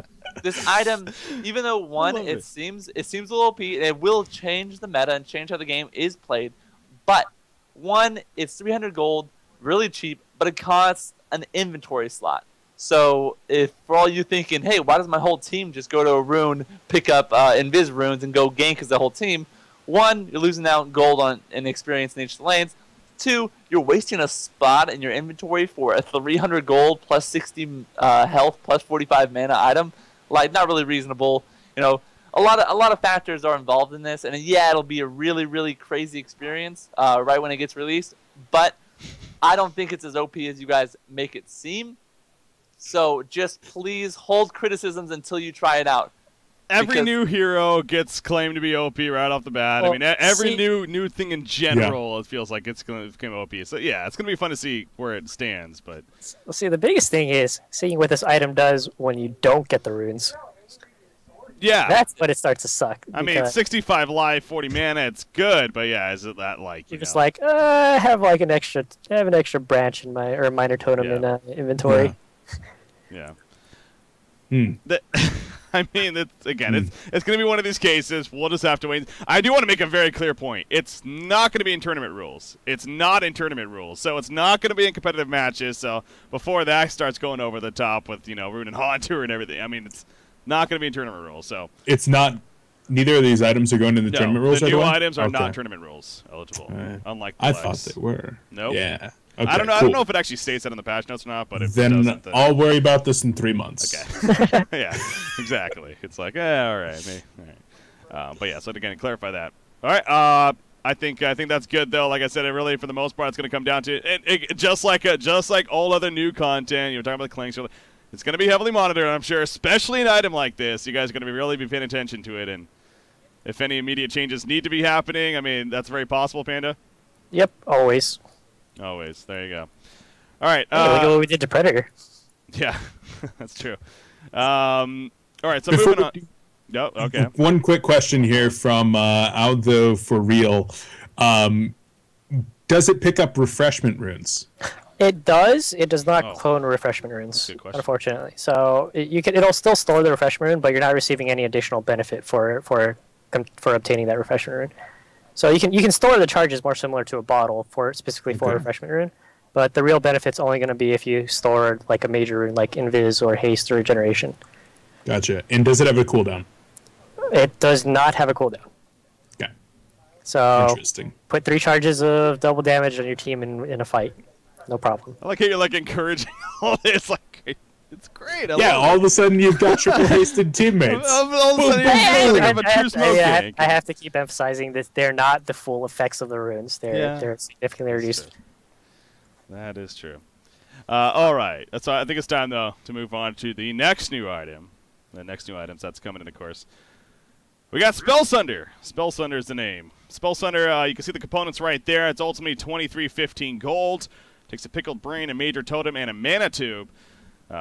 this item, even though it seems a little OP, it will change the meta and change how the game is played, but it's 300 gold, really cheap, but it costs an inventory slot. So if for all you thinking, hey, why does my whole team just go to a rune, pick up invis runes, and go gank as the whole team? 1, you're losing out gold and experience in each of the lanes. 2, you're wasting a spot in your inventory for a 300 gold plus 60 health plus 45 mana item. Like, not really reasonable. A lot of factors are involved in this, and yeah, it'll be a really, really crazy experience right when it gets released. But I don't think it's as OP as you guys make it seem. So just please hold criticisms until you try it out. Every new hero gets claimed to be OP right off the bat. Well, I mean, every new thing in general, it feels like it's going to become OP. So yeah, it's going to be fun to see where it stands. But see, the biggest thing is seeing what this item does when you don't get the runes. Yeah, that's when it starts to suck. I mean, 65 life, 40 mana, it's good, but yeah, is it that like you're just like, I have an extra branch in my minor totem in inventory. Yeah. I mean, it's going to be one of these cases. We'll just have to wait. I do want to make a very clear point. It's not going to be in tournament rules. It's not in tournament rules. So it's not going to be in competitive matches. So before that starts going over the top with, Rune and Haunter and everything, I mean, it's not going to be in tournament rules. So it's not. Neither of these items are going in the tournament rules. The new items are not tournament rules eligible. Unlike the I thought they were. Nope. Yeah. Okay, I don't know. Cool. I don't know if it actually states that in the patch notes or not, but if then it doesn't, I'll worry about this in 3 months. Okay. Yeah, exactly. It's like, all right, maybe. All right. But yeah, so again, clarify that. All right. I think that's good though. Like I said, it really for the most part, it's going to come down to it, just like all other new content. You're talking about the clanks. It's going to be heavily monitored, I'm sure, especially an item like this. You guys are going to really be paying attention to it, and if any immediate changes need to be happening, I mean, that's very possible, Panda. Yep, always. Always. There you go. All right. Look at what we did to Predator. Yeah, that's true. All right, so moving on. No, okay. One quick question here from Aldo for real. Does it pick up refreshment runes? It does. It does not clone refreshment runes, unfortunately. So it'll still store the refreshment rune, but you're not receiving any additional benefit for obtaining that refreshment rune. So you can store the charges more similar to a bottle specifically for refreshment rune, but the real benefit's only going to be if you store like a major rune like Invis or Haste or Regeneration. Gotcha. And does it have a cooldown? It does not have a cooldown. Okay. So interesting. Put 3 charges of double damage on your team in a fight. No problem. I like how you're like encouraging all this. Like, it's great. All of a sudden you've got triple hasted teammates. All of a sudden you have a true smoke tank. I have to keep emphasizing that they're not the full effects of the runes. They're significantly reduced. That is true. All right. So I think it's time though to move on to the next new item. The next new items that's coming in, of course. We got Spellsunder. Spellsunder is the name. Spellsunder, you can see the components right there. It's ultimately 2315 gold. Takes a pickled brain, a major totem, and a mana tube.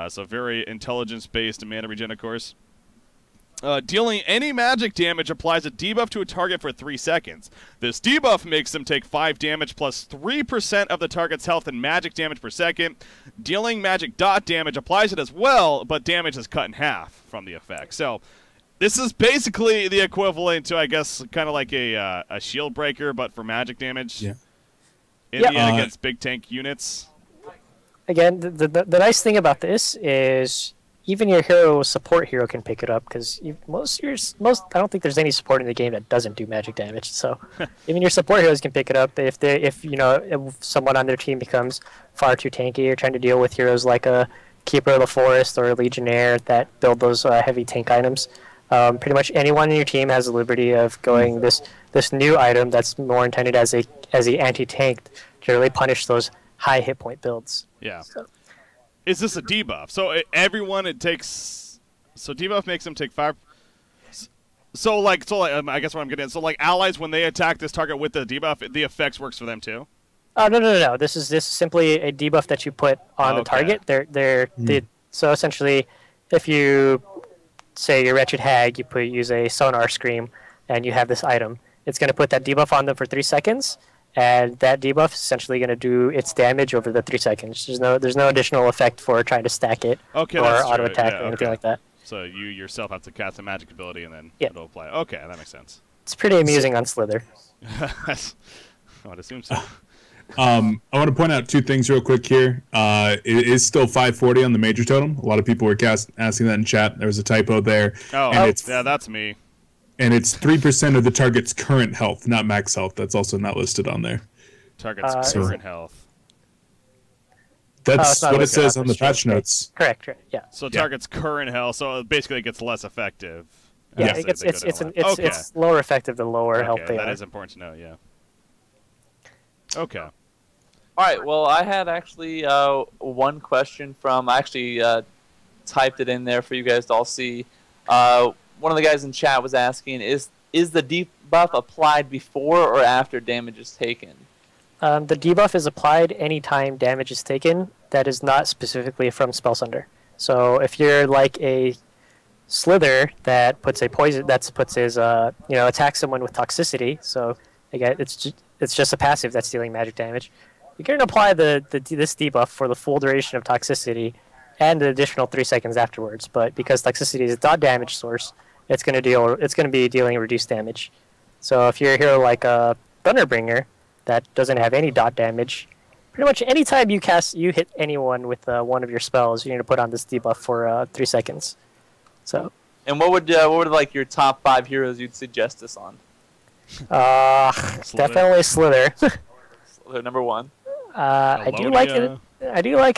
So very intelligence-based mana regen, of course. Dealing any magic damage applies a debuff to a target for 3 seconds. This debuff makes them take 5 damage plus 3% of the target's health and magic damage per second. Dealing magic dot damage applies it as well, but damage is cut in half from the effect. So this is basically the equivalent to, I guess, kind of like a shield breaker, but for magic damage. Yeah. In the end against big tank units. Again, the nice thing about this is even your support hero can pick it up, because most I don't think there's any support in the game that doesn't do magic damage. So even your support heroes can pick it up if someone on their team becomes far too tanky. You're trying to deal with heroes like a Keeper of the Forest or a Legionnaire that build those heavy tank items. Pretty much anyone in your team has the liberty of going this new item that's more intended as a anti-tank to really punish those high hit point builds. Yeah. So. Is this a debuff? So everyone it takes. So debuff makes them take 5. So I guess what I'm getting at. So like allies, when they attack this target with the debuff, the effects works for them too. Oh no. This is simply a debuff that you put on the target. So essentially, if you say you're Wretched Hag, you use a Sonar Scream, and you have this item. It's going to put that debuff on them for 3 seconds, and that debuff is essentially going to do its damage over the 3 seconds. There's no additional effect for trying to stack it or auto attack or anything like that. So you yourself have to cast a magic ability and then it'll apply. Okay, that makes sense. It's pretty amusing on Slither. I would assume so. I want to point out 2 things real quick here. It is still 540 on the major totem. A lot of people were asking that in chat. There was a typo there. Yeah, that's me. And it's 3% of the target's current health, not max health. That's also not listed on there. Target's current health. That's what it says on the patch notes. Correct. Yeah. So target's current health. So basically, it gets less effective. Yeah, it's lower effective than lower health. That is important to know. Yeah. Okay. All right. Well, I had actually one question from. I actually typed it in there for you guys to all see. One of the guys in chat was asking, is the debuff applied before or after damage is taken? The debuff is applied anytime damage is taken that is not specifically from Spellsunder. So if you're like a Slither that puts a poison, attacks someone with toxicity. So again, it's just a passive that's dealing magic damage. You can apply this debuff for the full duration of toxicity and an additional 3 seconds afterwards. But because toxicity is a dot damage source, it's going to be dealing reduced damage. So if you're a hero like a Thunderbringer that doesn't have any dot damage, pretty much anytime you hit anyone with one of your spells, you're going to put on this debuff for 3 seconds. So. And what would like your top 5 heroes you'd suggest this on? Definitely Slither. Slither number 1. I do like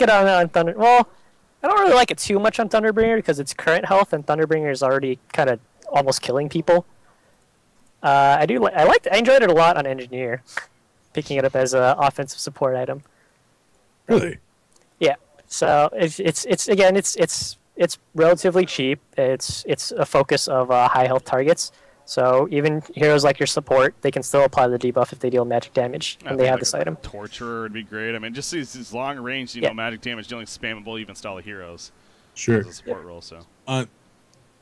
it on Thunder. Well, I don't really like it too much on Thunderbringer because it's current health and Thunderbringer is already kind of almost killing people. I enjoyed it a lot on Engineer, picking it up as an offensive support item. Really? Yeah. So it's relatively cheap. It's a focus of high health targets. So even heroes like your support, they can still apply the debuff if they deal magic damage, and they have this item. Torturer would be great. I mean, just these long range, magic damage dealing spammable even style of heroes. Sure. As a support role, so.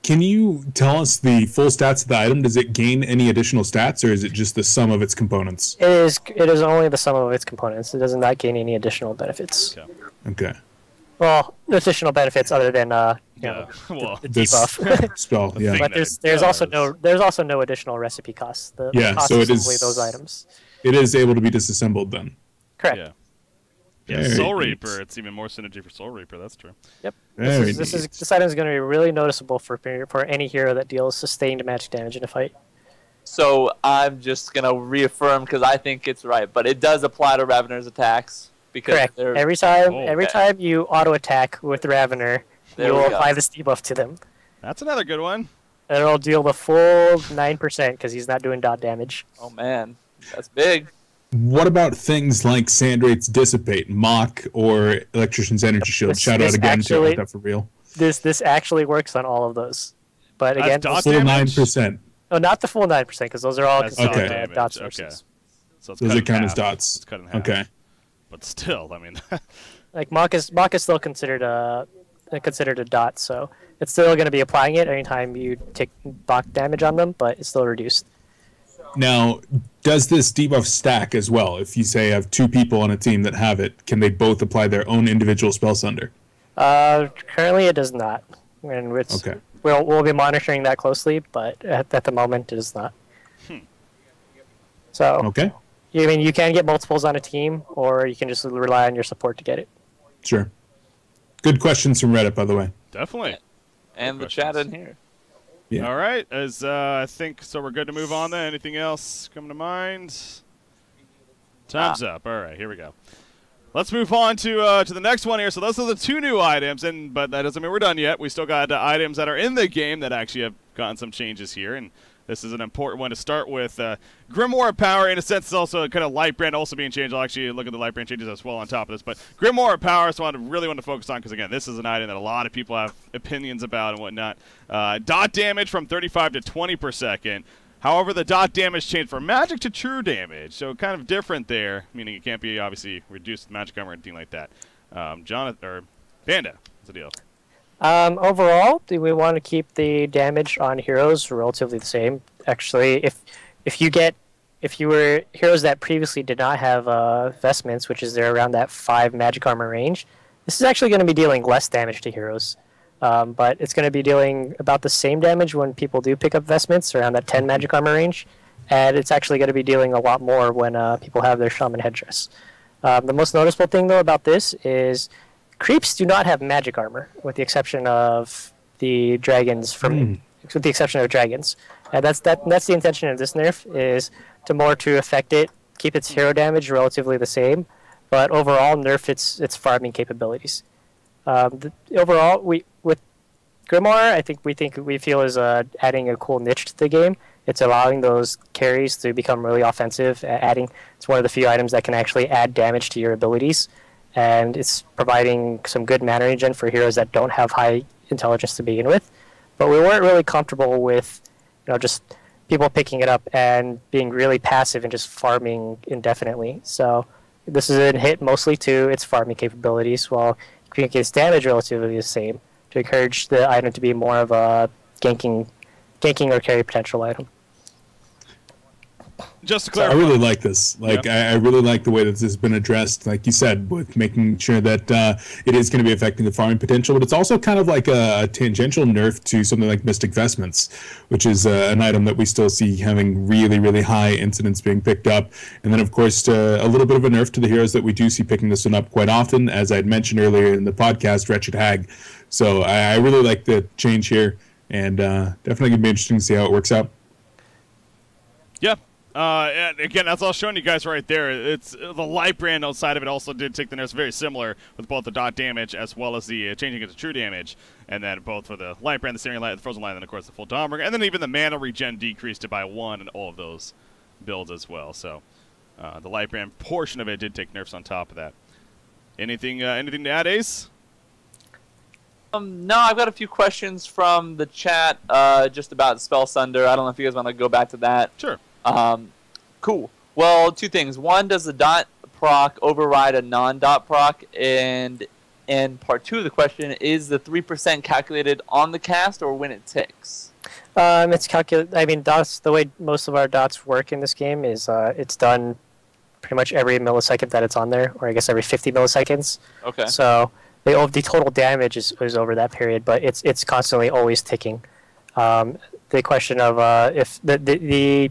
Can you tell us the full stats of the item? Does it gain any additional stats, or is it just the sum of its components? It is only the sum of its components. It does not gain any additional benefits. Okay. Well, additional benefits other than the debuff. Spell, yeah. But there's also no additional recipe costs. The cost so is it is simply those items. It is able to be disassembled then. Correct. Yeah. Soul Reaper. It's even more synergy for Soul Reaper. That's true. Yep. This item is going to be really noticeable for any hero that deals sustained magic damage in a fight. So I'm just going to reaffirm because I think it's right, but it does apply to Ravener's attacks. Correct. Every time you auto attack with Ravener, you will apply this debuff to them. That's another good one. And it'll deal the full 9% because he's not doing dot damage. Oh man, that's big. What about things like Sandrate's Dissipate, Mock, or Electrician's Energy Shield? Shout out again to that for real. This actually works on all of those, but again, still 9%. Oh, not the full 9%, because those are all That's considered okay. dot Okay. sources. So it's Those cut are in count as half. dots. It's cut in half. Okay. But still, I mean, Like Mach is still considered a dot, so it's still going to be applying it anytime you take Bach damage on them, but it's still reduced. Now, does this debuff stack as well? If you say have 2 people on a team that have it, can they both apply their own individual spell sunder? Currently, it does not, and Okay. we'll be monitoring that closely, but at the moment, it is not. So, Okay. I mean, you can get multiples on a team, or you can just rely on your support to get it. Sure. Good questions from Reddit, by the way. definitely. And the chat in here. Yeah. All right, as I think so, we're good to move on. Then, anything else come to mind? Time's up. All right, here we go. Let's move on to the next one here. So those are the 2 new items, but that doesn't mean we're done yet. We still got items that are in the game that actually have gotten some changes here, and this is an important one to start with. Grimoire Power, in a sense, is also kind of Lightbrand also being changed. I'll actually look at the Lightbrand changes as well on top of this. But Grimoire Power is one I really want to focus on because, again, this is an item that a lot of people have opinions about and whatnot. Dot damage from 35 to 20 per second. However, the dot damage changed from magic to true damage, so kind of different there, meaning it can't be obviously reduced with magic armor or anything like that. Jonathan, or Panda, what's the deal? Overall, do we want to keep the damage on heroes relatively the same? Actually, if you were heroes that previously did not have vestments, which is they're around that 5 magic armor range, this is actually going to be dealing less damage to heroes. But it's going to be dealing about the same damage when people do pick up vestments around that 10 magic armor range, and it's actually going to be dealing a lot more when people have their shaman headdress. The most noticeable thing, though, about this is creeps do not have magic armor, with the exception of the dragons. With the exception of dragons, and that's the intention of this nerf, is to affect it, keep its hero damage relatively the same, but overall nerf its farming capabilities. Overall, with Grimoire, we feel is adding a cool niche to the game. It's allowing those carries to become really offensive. It's one of the few items that can actually add damage to your abilities, and it's providing some good mana regen for heroes that don't have high intelligence to begin with. But we weren't really comfortable with, just people picking it up and being really passive and just farming indefinitely. So this is a hit mostly to its farming capabilities, while keeping its damage relatively the same, to encourage the item to be more of a ganking or carry potential item. Just to clarify, I really like this. Like, yeah. I really like the way that this has been addressed, like you said, with making sure that it is going to be affecting the farming potential, but it's also kind of like a tangential nerf to something like Mystic Vestments, which is an item that we still see having really, really high incidence being picked up. And then, of course, a little bit of a nerf to the heroes that we do see picking this one up quite often, as I'd mentioned earlier in the podcast, Wretched Hag. So I really like the change here, and definitely going to be interesting to see how it works out. Yeah. And again, that's all showing you guys right there. It's the Lightbrand outside of it also did take the nerfs very similar with both the dot damage as well as the changing it to true damage. And then both for the Lightbrand, the Searing Light, the Frozen Light, and then of course the full Dawnbringer. And then even the mana regen decreased it by 1 in all of those builds as well. So the Lightbrand portion of it did take nerfs on top of that. Anything to add, Ace? No, I've got a few questions from the chat just about Spell Sunder. I don't know if you guys want to go back to that. Sure. Cool. Well, 2 things. One, does the dot proc override a non-dot proc? And part 2 of the question, is the 3% calculated on the cast or when it ticks? It's calculated. I mean, dots. The way most of our dots work in this game is it's done pretty much every millisecond that it's on there, or I guess every 50 milliseconds. Okay. So the total damage is over that period, but it's constantly always ticking. The question of if the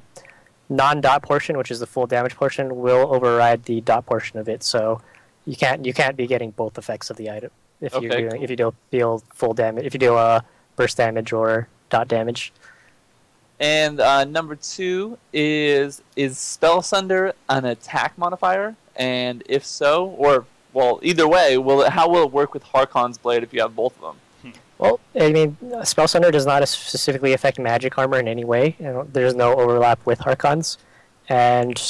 non-dot portion, which is the full damage portion, will override the dot portion of it. So you can't be getting both effects of the item if you do deal full damage, if you deal burst damage or dot damage. And number 2 is Spell Sunder an attack modifier? And if so, or well, either way, how will it work with Harkon's Blade if you have both of them? Well, I mean, Spell Sunder does not specifically affect magic armor in any way. There's no overlap with Harkons, and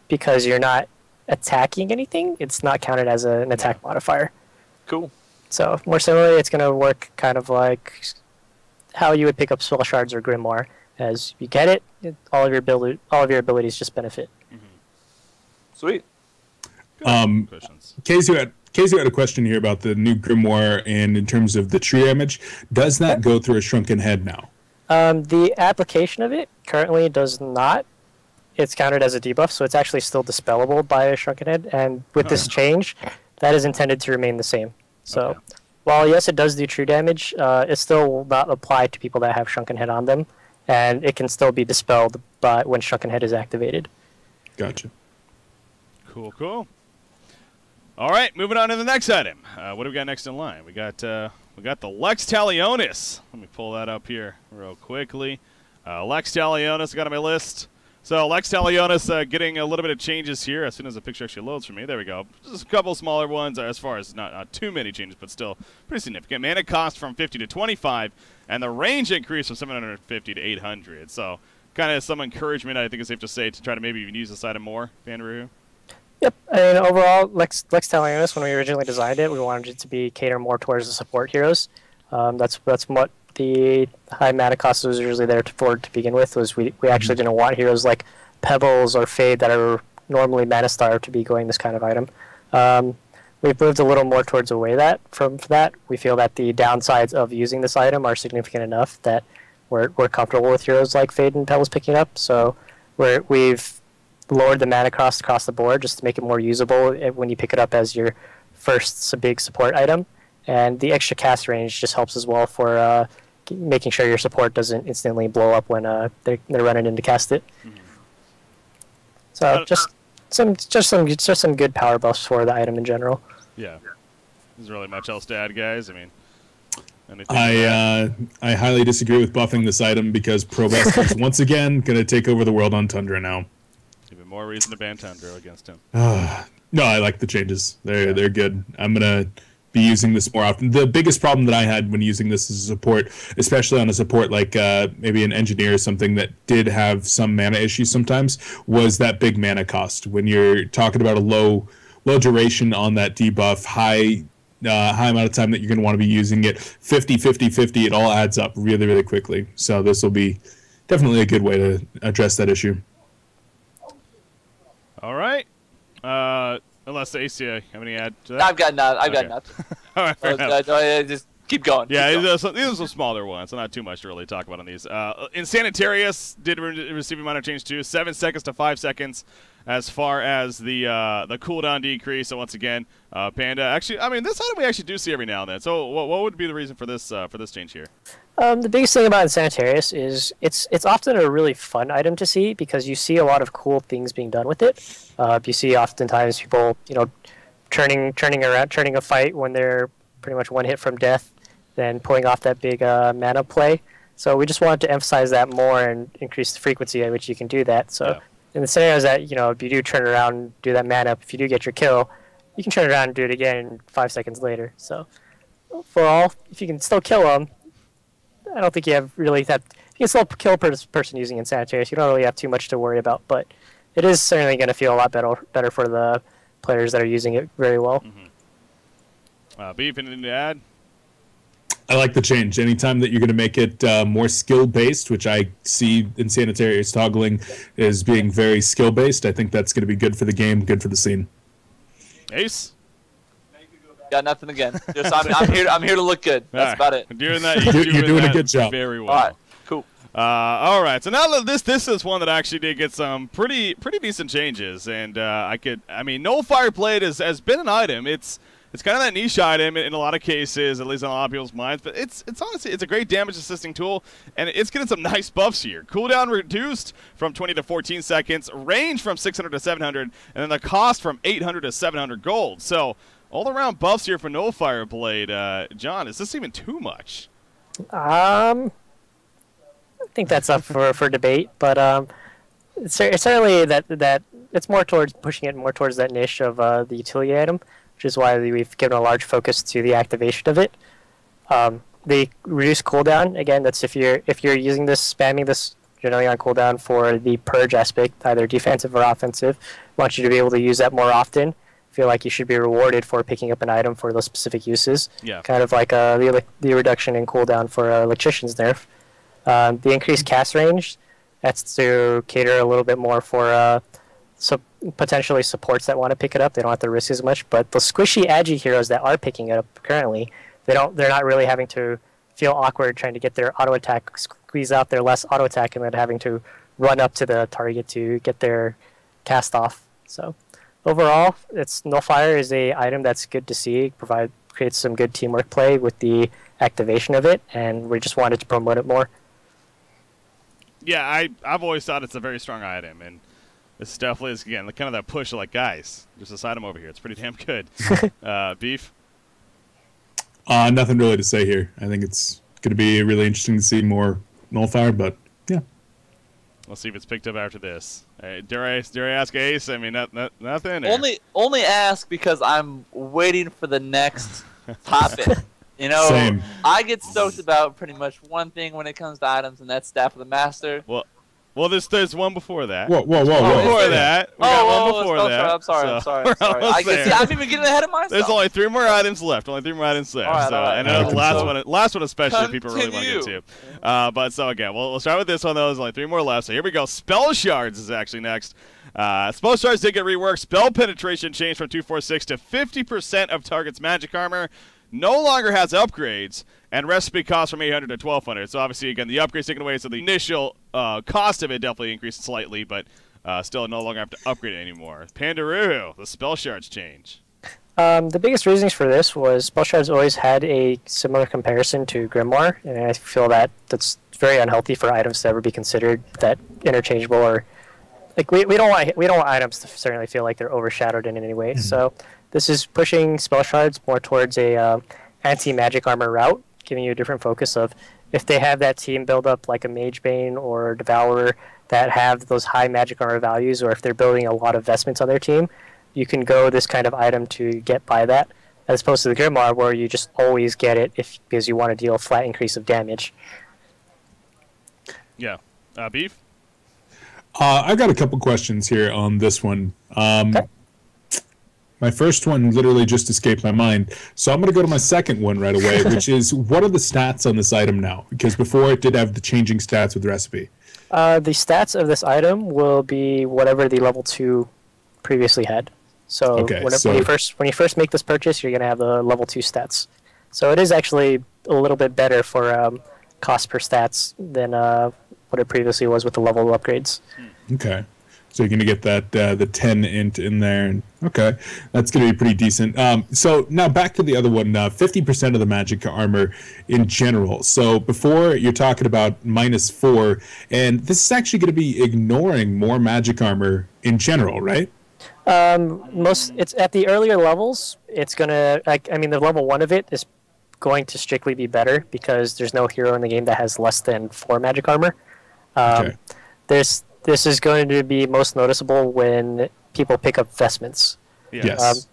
because you're not attacking anything, it's not counted as an attack modifier. Cool. So more similarly, it's going to work kind of like how you would pick up Spell Shards or Grimoire, As you get it, all of your abilities just benefit. Sweet. Casey had a question here about the new Grimoire, and in terms of the tree damage, does that go through a shrunken head now? The application of it currently does not. It's counted as a debuff, so it's actually still dispellable by a shrunken head. And with this change, that is intended to remain the same. So, while yes, it does do true damage, it still will not apply to people that have shrunken head on them, and it can still be dispelled when shrunken head is activated. Gotcha. Cool. All right, moving on to the next item. What do we got next in line? We got the Lex Talionis. Let me pull that up here real quickly. Lex Talionis got on my list. So Lex Talionis getting a little bit of changes here as soon as the picture actually loads for me. There we go. Just a couple smaller ones as far as not too many changes, but still pretty significant. Mana cost from 50 to 25, and the range increase from 750 to 800. So kind of some encouragement, I think it's safe to say, to try to maybe even use this item more, Pandaroohoo. Yep, and overall, Lex Talionis, when we originally designed it, we wanted it to cater more towards the support heroes. That's what the high mana cost was usually there for to begin with. Was we actually didn't want heroes like Pebbles or Fade that are normally mana starved to be going this kind of item. We've moved a little more towards away from that. We feel that the downsides of using this item are significant enough that we're comfortable with heroes like Fade and Pebbles picking up. So we've lowered the mana cost across the board just to make it more usable when you pick it up as your first big support item. And the extra cast range just helps as well for making sure your support doesn't instantly blow up when they're running in to cast it. So just some good power buffs for the item in general. Yeah, there's really much else to add, guys. I mean, I highly disagree with buffing this item because Probest is once again going to take over the world on Tundra now. Even more reason to ban Tundra against him. No, I like the changes. They're good. I'm gonna be using this more often. The biggest problem that I had when using this as a support, especially on a support like maybe an engineer or something that did have some mana issues sometimes, was that big mana cost. When you're talking about a low duration on that debuff, high amount of time that you're going to want to be using it, 50, 50, 50, it all adds up really, really quickly. So this will be definitely a good way to address that issue. All right. Unless AC, have any add to that? I've got nothing. All right, fair enough. Just keep going. Yeah, these are some smaller ones, so not too much to really talk about on these. Insanitarius did receive a minor change too, 7 seconds to 5 seconds as far as the cooldown decrease. So once again, Panda, actually, I mean, this item we actually do see every now and then. So what would be the reason for this change here? The biggest thing about Insanitarius is it's often a really fun item to see because you see a lot of cool things being done with it. You see oftentimes people, turning a fight when they're pretty much one hit from death, then pulling off that big mana play. So we just wanted to emphasize that more and increase the frequency at which you can do that. So in the scenarios that, if you do turn around and do that mana up, if you do get your kill, you can turn around and do it again 5 seconds later. So if you can still kill them, I don't think you have really that. You can still kill a person using Insanitarius. You don't really have too much to worry about, but it is certainly going to feel a lot better for the players that are using it very well. Beef, anything to add? I like the change. Anytime that you're going to make it more skill-based, which I see Insanitarius toggling as being very skill-based, I think that's going to be good for the game, good for the scene. Ace? Got nothing again. Just I'm here to look good. That's about it. Doing that, you're doing a good job. Very well. All right, cool. All right. So now this is one that actually did get some pretty decent changes, and No Fire Blade has been an item. It's kind of that niche item in a lot of cases, at least in a lot of people's minds. But it's honestly a great damage assisting tool, and it's getting some nice buffs here. Cooldown reduced from 20 to 14 seconds, range from 600 to 700, and then the cost from 800 to 700 gold. So all around buffs here for No Fire Blade. John, is this even too much? I think that's up for debate, but it's certainly that it's more towards pushing it more towards that niche of the utility item, which is why we've given a large focus to the activation of it. The reduced cooldown, again, that's if you're using this, spamming this generally on cooldown for the purge aspect, either defensive or offensive. I want you to be able to use that more often. Feel like you should be rewarded for picking up an item for those specific uses. Yeah. Kind of like the reduction in cooldown for Electrician's nerf. The increased cast range, that's to cater a little bit more for potentially supports that want to pick it up. They don't have to risk as much. But the squishy agi heroes that are picking it up currently, they're not really having to feel awkward trying to get their auto attack, squeeze out their less auto attack, and then having to run up to the target to get their cast off. So overall, Nullfire is a item that's good to see. Creates some good teamwork play with the activation of it, and we just wanted to promote it more. Yeah, I've always thought it's a very strong item, and this definitely is, again, kind of that push of, like, guys, there's this item over here. It's pretty damn good. Beef? Nothing really to say here. I think it's going to be really interesting to see more Nullfire, but yeah. We'll see if it's picked up after this. Dare I ask Ace? I mean, nothing? Or? Only ask because I'm waiting for the next topic. You know, Same. I get stoked about pretty much one thing when it comes to items, and that's Staff of the Master. Well, there's one before that. Whoa. Before that. We got one before that. I'm sorry. I'm even getting ahead of myself. There's only 3 more items left. All right, and I know the last one especially people really want to get to. But so again, we'll start with this one though. There's only 3 more left. So here we go. Spell Shards is actually next. Spell Shards did get reworked. Spell penetration changed from 246 to 50% of target's magic armor. No longer has upgrades, and recipe costs from 800 to 1200. So obviously, again, the upgrade's taken away, so the initial cost of it definitely increased slightly, but still no longer have to upgrade it anymore. Pandaroohoo, the spell shards change. The biggest reasons for this was spell shards always had a similar comparison to Grimoire, and I feel that that's very unhealthy for items to ever be considered that interchangeable, or like we don't want items to certainly feel like they're overshadowed in any way. So this is pushing spell shards more towards a anti-magic armor route, giving you a different focus of if they have that team build up like a Mage Bane or Devourer that have those high magic armor values, or if they're building a lot of vestments on their team, you can go this kind of item to get by that, as opposed to the Grimoire where you just always get it because you want to deal a flat increase of damage. Yeah. Beef? I've got a couple questions here on this one. Okay. My first one literally just escaped my mind, so I'm going to go to my second one right away, which is, what are the stats on this item now? Because before it did have the changing stats with recipe. The stats of this item will be whatever the level 2 previously had. So, when you first make this purchase, you're going to have the level 2 stats. So it is actually a little bit better for cost per stats than what it previously was with the level upgrades. Okay. So you're going to get that the 10 int in there. And, okay, that's going to be pretty decent. So now back to the other one, 50% of the magic armor in general. So before you're talking about -4, and this is actually going to be ignoring more magic armor in general, right? It's at the earlier levels. It's gonna. The level 1 of it is going to strictly be better because there's no hero in the game that has less than 4 magic armor. Okay. This is going to be most noticeable when people pick up vestments. Yeah. Yes.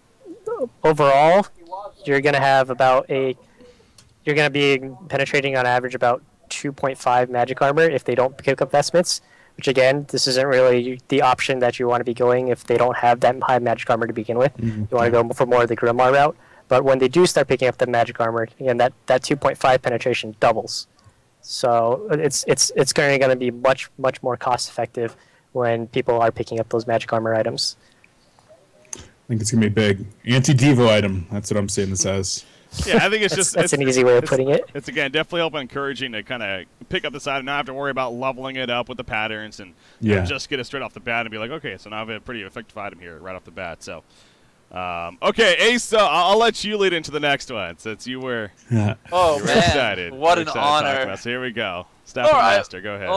Overall, you're going to have you're going to be penetrating on average about 2.5 magic armor if they don't pick up vestments, which again, this isn't really the option that you want to be going if they don't have that high magic armor to begin with. You want to go for more of the Grimoire route. But when they do start picking up the magic armor, again, that 2.5 penetration doubles. So it's going to be much more cost effective when people are picking up those magic armor items. I think it's going to be a big anti-Devo item. That's what I'm seeing this as. Yeah, I think that's an easy way of putting it. It's again definitely helping encouraging to kind of pick up this item, not have to worry about leveling it up with the patterns, and just get it straight off the bat and be like, okay, so now I have a pretty effective item here right off the bat. So. Okay, Ace, I'll let you lead into the next one since you were excited. What an honor. So here we go. Staff of the Master, go ahead.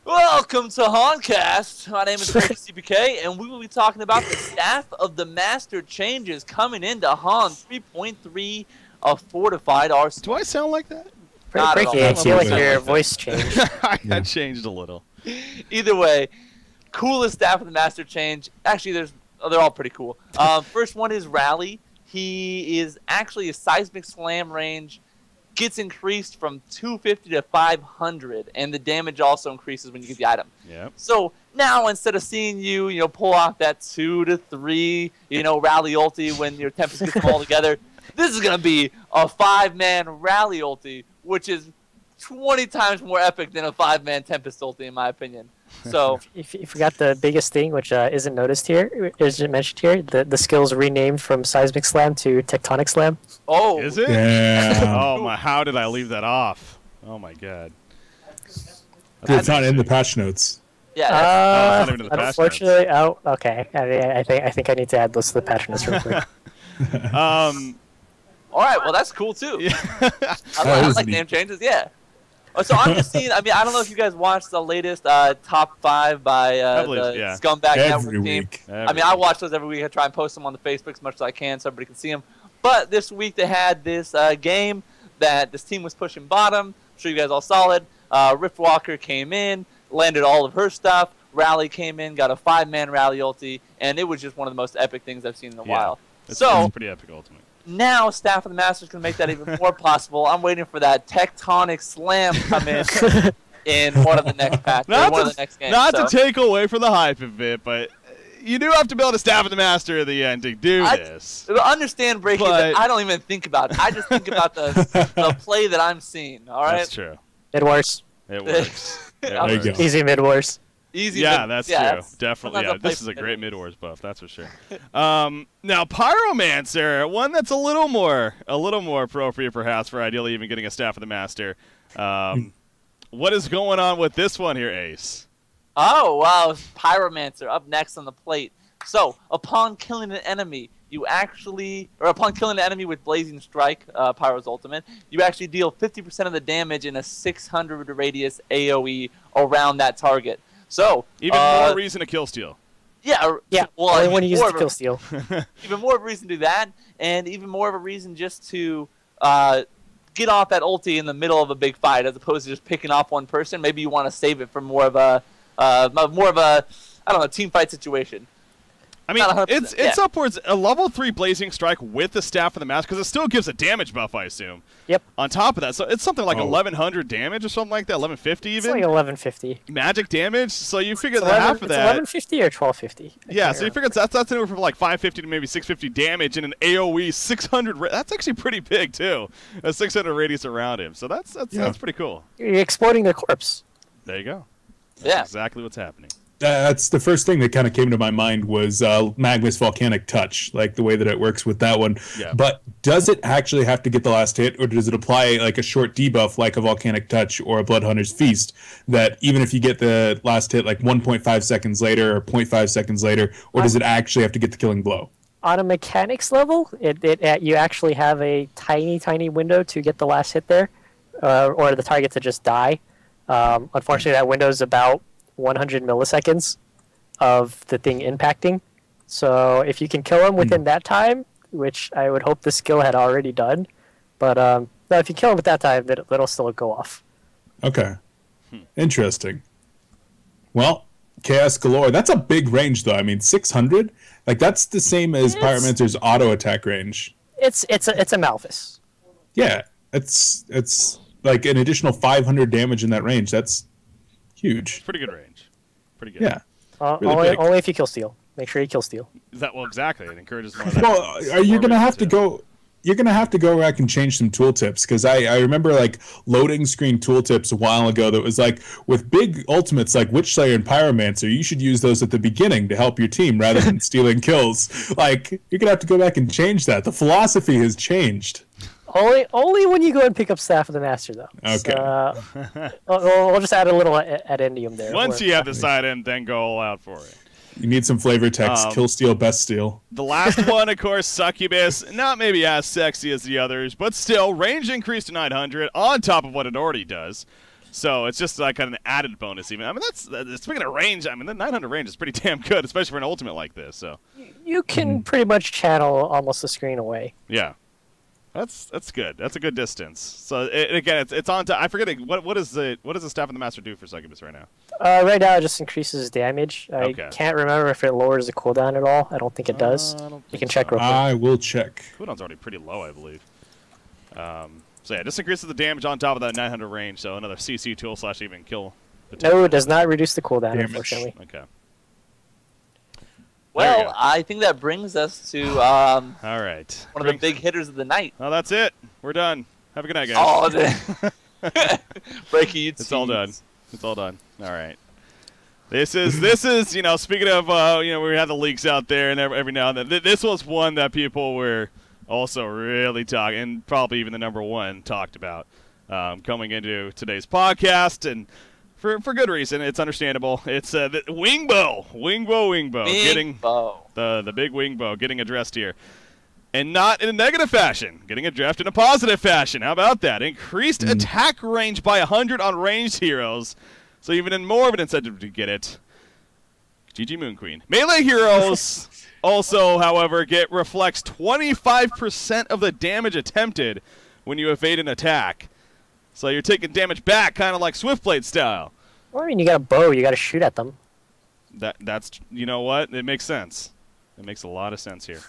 Welcome to Honcast. My name is Craig CPK, and we will be talking about the Staff of the Master changes coming into Han 3.3 of Fortified Arsenal. Do I sound like that? Frankie, I feel like your voice changed. I changed a little. Either way, coolest Staff of the Master change. Actually, they're all pretty cool. First one is Rally. He is actually a seismic slam range gets increased from 250 to 500, and the damage also increases when you get the item. Yep. So now instead of seeing you, pull off that 2 to 3, rally ulti when your Tempest gets them all together, this is gonna be a 5-man rally ulti, which is 20 times more epic than a 5-man Tempest ulti, in my opinion. So If you forgot the biggest thing, which isn't noticed here, isn't mentioned here, the skill's renamed from Seismic Slam to Tectonic Slam. oh, Is it? Yeah. Oh my! How did I leave that off? Oh my god. It's not in the patch notes. yeah, that's, not even in the patch Unfortunately, oh, okay. I think I need to add those to the patch notes real quick. all right. Well, that's cool too. I is like neat. name changes. Yeah. Oh, so I'm just seeing. I mean, I don't know if you guys watched the latest top 5 by I believe, the yeah. Scumbag Every Network team. week. I mean, I watch those every week. I try and post them on the Facebook as much as I can so everybody can see them. But this week they had this game that this team was pushing bottom. I'm sure you guys all saw it. Riftwalker came in, landed all of her stuff. Rally came in, got a 5-man Rally ulti, and it was just one of the most epic things I've seen in a while. It's pretty epic ultimate. Now Staff of the Masters can make that even more possible. I'm waiting for that Tectonic Slam come in one of the next patches, one of the next games. Not to take away from the hype of it, but you do have to build a Staff of the Master at the end to do this. Understand, Breaking, that I don't even think about it. I just think about the play that I'm seeing, all right? That's true. Mid worse. It works. There you go. Easy mid worse. Easy. Yeah, that's true. Definitely. sometimes Yeah, I'll play this is a for great mid-wars buff, that's for sure. Now, Pyromancer, one that's a little more appropriate perhaps for ideally even getting a Staff of the Master. What is going on with this one here, Ace? Oh, wow. Pyromancer up next on the plate. So, upon killing an enemy, upon killing an enemy with Blazing Strike, Pyro's ultimate, you actually deal 50% of the damage in a 600 radius AoE around that target. So, Even more reason to kill steal. Yeah, well, only when you use more the kill steal. even more of a reason to do that, and even more of a reason just to get off that ulti in the middle of a big fight, as opposed to just picking off one person. Maybe you want to save it for more of a I don't know, team fight situation. I mean, it's upwards a level 3 Blazing Strike with the Staff of the Master, because it still gives a damage buff, I assume. Yep. On top of that, so it's something like 1100 damage or something like that, 1150 even. It's like 1150. Magic damage. So you figure It's that half of that. 1150 or 1250. Yeah, so you figure that's anywhere from like 550 to maybe 650 damage in an AOE 600. That's actually pretty big too. A 600 radius around him. So that's pretty cool. You're exploding their corpse. There you go. Yeah. That's exactly what's happening. That's the first thing that kind of came to my mind was Magma's Volcanic Touch, like the way that it works with that one. Yeah. But does it actually have to get the last hit, or does it apply like a short debuff like a Volcanic Touch or a Bloodhunter's Feast, that even if you get the last hit like 1.5 seconds later or 0.5 seconds later, or does it actually have to get the killing blow? On a mechanics level, you actually have a tiny window to get the last hit there, or the target to just die. Unfortunately, that window is about 100 milliseconds of the thing impacting. So if you can kill him within that time, which I would hope the skill had already done, but no, if you kill him at that time, it'll still go off. Okay. Interesting. Well, Chaos Galore, that's a big range though. I mean, 600? Like that's the same as Pyromancer's auto attack range. It's a Malphus. Yeah, it's like an additional 500 damage in that range. That's huge. Pretty good range. Pretty good. Yeah. Really Only if you kill steal. Make sure you kill steal. Is that, well, exactly. It encourages more of that. Well, are you going to have to go... You're going to have to go back and change some tooltips, because I remember like loading screen tooltips a while ago that was like, with big ultimates like Witchslayer and Pyromancer, you should use those at the beginning to help your team rather than stealing kills. Like, you're going to have to go back and change that. The philosophy has changed. Only when you go and pick up Staff of the Master, though. Okay. So, we'll just add a little addendum there. Once you have the side end, then go all out for it. You need some flavor text. Kill steal, best steal. The last one, of course, Succubus. Not maybe as sexy as the others, but still, range increase to 900 on top of what it already does. So it's just like an added bonus even. I mean, speaking of range, I mean, the 900 range is pretty damn good, especially for an ultimate like this. So you can pretty much channel almost the screen away. Yeah. That's good. That's a good distance. So again, it's on to. I forget what does the Staff of the Master do for Succubus right now? Right now, it just increases damage. I can't remember if it lowers the cooldown at all. I don't think it does. You can check real quick. I will check. Cooldown's already pretty low, I believe. So yeah, just increases the damage on top of that 900 range. So another CC tool / even kill. No, it does not reduce the cooldown, unfortunately. Okay. Well, I think that brings us to all right, one of the big hitters of the night. Oh, that's it. We're done. Have a good night, guys. Oh, Breaking you. It's all done. It's all done. All right. This is speaking of we had the leaks out there and every now and then. This was one that people were also really talking, and probably even the number one talked about coming into today's podcast, and for good reason. It's understandable. It's the Wingbow getting the big Wingbow getting addressed here. And not in a negative fashion, getting addressed in a positive fashion. How about that? Increased attack range by 100 on ranged heroes, so even in more of an incentive to get it. GG Moon Queen. Melee heroes also, however, reflects 25% of the damage attempted when you evade an attack. So you're taking damage back, kind of like Swiftblade style. Well, I mean, you got a bow, you got to shoot at them. That's you know what? It makes sense. It makes a lot of sense here.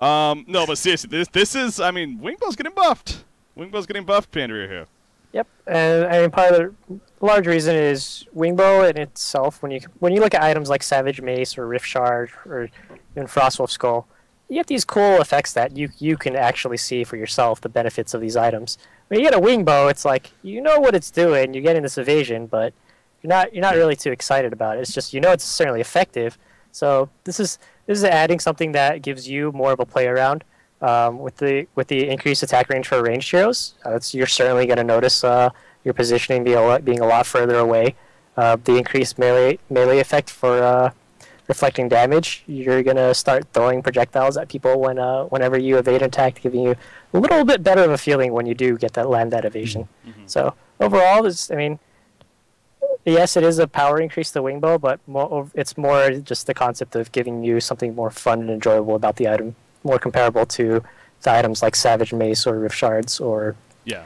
No, but seriously, this is, I mean, Wingbow's getting buffed. Wingbow's getting buffed, Pandaroohoo. Yep, and I mean, part of the large reason is Wingbow in itself. When you look at items like Savage Mace or Rift Shard or even Frostwolf Skull, you get these cool effects that you can actually see for yourself the benefits of these items. When you get a Wingbow, it's like you know what it's doing. You're getting this evasion, but you're not really too excited about it. It's just it's certainly effective. So this is adding something that gives you more of a play around with the increased attack range for ranged heroes. You're certainly going to notice your positioning being a lot further away. The increased melee effect for reflecting damage. You're going to start throwing projectiles at people whenever you evade an attack, giving you a little bit better of a feeling when you do get that evasion. Mm-hmm. So overall, yes, it is a power increase to Wingbow, but it's more just the concept of giving you something more fun and enjoyable about the item, more comparable to the items like Savage Mace or Rift Shards or a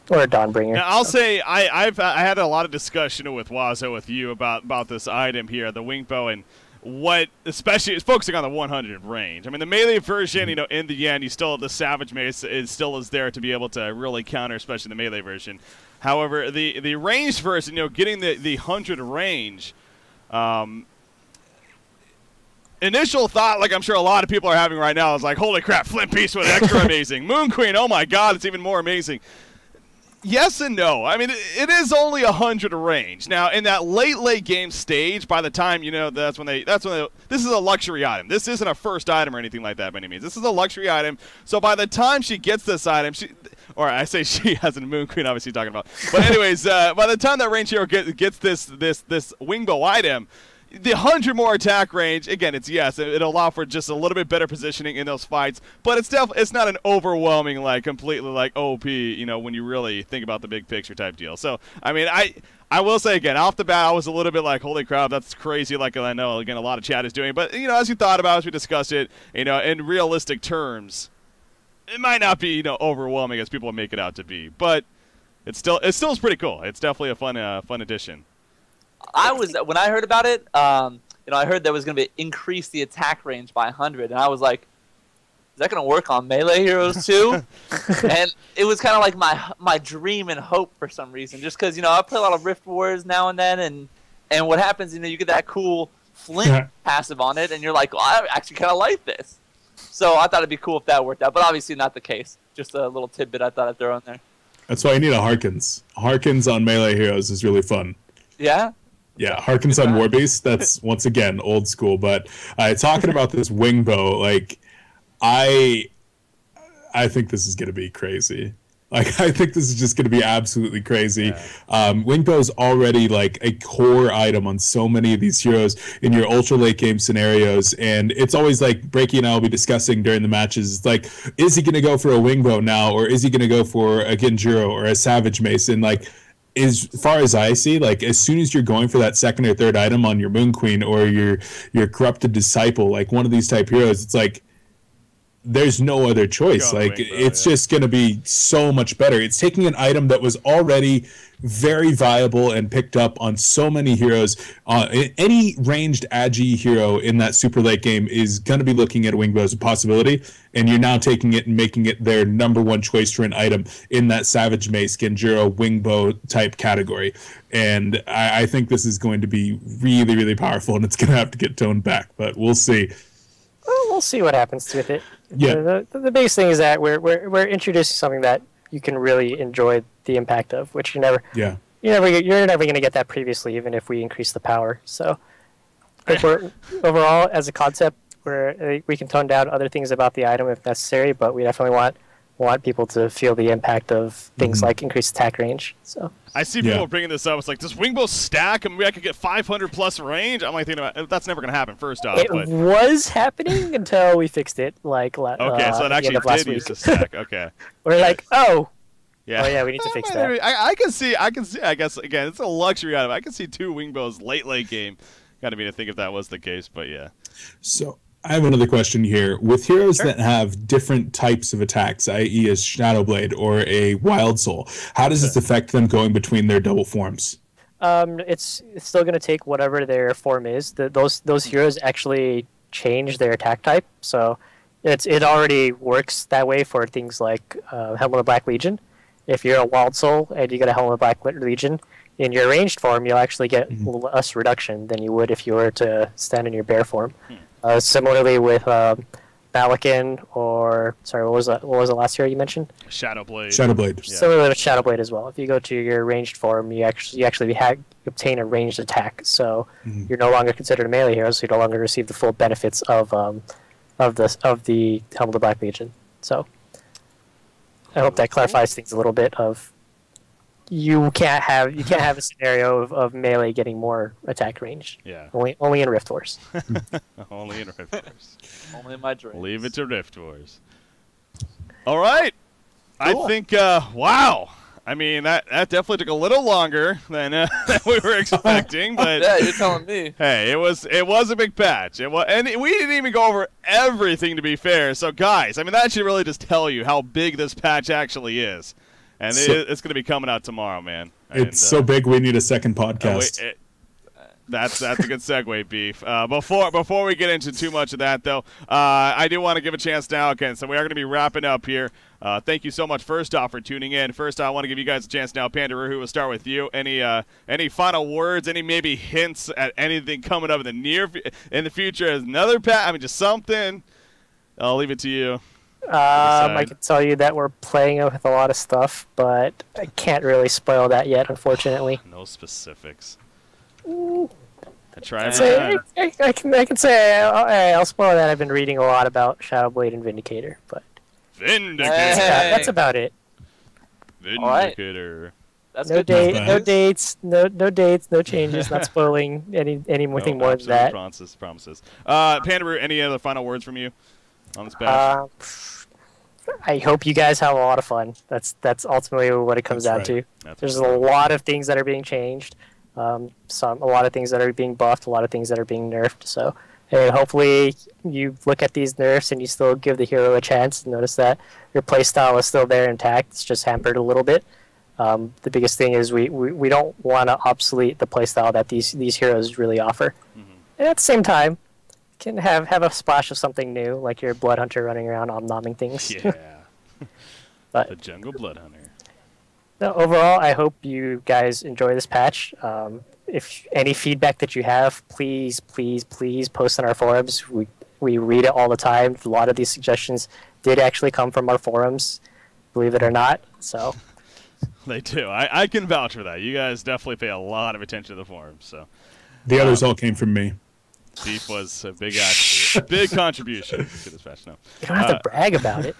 Dawnbringer. Now, I'll say I had a lot of discussion with Wazo, with you about this item here, the Wingbow, and what, especially, it's focusing on the 100 range. I mean, the melee version, in the end, the Savage Mace is there to be able to really counter, especially the melee version. However, the ranged version, getting the 100 range, initial thought, like I'm sure a lot of people are having right now, is like, holy crap, Flint Beast was extra amazing. Moon Queen, oh my god, it's even more amazing. Yes and no. I mean, it is only 100 range. Now, in that late game stage, by the time, this is a luxury item. This isn't a first item or anything like that by any means. This is a luxury item. So by the time she gets this item, or I say she as in Moon Queen, obviously talking about. But anyways, by the time that range hero gets this Wingbow item, the 100 more attack range, again, it'll allow for just a little bit better positioning in those fights, but it's not an overwhelming, completely OP, when you really think about the big picture type deal. So, I mean, I will say, again, off the bat, I was a little bit like, holy crap, that's crazy, like I know, again, a lot of chat is doing, but, as you thought about, as we discussed it, in realistic terms, it might not be, overwhelming as people make it out to be, but it still is pretty cool. It's definitely a fun addition. When I heard about it, I heard there was going to be increase the attack range by 100, and I was like, is that going to work on melee heroes too? And it was kind of like my dream and hope for some reason, just because I play a lot of Rift Wars now and then, and what happens, you get that cool Flint passive on it, and you're like, well, I actually kind of like this. So I thought it'd be cool if that worked out, but obviously not the case. Just a little tidbit I thought I'd throw in there. That's why you need a Harkins. Harkins on melee heroes is really fun. Yeah. Yeah, Harkins on Warbeast, that's, once again, old school. But talking about this Wingbow, I think this is going to be crazy. I think this is just going to be absolutely crazy. Yeah. Wingbow's already, a core item on so many of these heroes in your ultra late game scenarios. And it's always Breaky and I will be discussing during the matches, is he going to go for a Wingbow now? Or is he going to go for a Genjuro or a Savage Mace? And, as far as I see, as soon as you're going for that second or third item on your Moon Queen or your Corrupted Disciple, one of these type heroes, it's there's no other choice. It's just going to be so much better. It's taking an item that was already very viable and picked up on so many heroes. Any ranged Agi hero in that super late game is going to be looking at Wingbow as a possibility, and you're now taking it and making it their #1 choice for an item in that Savage Mace, Genjuro, Wingbow type category. And I think this is going to be really, really powerful, and it's going to have to get toned back, but we'll see. Well, we'll see what happens with it. Yeah. The biggest thing is that we're introducing something that you can really enjoy the impact of, which you're never going to get that previously, even if we increase the power. So I think we're overall as a concept, we can tone down other things about the item if necessary, but we definitely want people to feel the impact of things like increased attack range. So I see people bringing this up. It's like, does Wingbow stack? I mean, I could get 500 plus range. I'm like thinking about that's never going to happen. First off, it was happening until we fixed it. Like so it actually did use the stack. Okay, we're like, oh yeah, we need to fix that. I can see. I guess again, it's a luxury item. I can see 2 Wingbows late game. Got to be to think if that was the case, but yeah. So I have another question here. With heroes that have different types of attacks, i.e. a Shadowblade or a Wild Soul, how does this affect them going between their double forms? It's still going to take whatever their form is. Those heroes actually change their attack type, so it already works that way for things like Helm of the Black Legion. If you're a Wild Soul and you get a Helm of the Black Legion, in your ranged form, you'll actually get less reduction than you would if you were to stand in your bear form. Similarly with Balakin, or sorry, what was the last hero you mentioned? Shadowblade. Yeah. Similarly with Shadowblade as well. If you go to your ranged form, you actually obtain a ranged attack. So you're no longer considered a melee hero, so you no longer receive the full benefits of the Helm of the Black Legion. So I hope that clarifies things a little bit. You can't have a scenario of melee getting more attack range. Yeah. Only in Rift Wars. Only in Rift Wars. Only in my dreams. Leave it to Rift Wars. All right. Cool. I think wow. I mean that definitely took a little longer than we were expecting, but yeah, you're telling me. Hey, it was a big patch. And we didn't even go over everything, to be fair. So guys, I mean that should really just tell you how big this patch actually is. And it's going to be coming out tomorrow, man. It's so big we need a second podcast. That's a good segue, Beef. Before we get into too much of that, though, I do want to give a chance now again. So we are going to be wrapping up here. Thank you so much, first off, for tuning in. First, I want to give you guys a chance now. Pandaroohoo, we'll start with you. Any final words? Any maybe hints at anything coming up in the future as another patch? I mean, just something. I'll leave it to you. I can tell you that we're playing with a lot of stuff, but I can't really spoil that yet, unfortunately. No specifics. I can say I'll spoil that. I've been reading a lot about Shadowblade and Vindicator, but that's about it. Vindicator. Right. That's no dates, no changes. Not spoiling anything more than that. Promises. Pandaroohoo, any other final words from you on this patch? I hope you guys have a lot of fun. That's ultimately what it comes down to. There's a lot of things that are being changed. A lot of things that are being buffed, a lot of things that are being nerfed. So, hopefully you look at these nerfs and you still give the hero a chance and notice that your playstyle is still there intact. It's just hampered a little bit. The biggest thing is we don't want to obsolete the playstyle that these heroes really offer. And at the same time, can have a splash of something new, like your Blood Hunter running around omnomming things. Yeah. But the Jungle Blood Hunter. No, overall, I hope you guys enjoy this patch. If any feedback that you have, please post on our forums. We read it all the time. A lot of these suggestions did actually come from our forums, believe it or not. So they do. I can vouch for that. You guys definitely pay a lot of attention to the forums. So the others all came from me. Beef was a big contribution to this patch. No, you don't have to brag about it.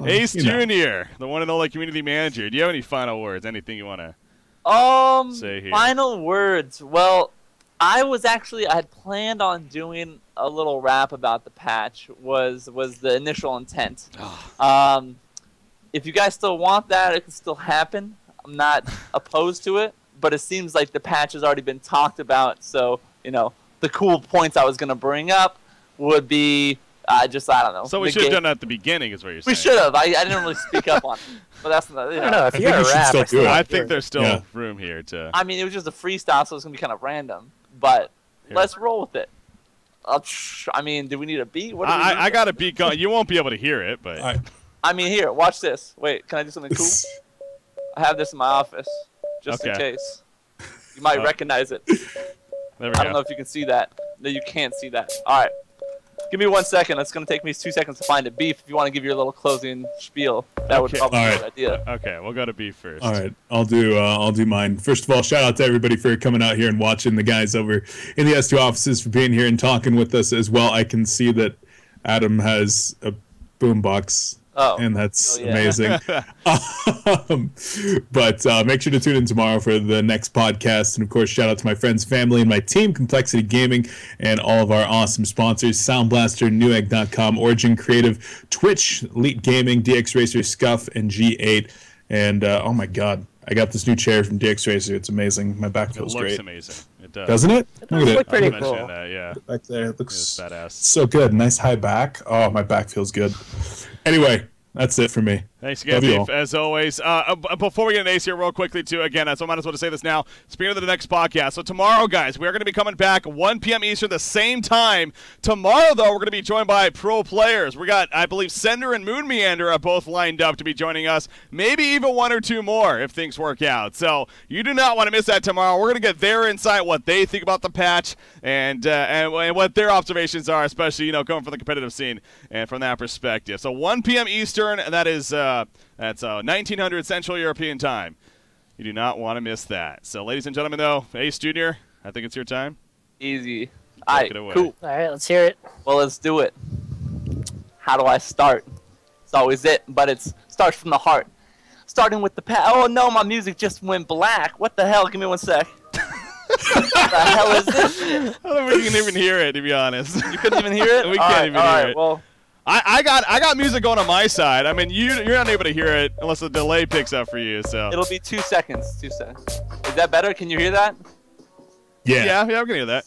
Ace Jr., the one and only community manager. Do you have any final words? Anything you want to say here? Final words. Well, I had planned on doing a little rap about the patch. Was the initial intent. If you guys still want that, it can still happen. I'm not opposed to it, but it seems like the patch has already been talked about. So the cool points I was going to bring up would be I don't know. So we should have done that at the beginning is what you're saying. We should have. I didn't really speak up on it. But that's not, I don't know. If you're a rap, I think there's still room here to... I mean, it was just a freestyle, so it's going to be kind of random. But let's roll with it. I mean, do we need a beat? What do we need? I got a beat going. You won't be able to hear it, but... I mean, here, watch this. Wait, can I do something cool? I have this in my office, just in case. You might recognize it. There we go. I don't know if you can see that. No, you can't see that. All right. Give me 1 second. It's going to take me 2 seconds to find it. Beef, if you want to give your little closing spiel, that would probably be a good idea. Okay, we'll go to Beef first. All right, I'll do mine. First of all, shout out to everybody for coming out here and watching, the guys over in the S2 offices for being here and talking with us as well. I can see that Adam has a boombox. Oh, and that's amazing. But make sure to tune in tomorrow for the next podcast. And, of course, shout out to my friends, family, and my team, Complexity Gaming, and all of our awesome sponsors, Sound Blaster, Newegg.com, Origin Creative, Twitch, Elite Gaming, DX Racer, Scuff, and G8. And, oh, my God, I got this new chair from DX Racer. It's amazing. My back feels great. It looks amazing. It does. Doesn't it? Look at it. Pretty cool. That, yeah. Back there. It looks badass. So good. Nice high back. Oh, my back feels good. Anyway, that's it for me. Thanks again, Beef, as always. Before we get an ace here real quickly, too, again, so I might as well just say this now. Speaking of the next podcast, so tomorrow, guys, we're going to be coming back 1 p.m. Eastern the same time. Tomorrow, though, we're going to be joined by pro players. We got, I believe, Sender and Moon Meander are both lined up to be joining us. Maybe even 1 or 2 more if things work out. So you do not want to miss that tomorrow. We're going to get their insight, what they think about the patch, and what their observations are, especially, coming from the competitive scene and from that perspective. So 1 p.m. Eastern, and that is... That's 1900 Central European Time. You do not want to miss that. So, ladies and gentlemen, though, Ace Jr., I think it's your time. Easy. All right, cool. All right, let's hear it. Well, let's do it. How do I start? It's always it, but it starts from the heart. Starting with the oh, no, my music just went black. What the hell? Give me 1 sec. What the hell is this shit? I don't think we can even hear it, to be honest. You couldn't even hear it? We can't even hear it. Well, I got music going on my side. I mean, you're not able to hear it unless the delay picks up for you. So it'll be 2 seconds. 2 seconds. Is that better? Can you hear that? Yeah, I can hear that.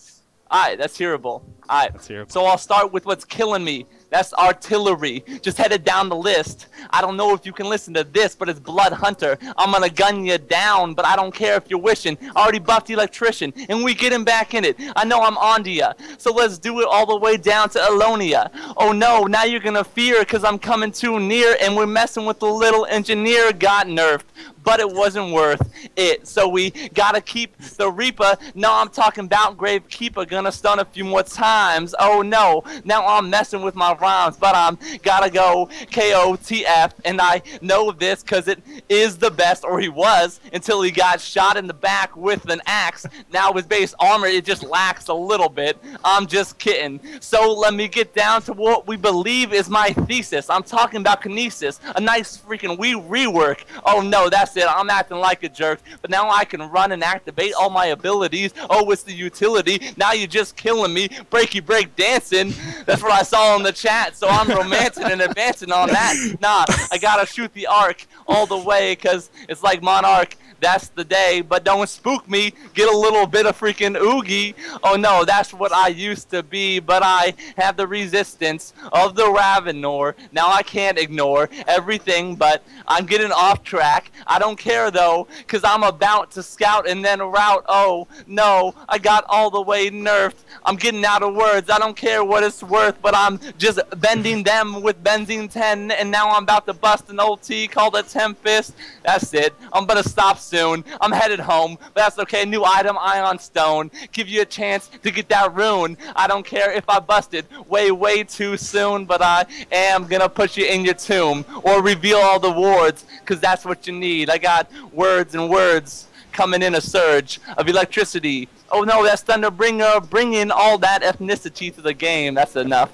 All right, that's hearable. All right, that's hearable. So I'll start with what's killing me. That's artillery. Just headed down the list. I don't know if you can listen to this, but it's Blood Hunter. I'm gonna gun you down, but I don't care if you're wishing. I already buffed the electrician, and we getting back in it. I know I'm onto ya, so let's do it all the way down to Alonia. Oh no, now you're gonna fear, cause I'm coming too near, and we're messing with the little engineer. Got nerfed, but it wasn't worth it. So we gotta keep the Reaper. No, I'm talking about Gravekeeper. Gonna stun a few more times. Oh no, now I'm messing with my rhymes, but I'm gotta go KOTF, and I know this cause it is the best, or he was, until he got shot in the back with an axe. Now his base armor, it just lacks a little bit. I'm just kidding. So let me get down to what we believe is my thesis. I'm talking about Kinesis, a nice freaking rework. Oh no, that's it. I'm acting like a jerk, but now I can run and activate all my abilities. Oh, it's the utility. Now you're just killing me. Breaky break dancing. That's what I saw in the chat, so I'm romancing and advancing on that. Nah, I gotta shoot the arc all the way, cause it's like Monarch. That's the day, but don't spook me. Get a little bit of freaking oogie. Oh no, that's what I used to be, but I have the resistance of the Ravenor. Now I can't ignore everything, but I'm getting off track. I don't care though, cause I'm about to scout and then route. Oh no, I got all the way nerfed. I'm getting out of words. I don't care what it's worth, but I'm just bending them with benzene 10, and now I'm about to bust an old T called a Tempest. That's it. I'm gonna stop soon. I'm headed home, but that's okay. New item, Ion Stone. Give you a chance to get that rune. I don't care if I busted way too soon, but I am gonna put you in your tomb or reveal all the wards, cause that's what you need. I got words and words coming in a surge of electricity. Oh no, that's Thunderbringer, bringing all that ethnicity to the game. That's enough.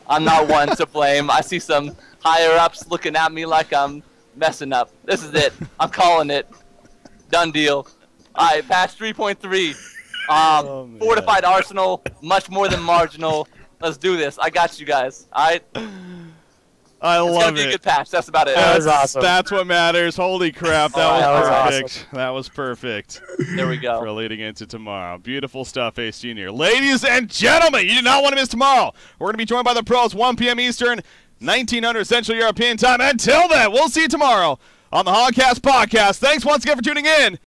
I'm not one to blame. I see some higher ups looking at me like I'm messing up. This is it. I'm calling it. Done deal. Alright, patch 3.3. Fortified Arsenal, much more than marginal. Let's do this. I got you guys. Alright? I love it. It's gonna be a good patch. That's about it. That was awesome. That's what matters. Holy crap. That was perfect. Awesome. That was perfect. There we go. For leading into tomorrow. Beautiful stuff, Ace Jr. Ladies and gentlemen, you do not want to miss tomorrow. We're going to be joined by the pros, 1 p.m. Eastern, 1900 Central European Time. Until then, we'll see you tomorrow on the Honcast podcast. Thanks once again for tuning in.